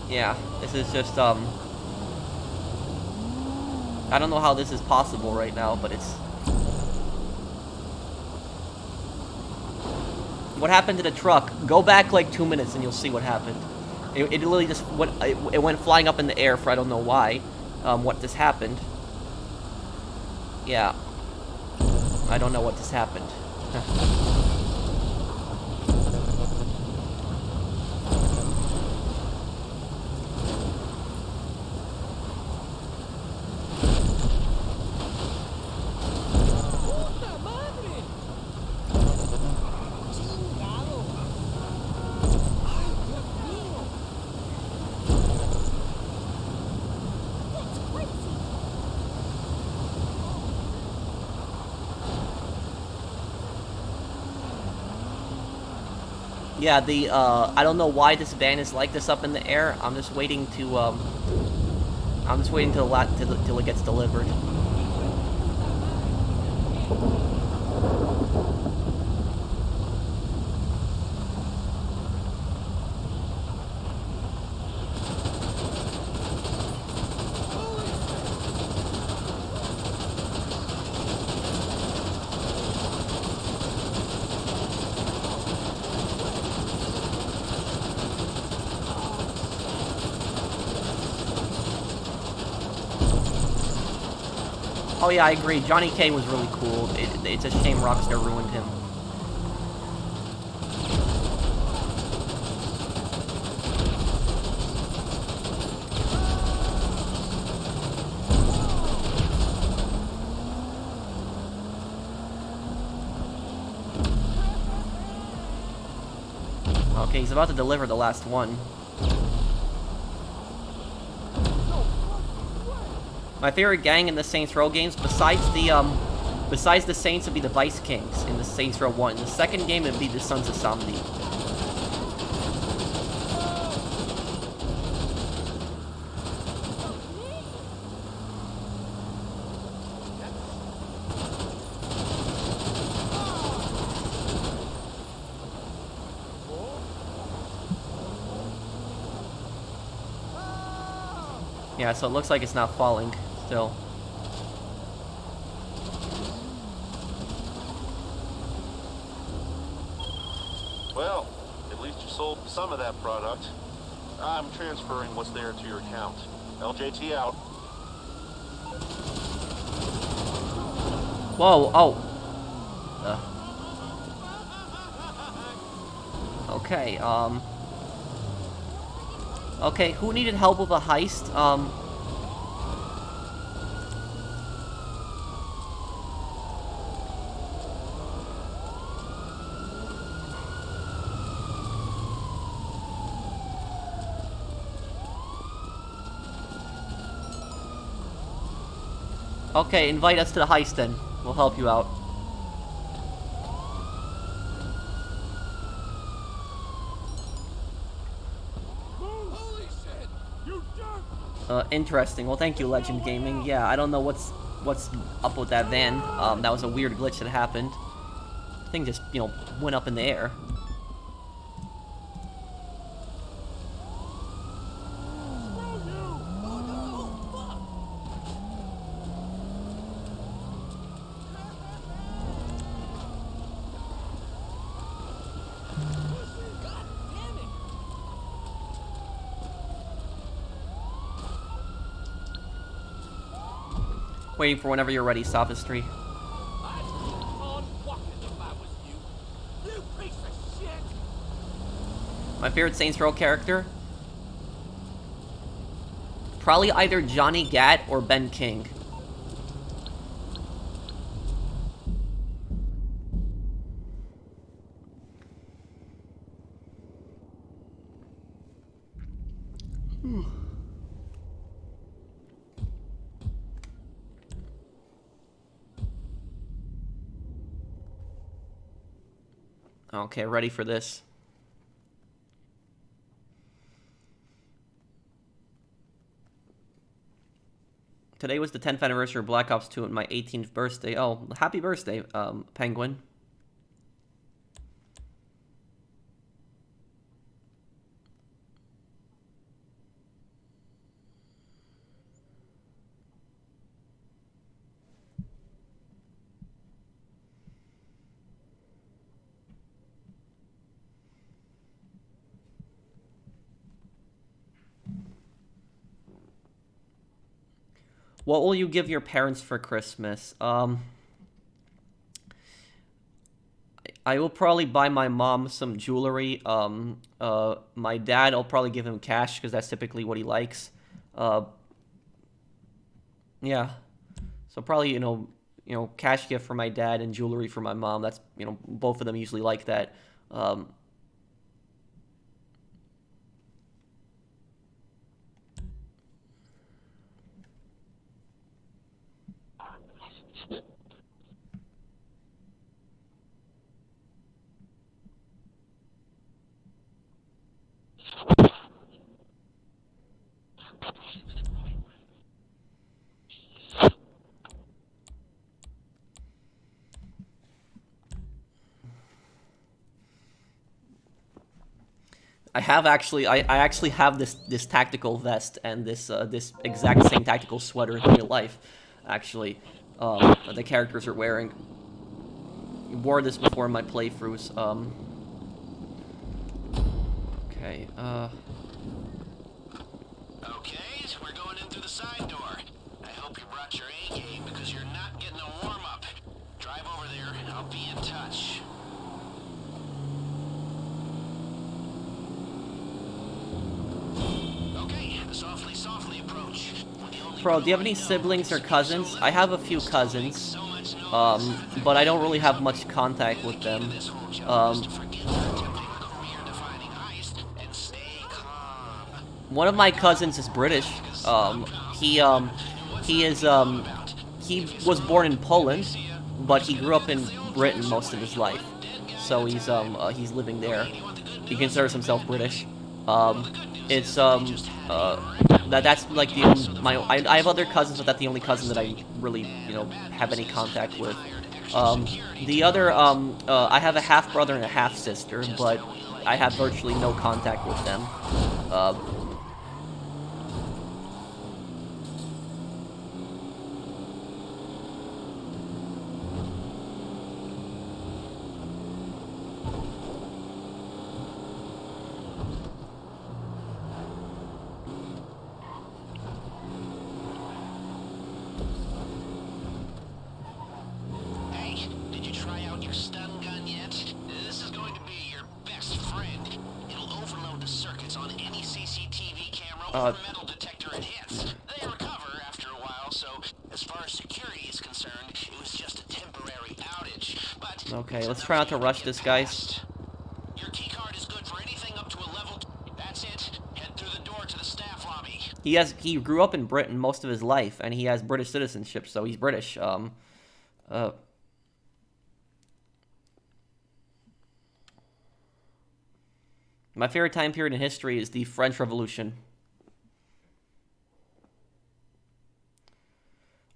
Yeah, this is just, I don't know how this is possible right now, but it's... What happened to the truck? Go back like 2 minutes and you'll see what happened. It literally just went, it went flying up in the air for I don't know why, what just happened. Yeah. I don't know what just happened. Yeah, I don't know why this van is like this up in the air. I'm just waiting to, till it gets delivered. Oh yeah, I agree. Johnny K was really cool. It's a shame Rockstar ruined him. Okay, he's about to deliver the last one. My favorite gang in the Saints Row games, besides the Saints, would be the Vice Kings in the Saints Row 1. The second game would be the Sons of Samedi. Yeah, so it looks like it's not falling still. Well, at least you sold some of that product. I'm transferring what's there to your account. LJT out. Whoa, oh. Okay, okay, who needed help with a heist? Okay, invite us to the heist then. We'll help you out. Holy shit! You jerk! Interesting. Well, thank you, Legend Gaming. Yeah, I don't know what's up with that van. That was a weird glitch that happened. The thing just, you know, went up in the air. Waiting for whenever you're ready, Sophistry. I'd keep on walking if I was you. You piece of shit! My favorite Saints Row character? Probably either Johnny Gat or Ben King. Okay, ready for this. Today was the 10th anniversary of Black Ops 2 and my 18th birthday. Oh, happy birthday, Penguin. What will you give your parents for Christmas? I will probably buy my mom some jewelry. My dad, I'll probably give him cash because that's typically what he likes. Yeah. So probably, you know, cash gift for my dad and jewelry for my mom. That's, you know, both of them usually like that. I actually have this tactical vest and this exact same tactical sweater in real life, actually, that the characters are wearing. Wore this before in my playthroughs. Okay. Okay, so we're going in through the side door. I hope you brought your A game because you're not getting a warm up. Drive over there and I'll be in touch. Okay, softly approach. Bro, do you have any siblings or cousins? I have a few cousins, but I don't really have much contact with them. One of my cousins is British. He was born in Poland, but he grew up in Britain most of his life. So he's living there. He considers himself British. That's like I have other cousins, but that's the only cousin that I really, you know, have any contact with. The other, I have a half brother and a half sister, but I have virtually no contact with them. Hey, did you try out your stun gun yet? This is going to be your best friend. over metal detector it hits. They recover after a while, so as far as security is concerned, it was just a temporary outage. But Okay, let's try not to rush this, guys. Your key card is good for anything up to a level. That's it. Head through the door to the staff lobby. He grew up in Britain most of his life, and he has British citizenship, so he's British. My favorite time period in history is the French Revolution.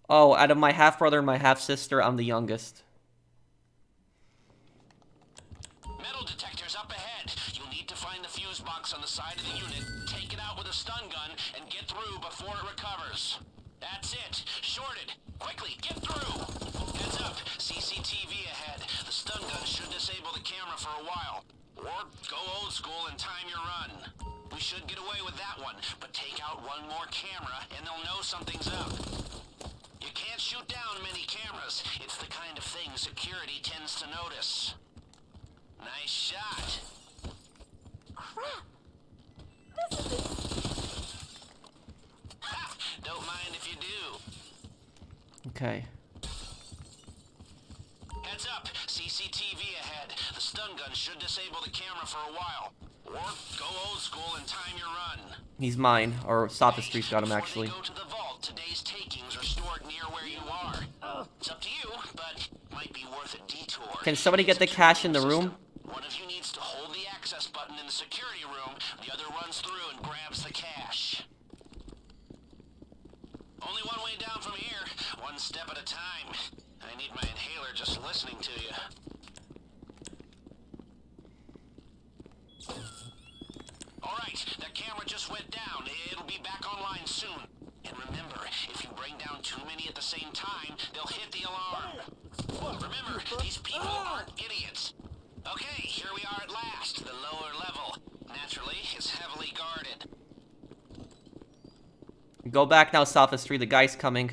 Oh, out of my half-brother and my half-sister, I'm the youngest. Metal detectors up ahead. You'll need to find the fuse box on the side of the unit, take it out with a stun gun, and get through before it recovers. That's it. Shorted. Quickly, get through. Heads up. CCTV ahead. The stun gun should disable the camera for a while. Or go old school and time your run. We should get away with that one, but take out one more camera and they'll know something's up. You can't shoot down many cameras. It's the kind of thing security tends to notice. Nice shot. Crap! This is it. Ha! Don't mind if you do. Okay. Heads up, CCTV ahead. The stun gun should disable the camera for a while. Or go old school and time your run. He's mine, or Sophistry's got him, Before actually. they go to the vault, today's takings are stored near where you are. It's up to you, but might be worth a detour. Can somebody get the cash in the room? One of you needs to hold the access button in the security room. The other runs through and grabs the cash. Only one way down from here. One step at a time. I need my inhaler just listening to you. Alright, that camera just went down. It'll be back online soon. And remember, if you bring down too many at the same time, they'll hit the alarm. Remember, these people aren't idiots. Okay, here we are at last. The lower level. Naturally, is heavily guarded. Go back now, Sophistry. The guy's coming.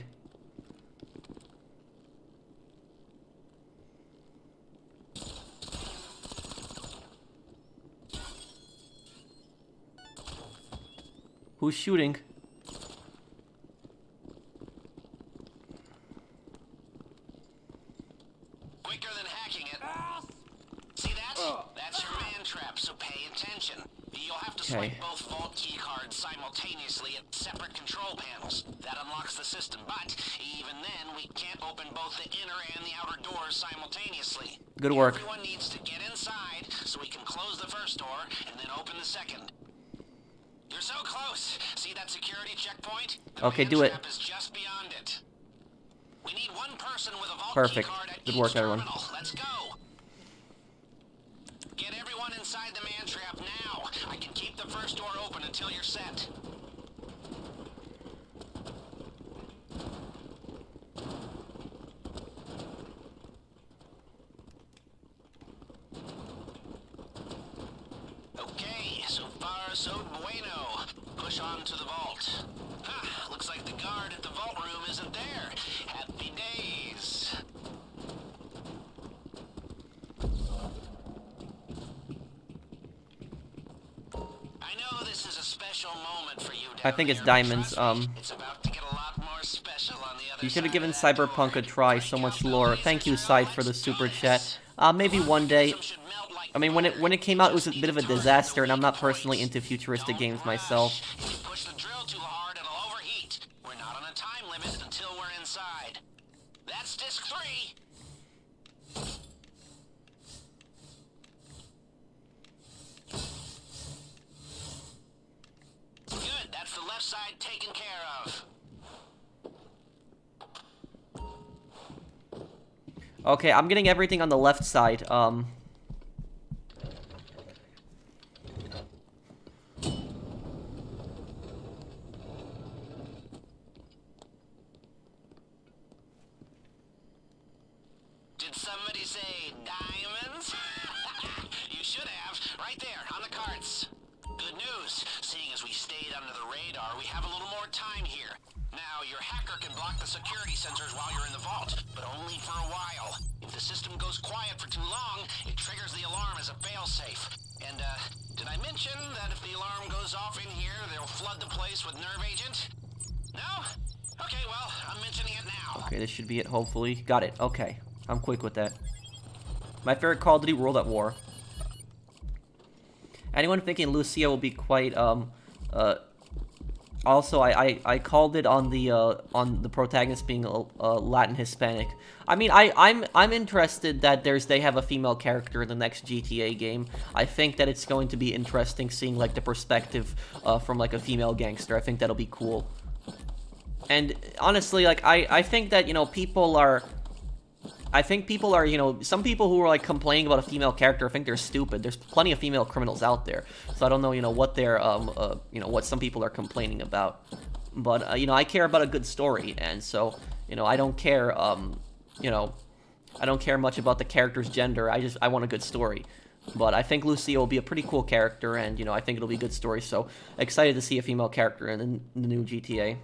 Who's shooting? Quicker than hacking it. See that? That's your man trap, so pay attention. You'll have to swipe Okay. both vault key cards simultaneously at separate control panels. That unlocks the system, but even then, we can't open both the inner and the outer doors simultaneously. Good work. Everyone needs to get inside so we can close the first door and then open the second. You're so close. See that security checkpoint? The Okay, man do it. trap is just beyond it. We need one person with a vault Perfect. key card at Good each work, everyone. terminal. Let's go. Get everyone inside the man trap now. I can keep the first door open until you're set. Okay, so far so bueno. Push on to the vault. Ha, looks like the guard at the vault room isn't there. Happy days. I know this is a special moment for you down I think it's there, diamonds. trust me, it's about to get a lot more special on the other You should have side given of that Cyberpunk door. a try. So much lore. Thank you, Side, for the super chat. Maybe one day. Some should melt like I mean, when it came out, it was a bit of a disaster, and I'm not personally into futuristic games Don't myself. rush. If you push the drill too hard, it'll overheat. We're not on a time limit until we're inside. That's disc 3. Good, that's the left side taken care of. Okay, I'm getting everything on the left side. Did somebody say diamonds? You should have. Right there, on the carts. Good news. Seeing as we stayed under the radar, we have a little more time here. Now, your hacker can block the security sensors while you're in the vault, but only for a while. If the system goes quiet for too long, it triggers the alarm as a a failsafe. And, did I mention that if the alarm goes off in here, they'll flood the place with nerve agent? No? Okay, well, I'm mentioning it now. Okay, this should be it, hopefully. Got it. Okay. I'm quick with that. My favorite Call of Duty: World at War. Anyone thinking Lucia will be quite, also, I called it on the protagonist being Latin Hispanic. I mean, I'm interested that they have a female character in the next GTA game. I think that it's going to be interesting seeing like the perspective from like a female gangster. I think that'll be cool. And honestly, like I think that, you know, people are, you know, some people who are like complaining about a female character, I think they're stupid. There's plenty of female criminals out there, so I don't know, you know, what they're, you know, what some people are complaining about. But you know, I care about a good story, and so, you know, I don't care, you know, I don't care much about the character's gender. I want a good story. But I think Lucia will be a pretty cool character, and you know, I think it'll be a good story. So excited to see a female character in the new GTA.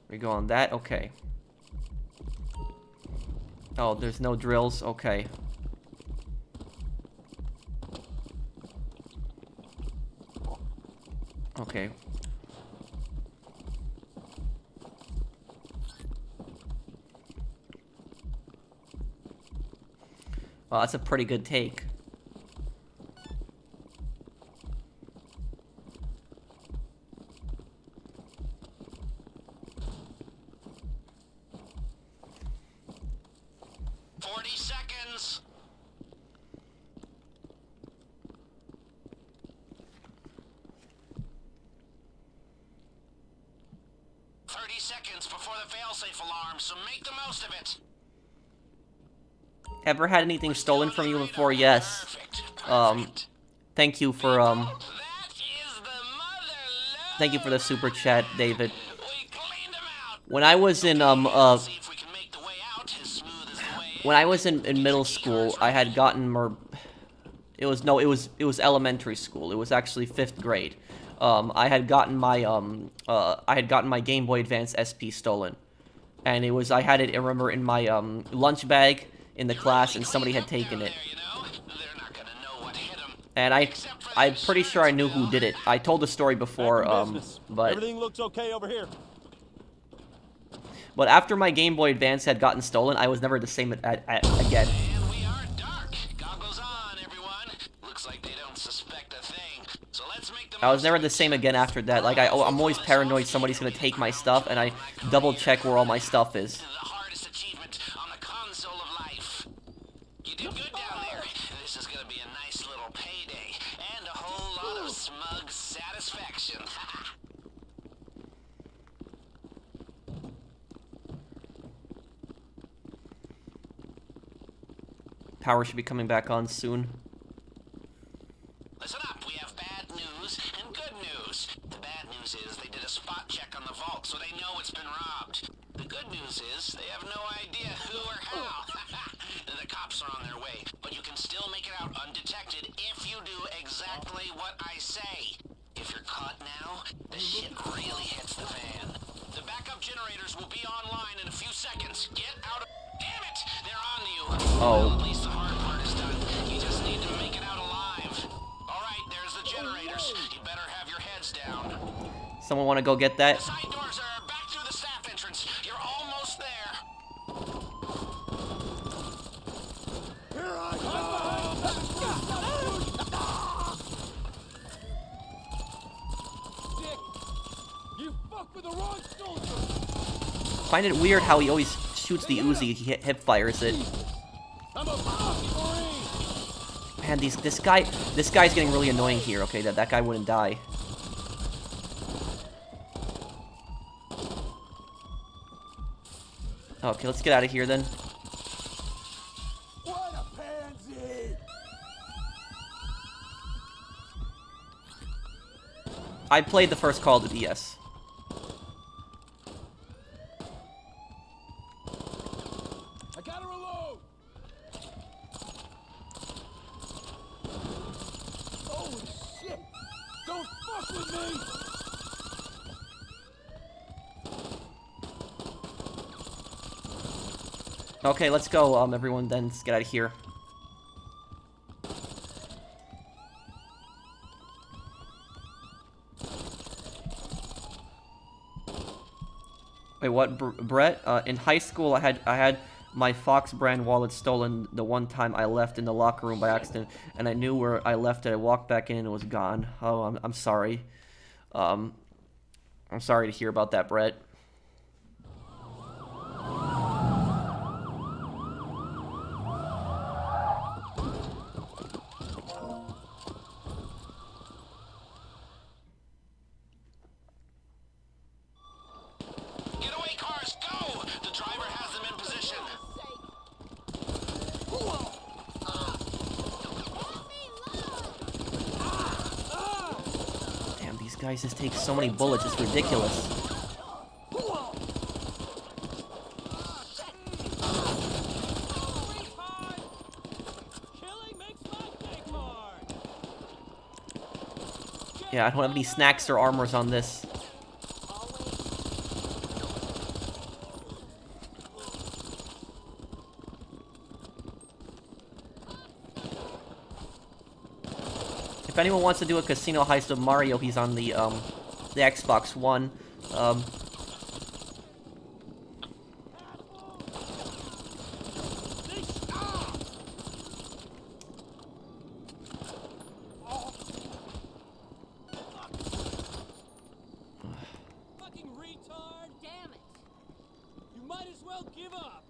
We go on that, okay. Oh, there's no drills, okay. Okay. Well, that's a pretty good take. Ever had anything stolen from you before? Yes. Thank you for thank you for the super chat, David. When I was in middle school, I had gotten it was elementary school. It was actually 5th grade. I had gotten my Game Boy Advance SP stolen. And I had it, I remember, in my lunch bag in the class, and somebody had taken it. And I'm pretty sure I knew who did it. I told the story before, but everything looks okay over here. But after my Game Boy Advance had gotten stolen, I was never the same again. And we are dark. Goggles on, everyone. Looks like they don't suspect a thing. So let's make them. I was never the same again after that. Like I'm always paranoid somebody's gonna take my stuff, and I double check where all my stuff is. You did good down there. This is gonna be a nice little payday and a whole lot of smug satisfaction. Power should be coming back on soon. Listen up, we have bad news and good news. The bad news is they did a spot check on the vault, so they know it's been robbed. The good news is they have no idea who or how. The cops are on their way, but you can still make it out undetected if you do exactly what I say. If you're caught now, the shit really hits the fan. The backup generators will be online in a few seconds. Get out of... Damn it! They're on you. Oh. Well, at least the hard part is done. You just need to make it out alive. Alright, there's the generators. You better have your heads down. Someone want to go get that? The side doors are back through the staff entrance. You're almost there. Here I come! Dick, you fucked with the wrong soldier. Find it weird how he always shoots the Uzi, he hip fires it. I'm a fucking Marine! Man, this guy's getting really annoying here. Okay, that guy wouldn't die. Okay, let's get out of here then. What a pansy! I played the first Call of Duty, yes. I gotta reload! Holy shit! Don't fuck with me! Okay, let's go, everyone, then. Let's get out of here. Wait, what, Brett? In high school, I had my Fox brand wallet stolen the one time I left in the locker room by accident, and I knew where I left it. I walked back in and it was gone. Oh, I'm sorry. I'm sorry to hear about that, Brett. Getaway cars, go! The driver has them in position. Damn, these guys just take so many bullets. It's ridiculous. Killing makes my day hard. Yeah, I don't have any snacks or armors on this. If anyone wants to do a casino heist of Mario, he's on the Xbox One. Fucking retard! Damn it! You might as well give up.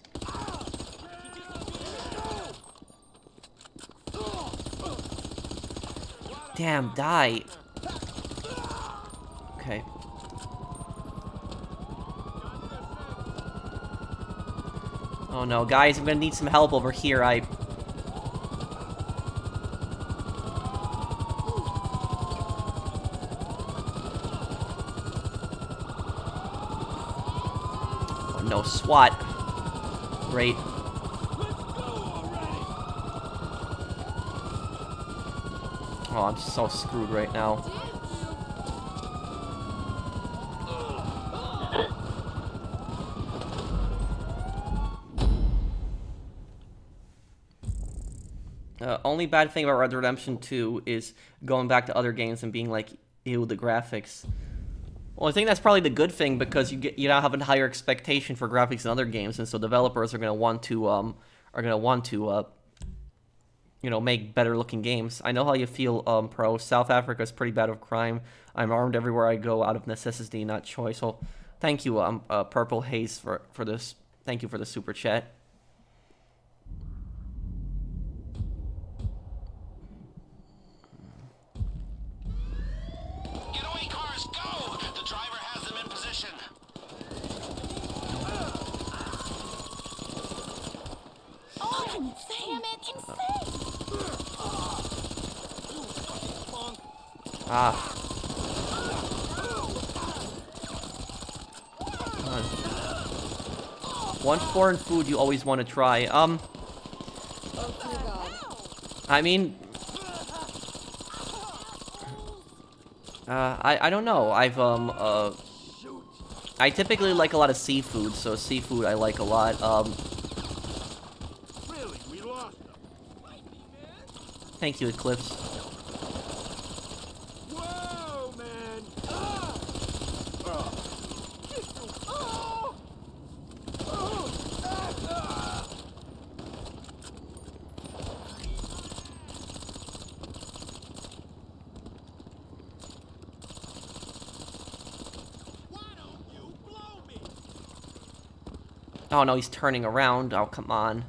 Damn, die. Okay. Oh no, guys, I'm gonna need some help over here. Oh no, SWAT. Great. Oh, I'm so screwed right now. Only bad thing about Red Dead Redemption 2 is going back to other games and being like, ew, the graphics. Well, I think that's probably the good thing because you now have a higher expectation for graphics in other games, and so developers are going to want to you know, make better looking games. I know how you feel, Pro. South Africa is pretty bad with crime. I'm armed everywhere I go out of necessity, not choice. Well, thank you, Purple Haze, for this. Thank you for the super chat. Getaway cars, go! The driver has them in position. Oh, damn it! Insane! Ah. Come on. One foreign food you always want to try. I mean, I don't know. I typically like a lot of seafood, so seafood I like a lot. Really, we lost them. Thank you, Eclipse. Whoa, man! Oh no, he's turning around. Oh, come on.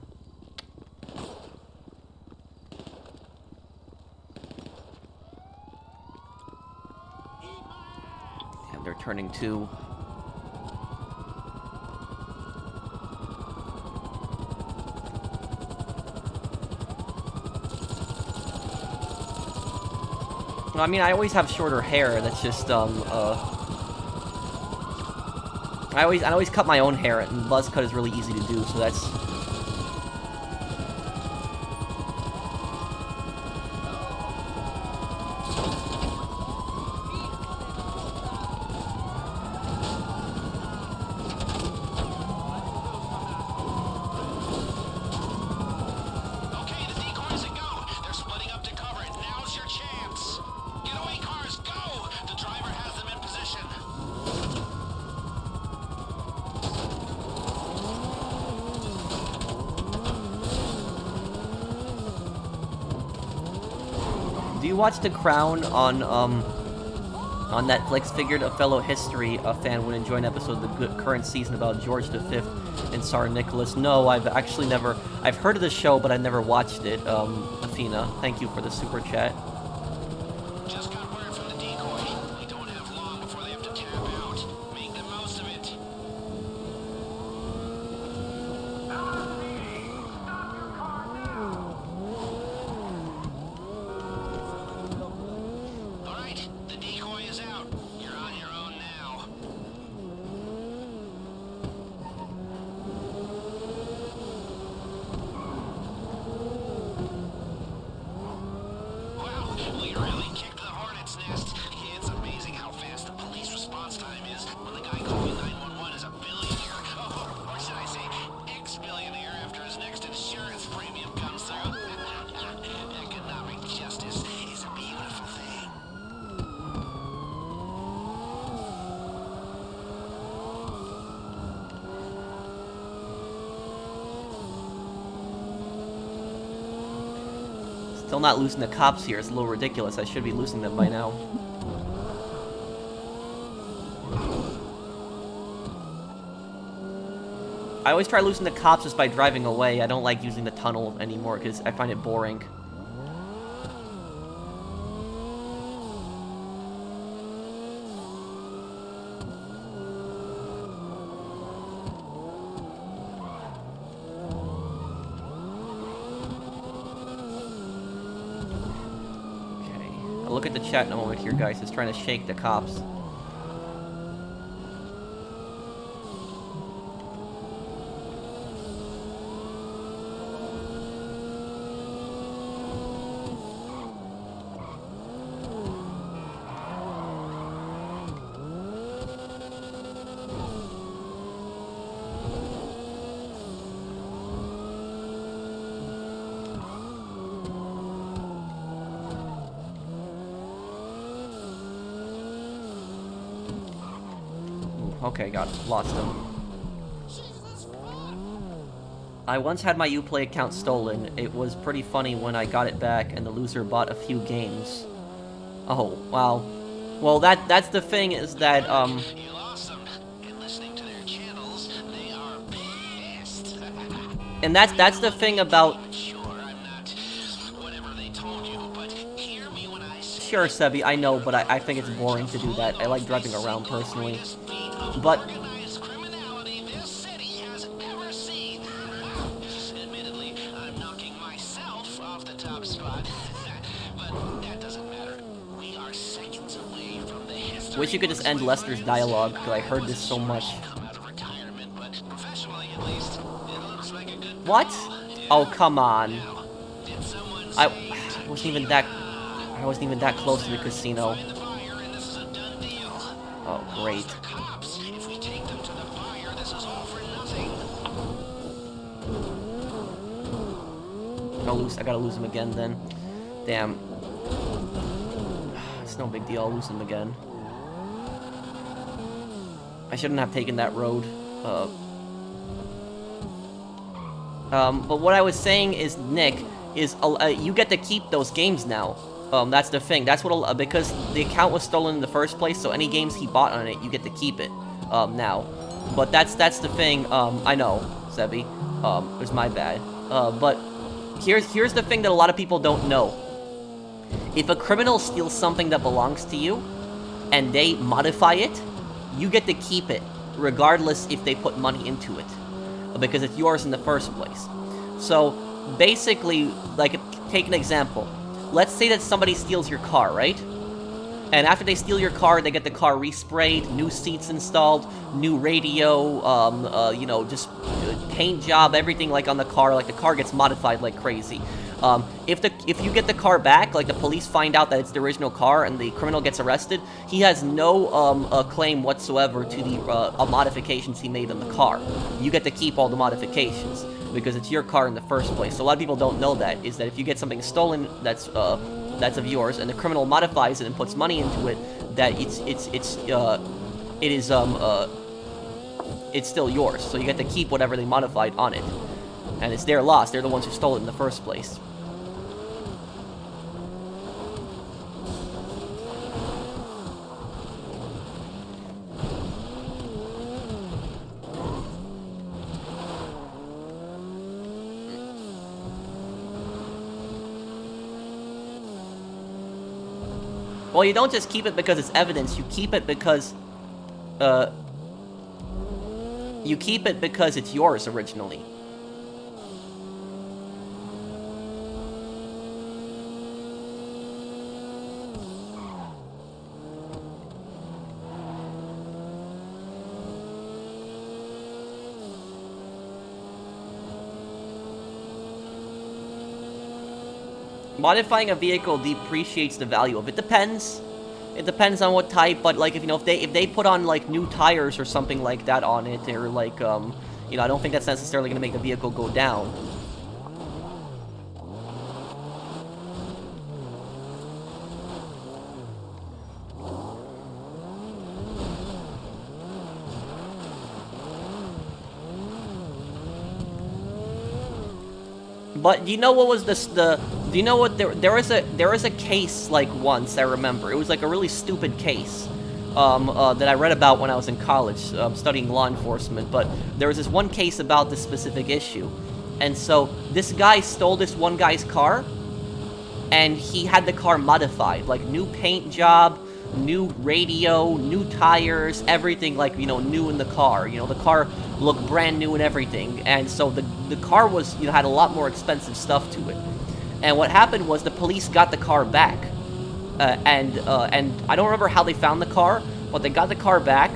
Damn, they're turning too. Well, I mean, I always have shorter hair. That's just, I always cut my own hair, and buzz cut is really easy to do, so that's... Okay, the decoys are go. They're splitting up to cover it. Now's your chance. Getaway cars, go! The driver has them in position. Do you watch The Crown on Netflix? Figured a fellow history fan would enjoy an episode of the current season about George V and Tsar Nicholas. No, I've actually never... I've heard of the show, but I never watched it. Athena, thank you for the super chat. Just got word from the decoy. We don't have long before they have to tap out. Make the most of it. All right, the decoy is out. You're on your own now. Wow, we really kicked the hornet's nest. It's amazing how fast the police response time is when the guy calling 911 is a billionaire. Oh, or should I say, ex-billionaire after his next insurance premium comes through. Economic justice is a beautiful thing. Still not losing the cops here. It's a little ridiculous. I should be losing them by now. I always try losing the cops just by driving away. I don't like using the tunnel anymore because I find it boring. Okay. I'll look at the chat in a moment here, guys. It's trying to shake the cops. Okay, lost him. I once had my Uplay account stolen. It was pretty funny when I got it back and the loser bought a few games. Oh, wow. Well, that's the thing is that, You lost them. And listening to their channels, they are pissed. and that's the thing about... Sure, I'm not whatever they told you, but hear me when I say Sure, Sebi, I know, but I think it's boring to do that. I like driving around personally. But... organized criminality this city has ever seen. Admittedly, I'm knocking myself off the top spot, but that doesn't matter. We are seconds away from the history. Wish you could just end Lester's dialogue, because I heard this so much. Come out of retirement, but professionally at least, it looks like a good What? call. Oh, come on. Did someone I say wasn't even that close to the casino. the fire and this is a done deal? Oh, great. The cops, if we take them to the fire, this is all for nothing. I gotta lose him again then. Damn. It's no big deal, I'll lose him again. I shouldn't have taken that road. But what I was saying is, Nick, is you get to keep those games now. That's the thing. That's what because the account was stolen in the first place. So any games he bought on it, you get to keep it. Now. But that's the thing. I know, Sebi. It was my bad. But here's the thing that a lot of people don't know. If a criminal steals something that belongs to you, and they modify it, you get to keep it, regardless if they put money into it, because it's yours in the first place. So basically, like, take an example. Let's say that somebody steals your car, right? And after they steal your car, they get the car resprayed, new seats installed, new radio, you know, just paint job, everything like on the car. Like the car gets modified like crazy. If you get the car back, like the police find out that it's the original car and the criminal gets arrested, he has no claim whatsoever to the modifications he made in the car. You get to keep all the modifications because it's your car in the first place. So a lot of people don't know that, is that if you get something stolen that's of yours and the criminal modifies it and puts money into it, that it's still yours. So you get to keep whatever they modified on it. And it's their loss. They're the ones who stole it in the first place. Well, you don't just keep it because it's evidence. You keep it because it's yours originally. Modifying a vehicle depreciates the value of it. Depends. It depends on what type, but like if they put on like new tires or something like that on it, or like you know, I don't think that's necessarily going to make the vehicle go down. But you know what was this? Do you know what there was a case like once I remember. It was like a really stupid case that I read about when I was in college studying law enforcement. But there was this one case about this specific issue, and so this guy stole this one guy's car, and he had the car modified, like new paint job, new radio, new tires, everything, like, you know, new in the car. You know, the car looked brand new and everything. And so the car was, you know, had a lot more expensive stuff to it. And what happened was the police got the car back. And I don't remember how they found the car, but they got the car back.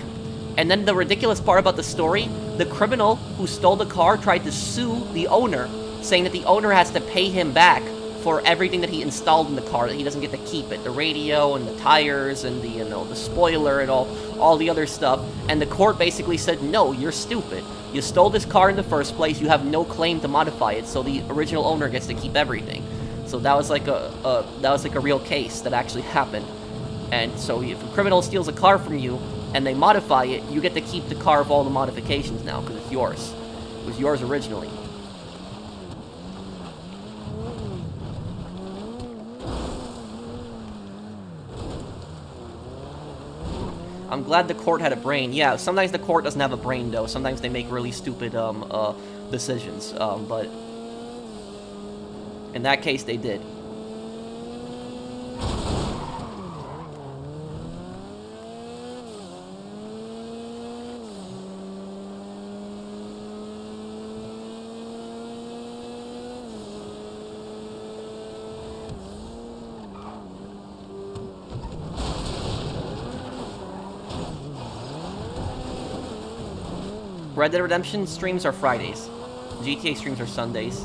And then the ridiculous part about the story, the criminal who stole the car tried to sue the owner, saying that the owner has to pay him back for everything that he installed in the car, that he doesn't get to keep it. The radio and the tires and the, you know, the spoiler and all the other stuff. And the court basically said, no, you're stupid. You stole this car in the first place, you have no claim to modify it, so the original owner gets to keep everything. So that was like a real case that actually happened. And so if a criminal steals a car from you and they modify it, you get to keep the car of all the modifications now, because it's yours. It was yours originally. I'm glad the court had a brain. Yeah, sometimes the court doesn't have a brain, though. Sometimes they make really stupid decisions. But in that case, they did. Red Dead Redemption streams are Fridays. GTA streams are Sundays.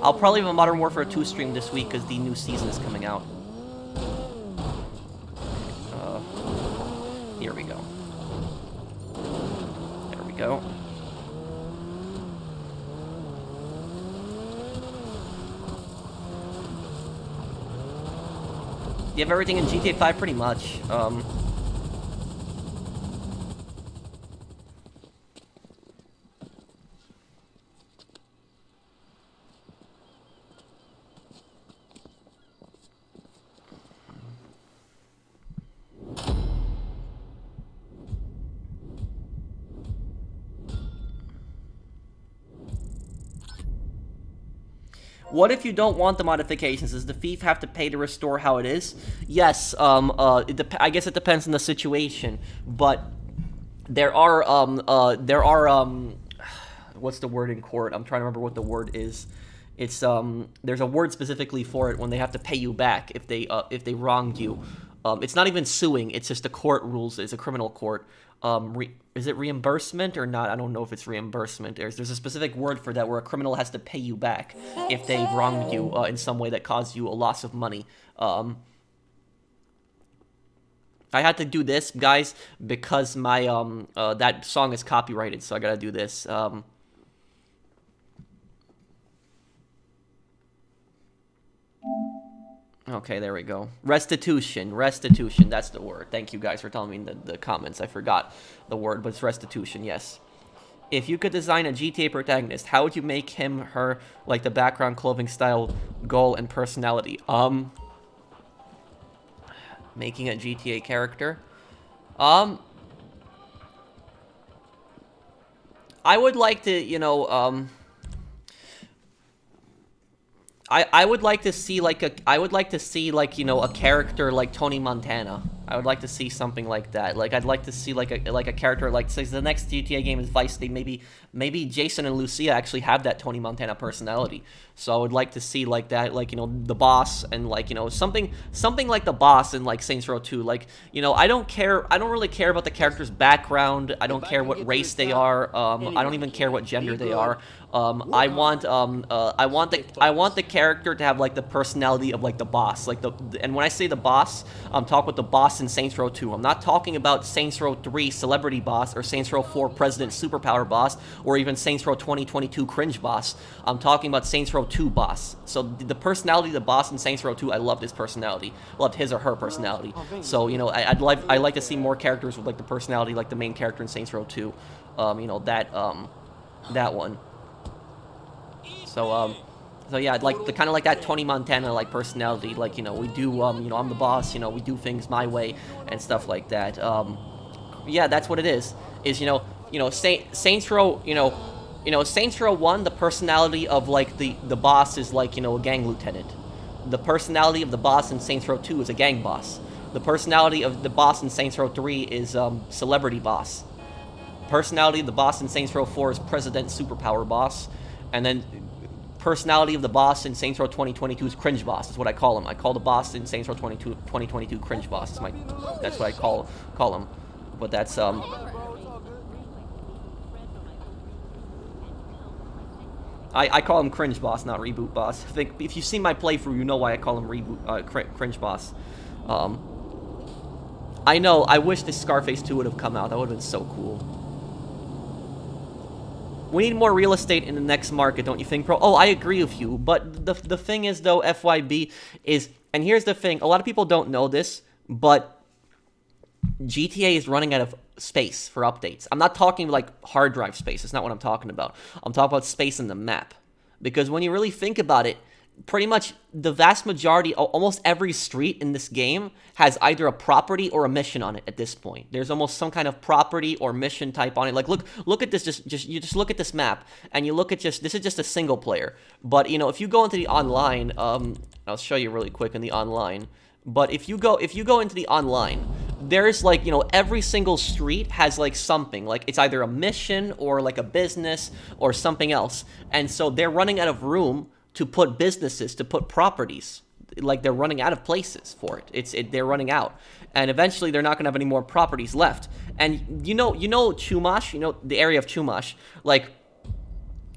I'll probably have a Modern Warfare 2 stream this week because the new season is coming out. Here we go. There we go. You have everything in GTA 5 pretty much. What if you don't want the modifications? Does the thief have to pay to restore how it is? Yes. I guess it depends on the situation, but there are what's the word in court? I'm trying to remember what the word is. It's there's a word specifically for it when they have to pay you back if they wronged you. It's not even suing. It's just the court rules. It's a criminal court. Is it reimbursement or not? I don't know if it's reimbursement. There's a specific word for that where a criminal has to pay you back if they wronged you in some way that caused you a loss of money. I had to do this, guys, because my that song is copyrighted, so I gotta do this. Okay, there we go. Restitution. Restitution, that's the word. Thank you guys for telling me in the comments. I forgot the word, but it's restitution, yes. If you could design a GTA protagonist, how would you make him, her, like the background, clothing style, goal, and personality? Making a GTA character? I would like to, you know, I would like to see like you know, a character like Tony Montana. I would like to see something like that. Like I'd like to see like a character like, since the next GTA game is Vice City, maybe Jason and Lucia actually have that Tony Montana personality. So I would like to see like that, like, you know, the boss, and like, you know, something like the boss in like Saints Row 2. Like, you know, I don't really care about the character's background. I don't care what race they are. I don't even care what gender they are. I want the character to have like the personality of like the boss, like and when I say the boss, I'm talking about the boss in Saints Row 2. I'm not talking about Saints Row 3 celebrity boss, or Saints Row 4 president superpower boss, or even Saints Row 2022 cringe boss. I'm talking about Saints Row 2 boss. So the personality of the boss in Saints Row 2, I loved his personality, loved his or her personality. So, you know, I like to see more characters with like the personality like the main character in Saints Row 2. You know, that one. So yeah, like the kind of like that Tony Montana like personality, like, you know, we do, you know, I'm the boss, you know, we do things my way and stuff like that. Yeah, that's what it is, you know, Saints Row, you know, Saints Row 1, the personality of like the boss is like, you know, a gang lieutenant. The personality of the boss in Saints Row 2 is a gang boss. The personality of the boss in Saints Row 3 is celebrity boss. Personality of the boss in Saints Row 4 is president superpower boss. And then personality of the boss in Saints Row 2022 is cringe boss. Is what I call him. I call the boss in Saints Row 2022 cringe boss. That's what I call him. But that's I call him cringe boss, not reboot boss. I think if you've seen my playthrough, you know why I call him cringe boss. I know. I wish this Scarface 2 would have come out. That would have been so cool. We need more real estate in the next market, don't you think, bro? Oh, I agree with you. But the thing is, though, FYB is, and here's the thing, a lot of people don't know this, but GTA is running out of space for updates. I'm not talking like hard drive space. That's not what I'm talking about. I'm talking about space in the map. Because when you really think about it, pretty much the vast majority, almost every street in this game has either a property or a mission on it at this point. There's almost some kind of property or mission type on it. Like, look at this, you just look at this map, and you look at this is just a single player. But, you know, if you go into the online, I'll show you really quick in the online. But if you go into the online, there's like, you know, every single street has like something, like it's either a mission or like a business or something else. And so they're running out of room to put businesses, to put properties. Like, they're running out of places for it. They're running out. And eventually they're not going to have any more properties left. And you know Chumash, you know, the area of Chumash, like,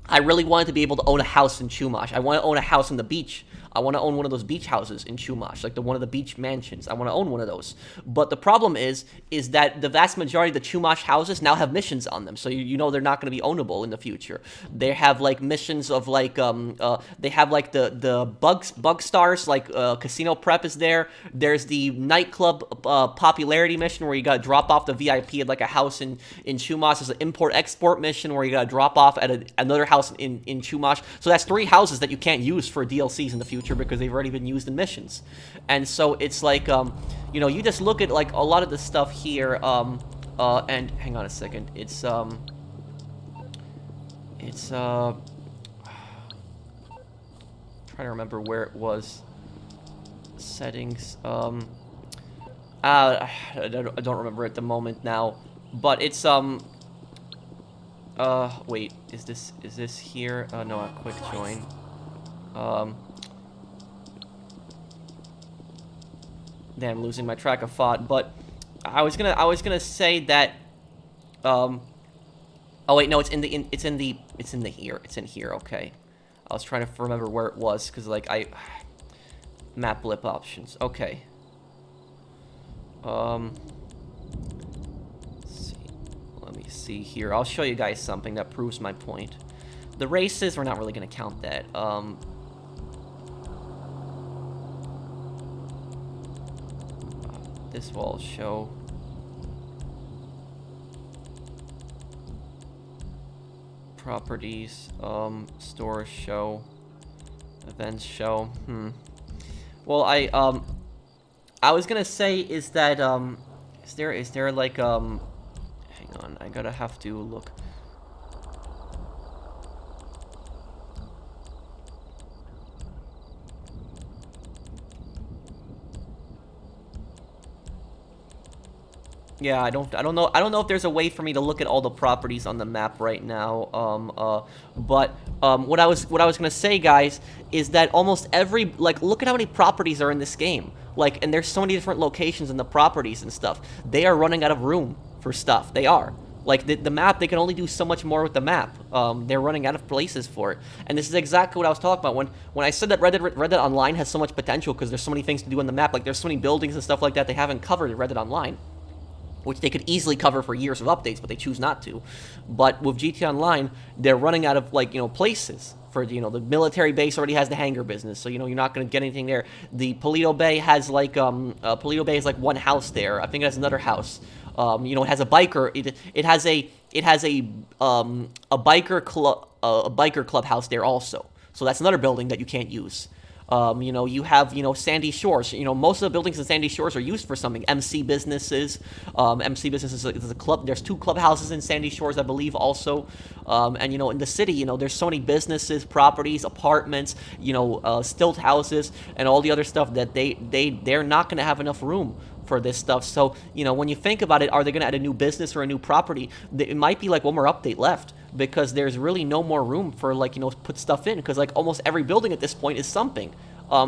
I really wanted to be able to own a house in Chumash. I want to own a house on the beach. I want to own one of those beach houses in Chumash, like one of the beach mansions. I want to own one of those. But the problem is that the vast majority of the Chumash houses now have missions on them. So you know they're not going to be ownable in the future. They have like missions of like they have like the bug stars, like casino prep is there. There's the nightclub popularity mission where you got to drop off the VIP at like a house in Chumash. There's an import export mission where you got to drop off at another house in Chumash. So that's 3 houses that you can't use for DLCs in the future, because they've already been used in missions. And so it's like, you know, you just look at like a lot of the stuff here, and hang on a second, it's trying trying to remember where it was. Settings. I don't remember at the moment now, but it's wait, is this here? No, a quick join. Damn, losing my track of thought. But I was gonna say that. Oh wait, no, it's in here. Okay, I was trying to remember where it was because like map blip options. Okay. Let's see. Let me see here. I'll show you guys something that proves my point. The races, we're not really gonna count that. This will show. Properties, stores show, events show. Well, I was gonna say is that is there like hang on, I gotta have to look. Yeah, I don't know if there's a way for me to look at all the properties on the map right now. But what I was gonna say, guys, is that almost every, like, look at how many properties are in this game. Like, and there's so many different locations in the properties and stuff. They are running out of room for stuff. They are. Like, the map, they can only do so much more with the map. They're running out of places for it. And this is exactly what I was talking about when I said that Red Dead Online has so much potential because there's so many things to do on the map. Like, there's so many buildings and stuff like that they haven't covered in Red Dead Online, which they could easily cover for years of updates, but they choose not to. But with GTA Online, they're running out of, like, places. For, the military base already has the hangar business, so, you're not going to get anything there. The Paleto Bay has, like, Paleto Bay is, like, one house there. I think it has another house. It has a biker, it has a biker clubhouse there also. So that's another building that you can't use. You have, Sandy Shores. Most of the buildings in Sandy Shores are used for something. MC Businesses. MC Businesses is a club. There's 2 clubhouses in Sandy Shores, I believe, also. And, in the city, there's so many businesses, properties, apartments, stilt houses, and all the other stuff that they're not going to have enough room for this stuff. So, when you think about it, are they going to add a new business or a new property? It might be, like, one more update left, because there's really no more room for, like, put stuff in, because, like, almost every building at this point is something.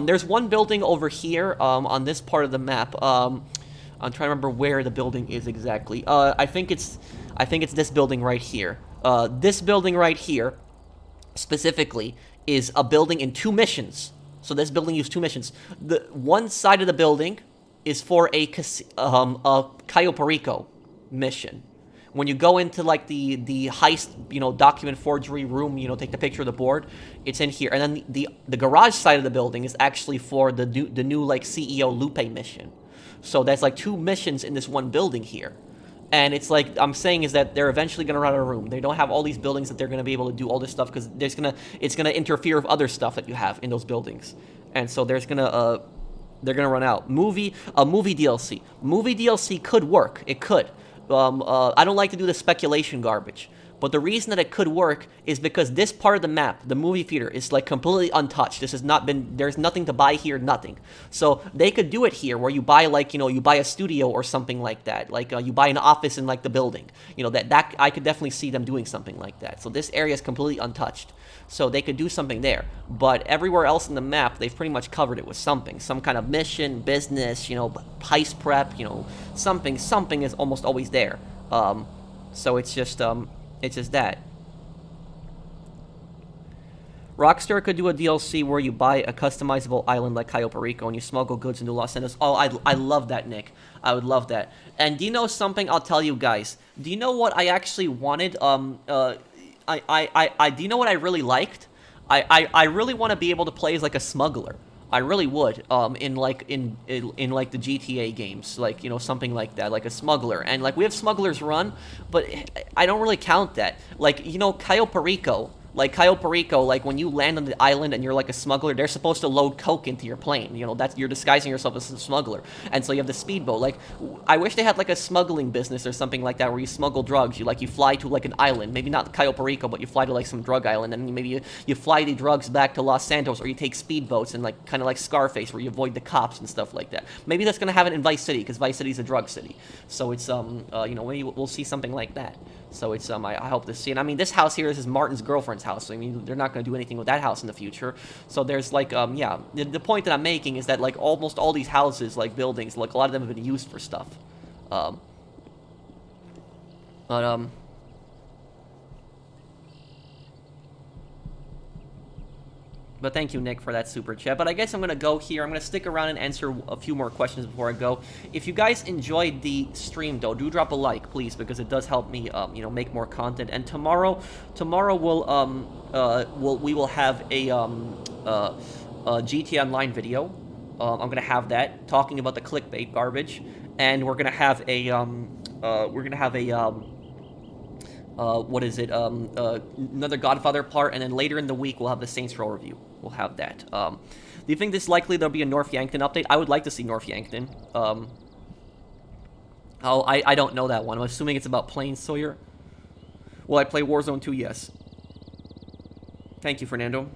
There's one building over here, on this part of the map. I'm trying to remember where the building is exactly. I think it's this building right here. This building right here, specifically, is a building in 2 missions. So this building used 2 missions. The one side of the building is for a Cayo Perico mission. When you go into, like, the heist, document forgery room, take the picture of the board, it's in here. And then the garage side of the building is actually for the new like, CEO Lupe mission. So there's, like, 2 missions in this one building here. And it's like I'm saying is that they're eventually going to run out of room. They don't have all these buildings that they're going to be able to do all this stuff because it's going to interfere with other stuff that you have in those buildings. And so they're going to run out. Movie DLC. Movie DLC could work. It could. I don't like to do the speculation garbage, but the reason that it could work is because this part of the map, the movie theater, is, like, completely untouched. This has not been, there's nothing to buy here, nothing. So they could do it here where you buy, like, you buy a studio or something like that. Like, you buy an office in, like, the building. That I could definitely see them doing something like that. So this area is completely untouched. So they could do something there. But everywhere else in the map, they've pretty much covered it with something. Some kind of mission, business, heist prep, something is almost always there. So it's just that. Rockstar could do a DLC where you buy a customizable island like Cayo Perico and you smuggle goods into Los Santos. Oh, I love that, Nick. I would love that. And do you know something? I'll tell you guys. Do you know what I actually wanted? Do you know what I really liked? I really want to be able to play as, like, a smuggler. I really would, in like the GTA games, like, something like that, like a smuggler. And, like, we have Smugglers Run, but I don't really count that. Like, Cayo Perico, like Cayo Perico, like when you land on the island and you're like a smuggler, they're supposed to load coke into your plane. You know, that's, you're disguising yourself as a smuggler, and so you have the speedboat. Like, I wish they had like a smuggling business or something like that where you smuggle drugs. You fly to like an island, maybe not Cayo Perico, but you fly to like some drug island, and maybe you fly the drugs back to Los Santos, or you take speedboats and like kind of like Scarface where you avoid the cops and stuff like that. Maybe that's gonna have it in Vice City, because Vice City is a drug city. So it's you know, maybe we'll see something like that. So it's I hope to see. And I mean, this house here, this is Martin's girlfriend's house. So I mean, they're not going to do anything with that house in the future. So there's like yeah, the point that I'm making is that like almost all these houses, like buildings, like a lot of them have been used for stuff. But thank you, Nick, for that super chat. But I guess I'm going to go here. I'm going to stick around and answer a few more questions before I go. If you guys enjoyed the stream, though, do drop a like, please, because it does help me, you know, make more content. And tomorrow we will have a GTA Online video. I'm going to have that, talking about the clickbait garbage. And we're going to have another Godfather part, and then later in the week we'll have the Saints Row review. We'll have that. Do you think this likely there'll be a North Yankton update? I would like to see North Yankton. I don't know that one. I'm assuming it's about Plains Sawyer. Will I play Warzone 2? Yes. Thank you, Fernando.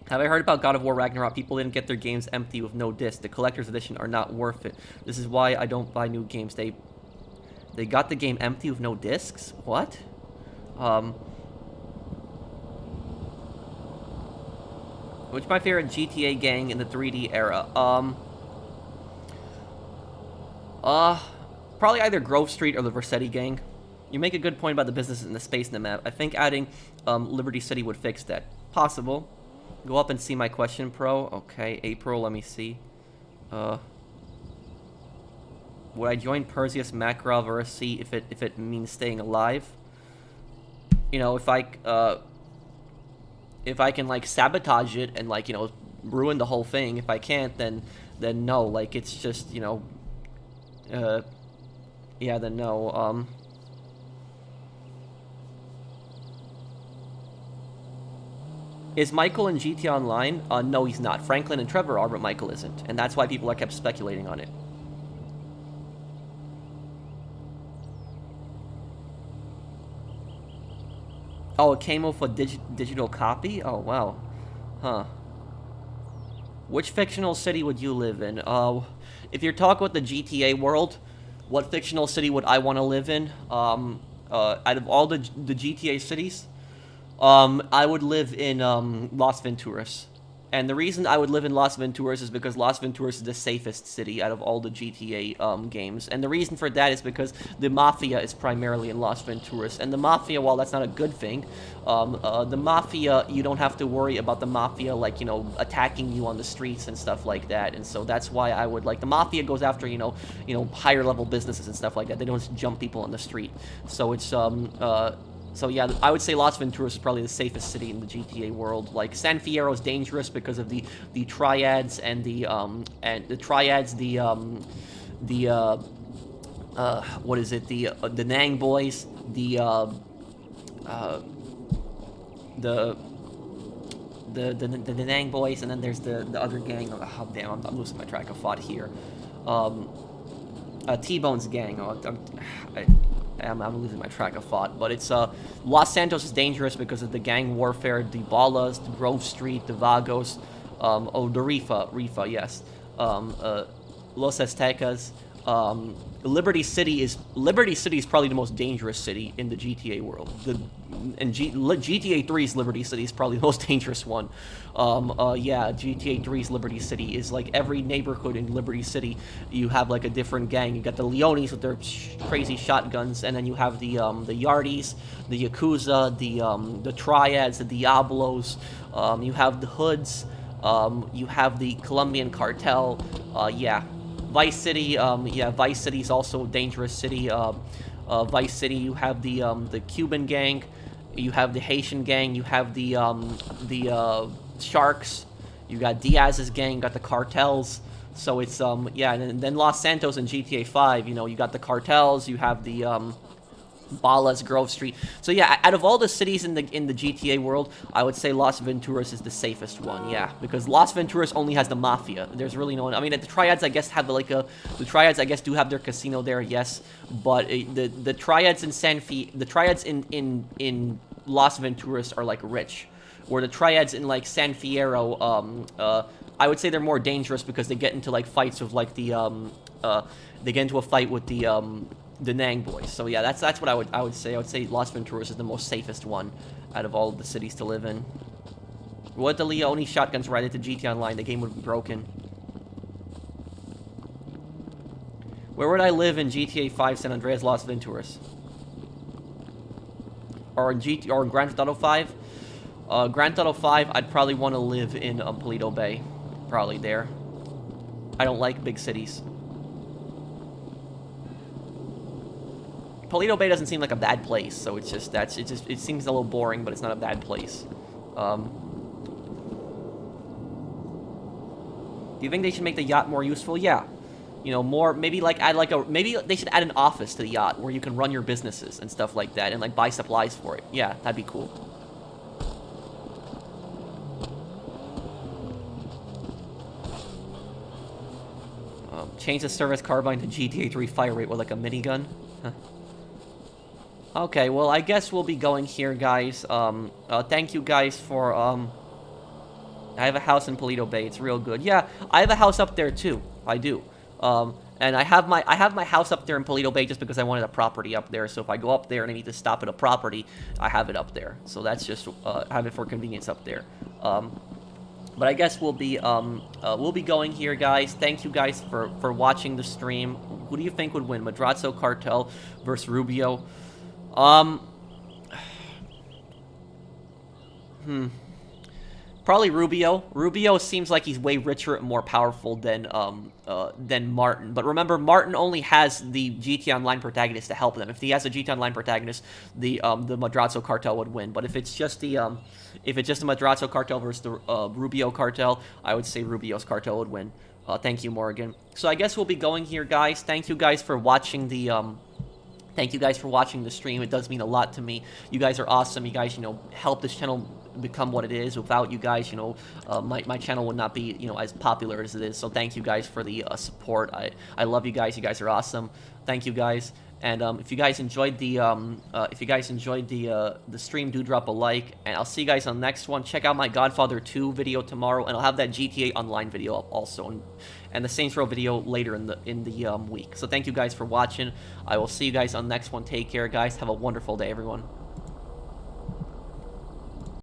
Have I heard about God of War Ragnarok? People didn't get their games empty with no disc. The collector's edition are not worth it. This is why I don't buy new games. They got the game empty with no discs? What? Which my favorite GTA gang in the 3D era? Probably either Grove Street or the Vercetti gang. You make a good point about the businesses and the space in the map. I think adding Liberty City would fix that. Possible. Go up and see my question, Pro. Okay, April, let me see. Would I join Perseus, Makarov, or see if it means staying alive? You know, if I can like sabotage it and like, you know, ruin the whole thing. If I can't, then no. Like, it's just, you know, yeah, then no. Is Michael in GTA Online? No, he's not. Franklin and Trevor are, but Michael isn't, and that's why people are kept speculating on it. Oh, it came with a digital copy? Oh, wow. Huh. Which fictional city would you live in? If you're talking about the GTA world, what fictional city would I want to live in? Out of all the GTA cities, I would live in Las Venturas. And the reason I would live in Las Venturas is because Las Venturas is the safest city out of all the GTA games. And the reason for that is because the Mafia is primarily in Las Venturas. And the Mafia, while that's not a good thing, the Mafia, you don't have to worry about the Mafia, like, you know, attacking you on the streets and stuff like that. And so that's why I would, like, the Mafia goes after, you know, higher level businesses and stuff like that. They don't just jump people on the street. So it's, so yeah, I would say Las Venturas is probably the safest city in the GTA world. Like, San Fierro is dangerous because of the triads and the what is it, the Nang boys, the Nang boys, and then there's the other gang. Oh damn, I'm losing my track of thought here. T-Bone's gang. I'm losing my track of thought, but it's Los Santos is dangerous because of the gang warfare, the Ballas, the Grove Street, the Vagos, the Rifa, yes, Los Aztecas. Liberty City is probably the most dangerous city in the GTA world. GTA 3's Liberty City is probably the most dangerous one. Yeah, GTA 3's Liberty City is like every neighborhood in Liberty City. You have like a different gang. You got the Leones with their crazy shotguns, and then you have the Yardis, the Yakuza, the Triads, the Diablos. You have the Hoods. You have the Colombian cartel. Yeah. Vice City, yeah, Vice City is also a dangerous city. Vice City, you have the Cuban gang, you have the Haitian gang, you have the Sharks, you got Diaz's gang, you got the cartels. So it's yeah, and then Los Santos and GTA 5, you know, you got the cartels, you have the Ballas, Grove Street. So yeah, out of all the cities in the GTA world, I would say Las Venturas is the safest one. Yeah, because Las Venturas only has the mafia. There's really no one. I mean, the Triads, I guess, have like the Triads, I guess, do have their casino there. Yes, but the Triads in the Triads in Las Venturas are like rich, where the Triads in like San Fierro, I would say they're more dangerous because they get into like fights with like they get into a fight with the Nang boys. So yeah, that's what I would say. I would say Las Venturas is the most safest one out of all the cities to live in. What the Leone shotguns right into GTA Online, the game would be broken. Where would I live in GTA 5 San Andreas Las Venturas? Or in Grand Theft Auto 5? Grand Theft Auto 5, I'd probably want to live in Paleto Bay. Probably there. I don't like big cities. Paleto Bay doesn't seem like a bad place, so it's just it seems a little boring, but it's not a bad place. Do you think they should make the yacht more useful? Yeah. You know, more, maybe like add like maybe they should add an office to the yacht where you can run your businesses and stuff like that and like buy supplies for it. Yeah, that'd be cool. Change the service carbine to GTA 3 fire rate with like a minigun. Huh. Okay, well, I guess we'll be going here, guys. Thank you guys for, I have a house in Paleto Bay. It's real good. Yeah, I have a house up there, too. I do. And I have my house up there in Paleto Bay just because I wanted a property up there. So if I go up there and I need to stop at a property, I have it up there. So that's just, have it for convenience up there. But I guess we'll be going here, guys. Thank you guys for watching the stream. Who do you think would win, Madrazo Cartel versus Rubio? Probably Rubio. Rubio seems like he's way richer and more powerful than Martin. But remember, Martin only has the GTA Online protagonist to help them. If he has a GTA Online protagonist, the Madrazo Cartel would win. But if it's just the Madrazo Cartel versus the Rubio Cartel, I would say Rubio's Cartel would win. Thank you, Morgan. So I guess we'll be going here, guys. Thank you guys for watching the Thank you guys for watching the stream. It does mean a lot to me. You guys are awesome. You guys, help this channel become what it is. Without you guys, my channel would not be, as popular as it is. So thank you guys for the support. I love you guys. You guys are awesome. Thank you guys. And if you guys enjoyed the stream, do drop a like. And I'll see you guys on the next one. Check out my Godfather 2 video tomorrow, and I'll have that GTA Online video up also, and the Saints Row video later in the week. So thank you guys for watching. I will see you guys on the next one. Take care, guys. Have a wonderful day, everyone.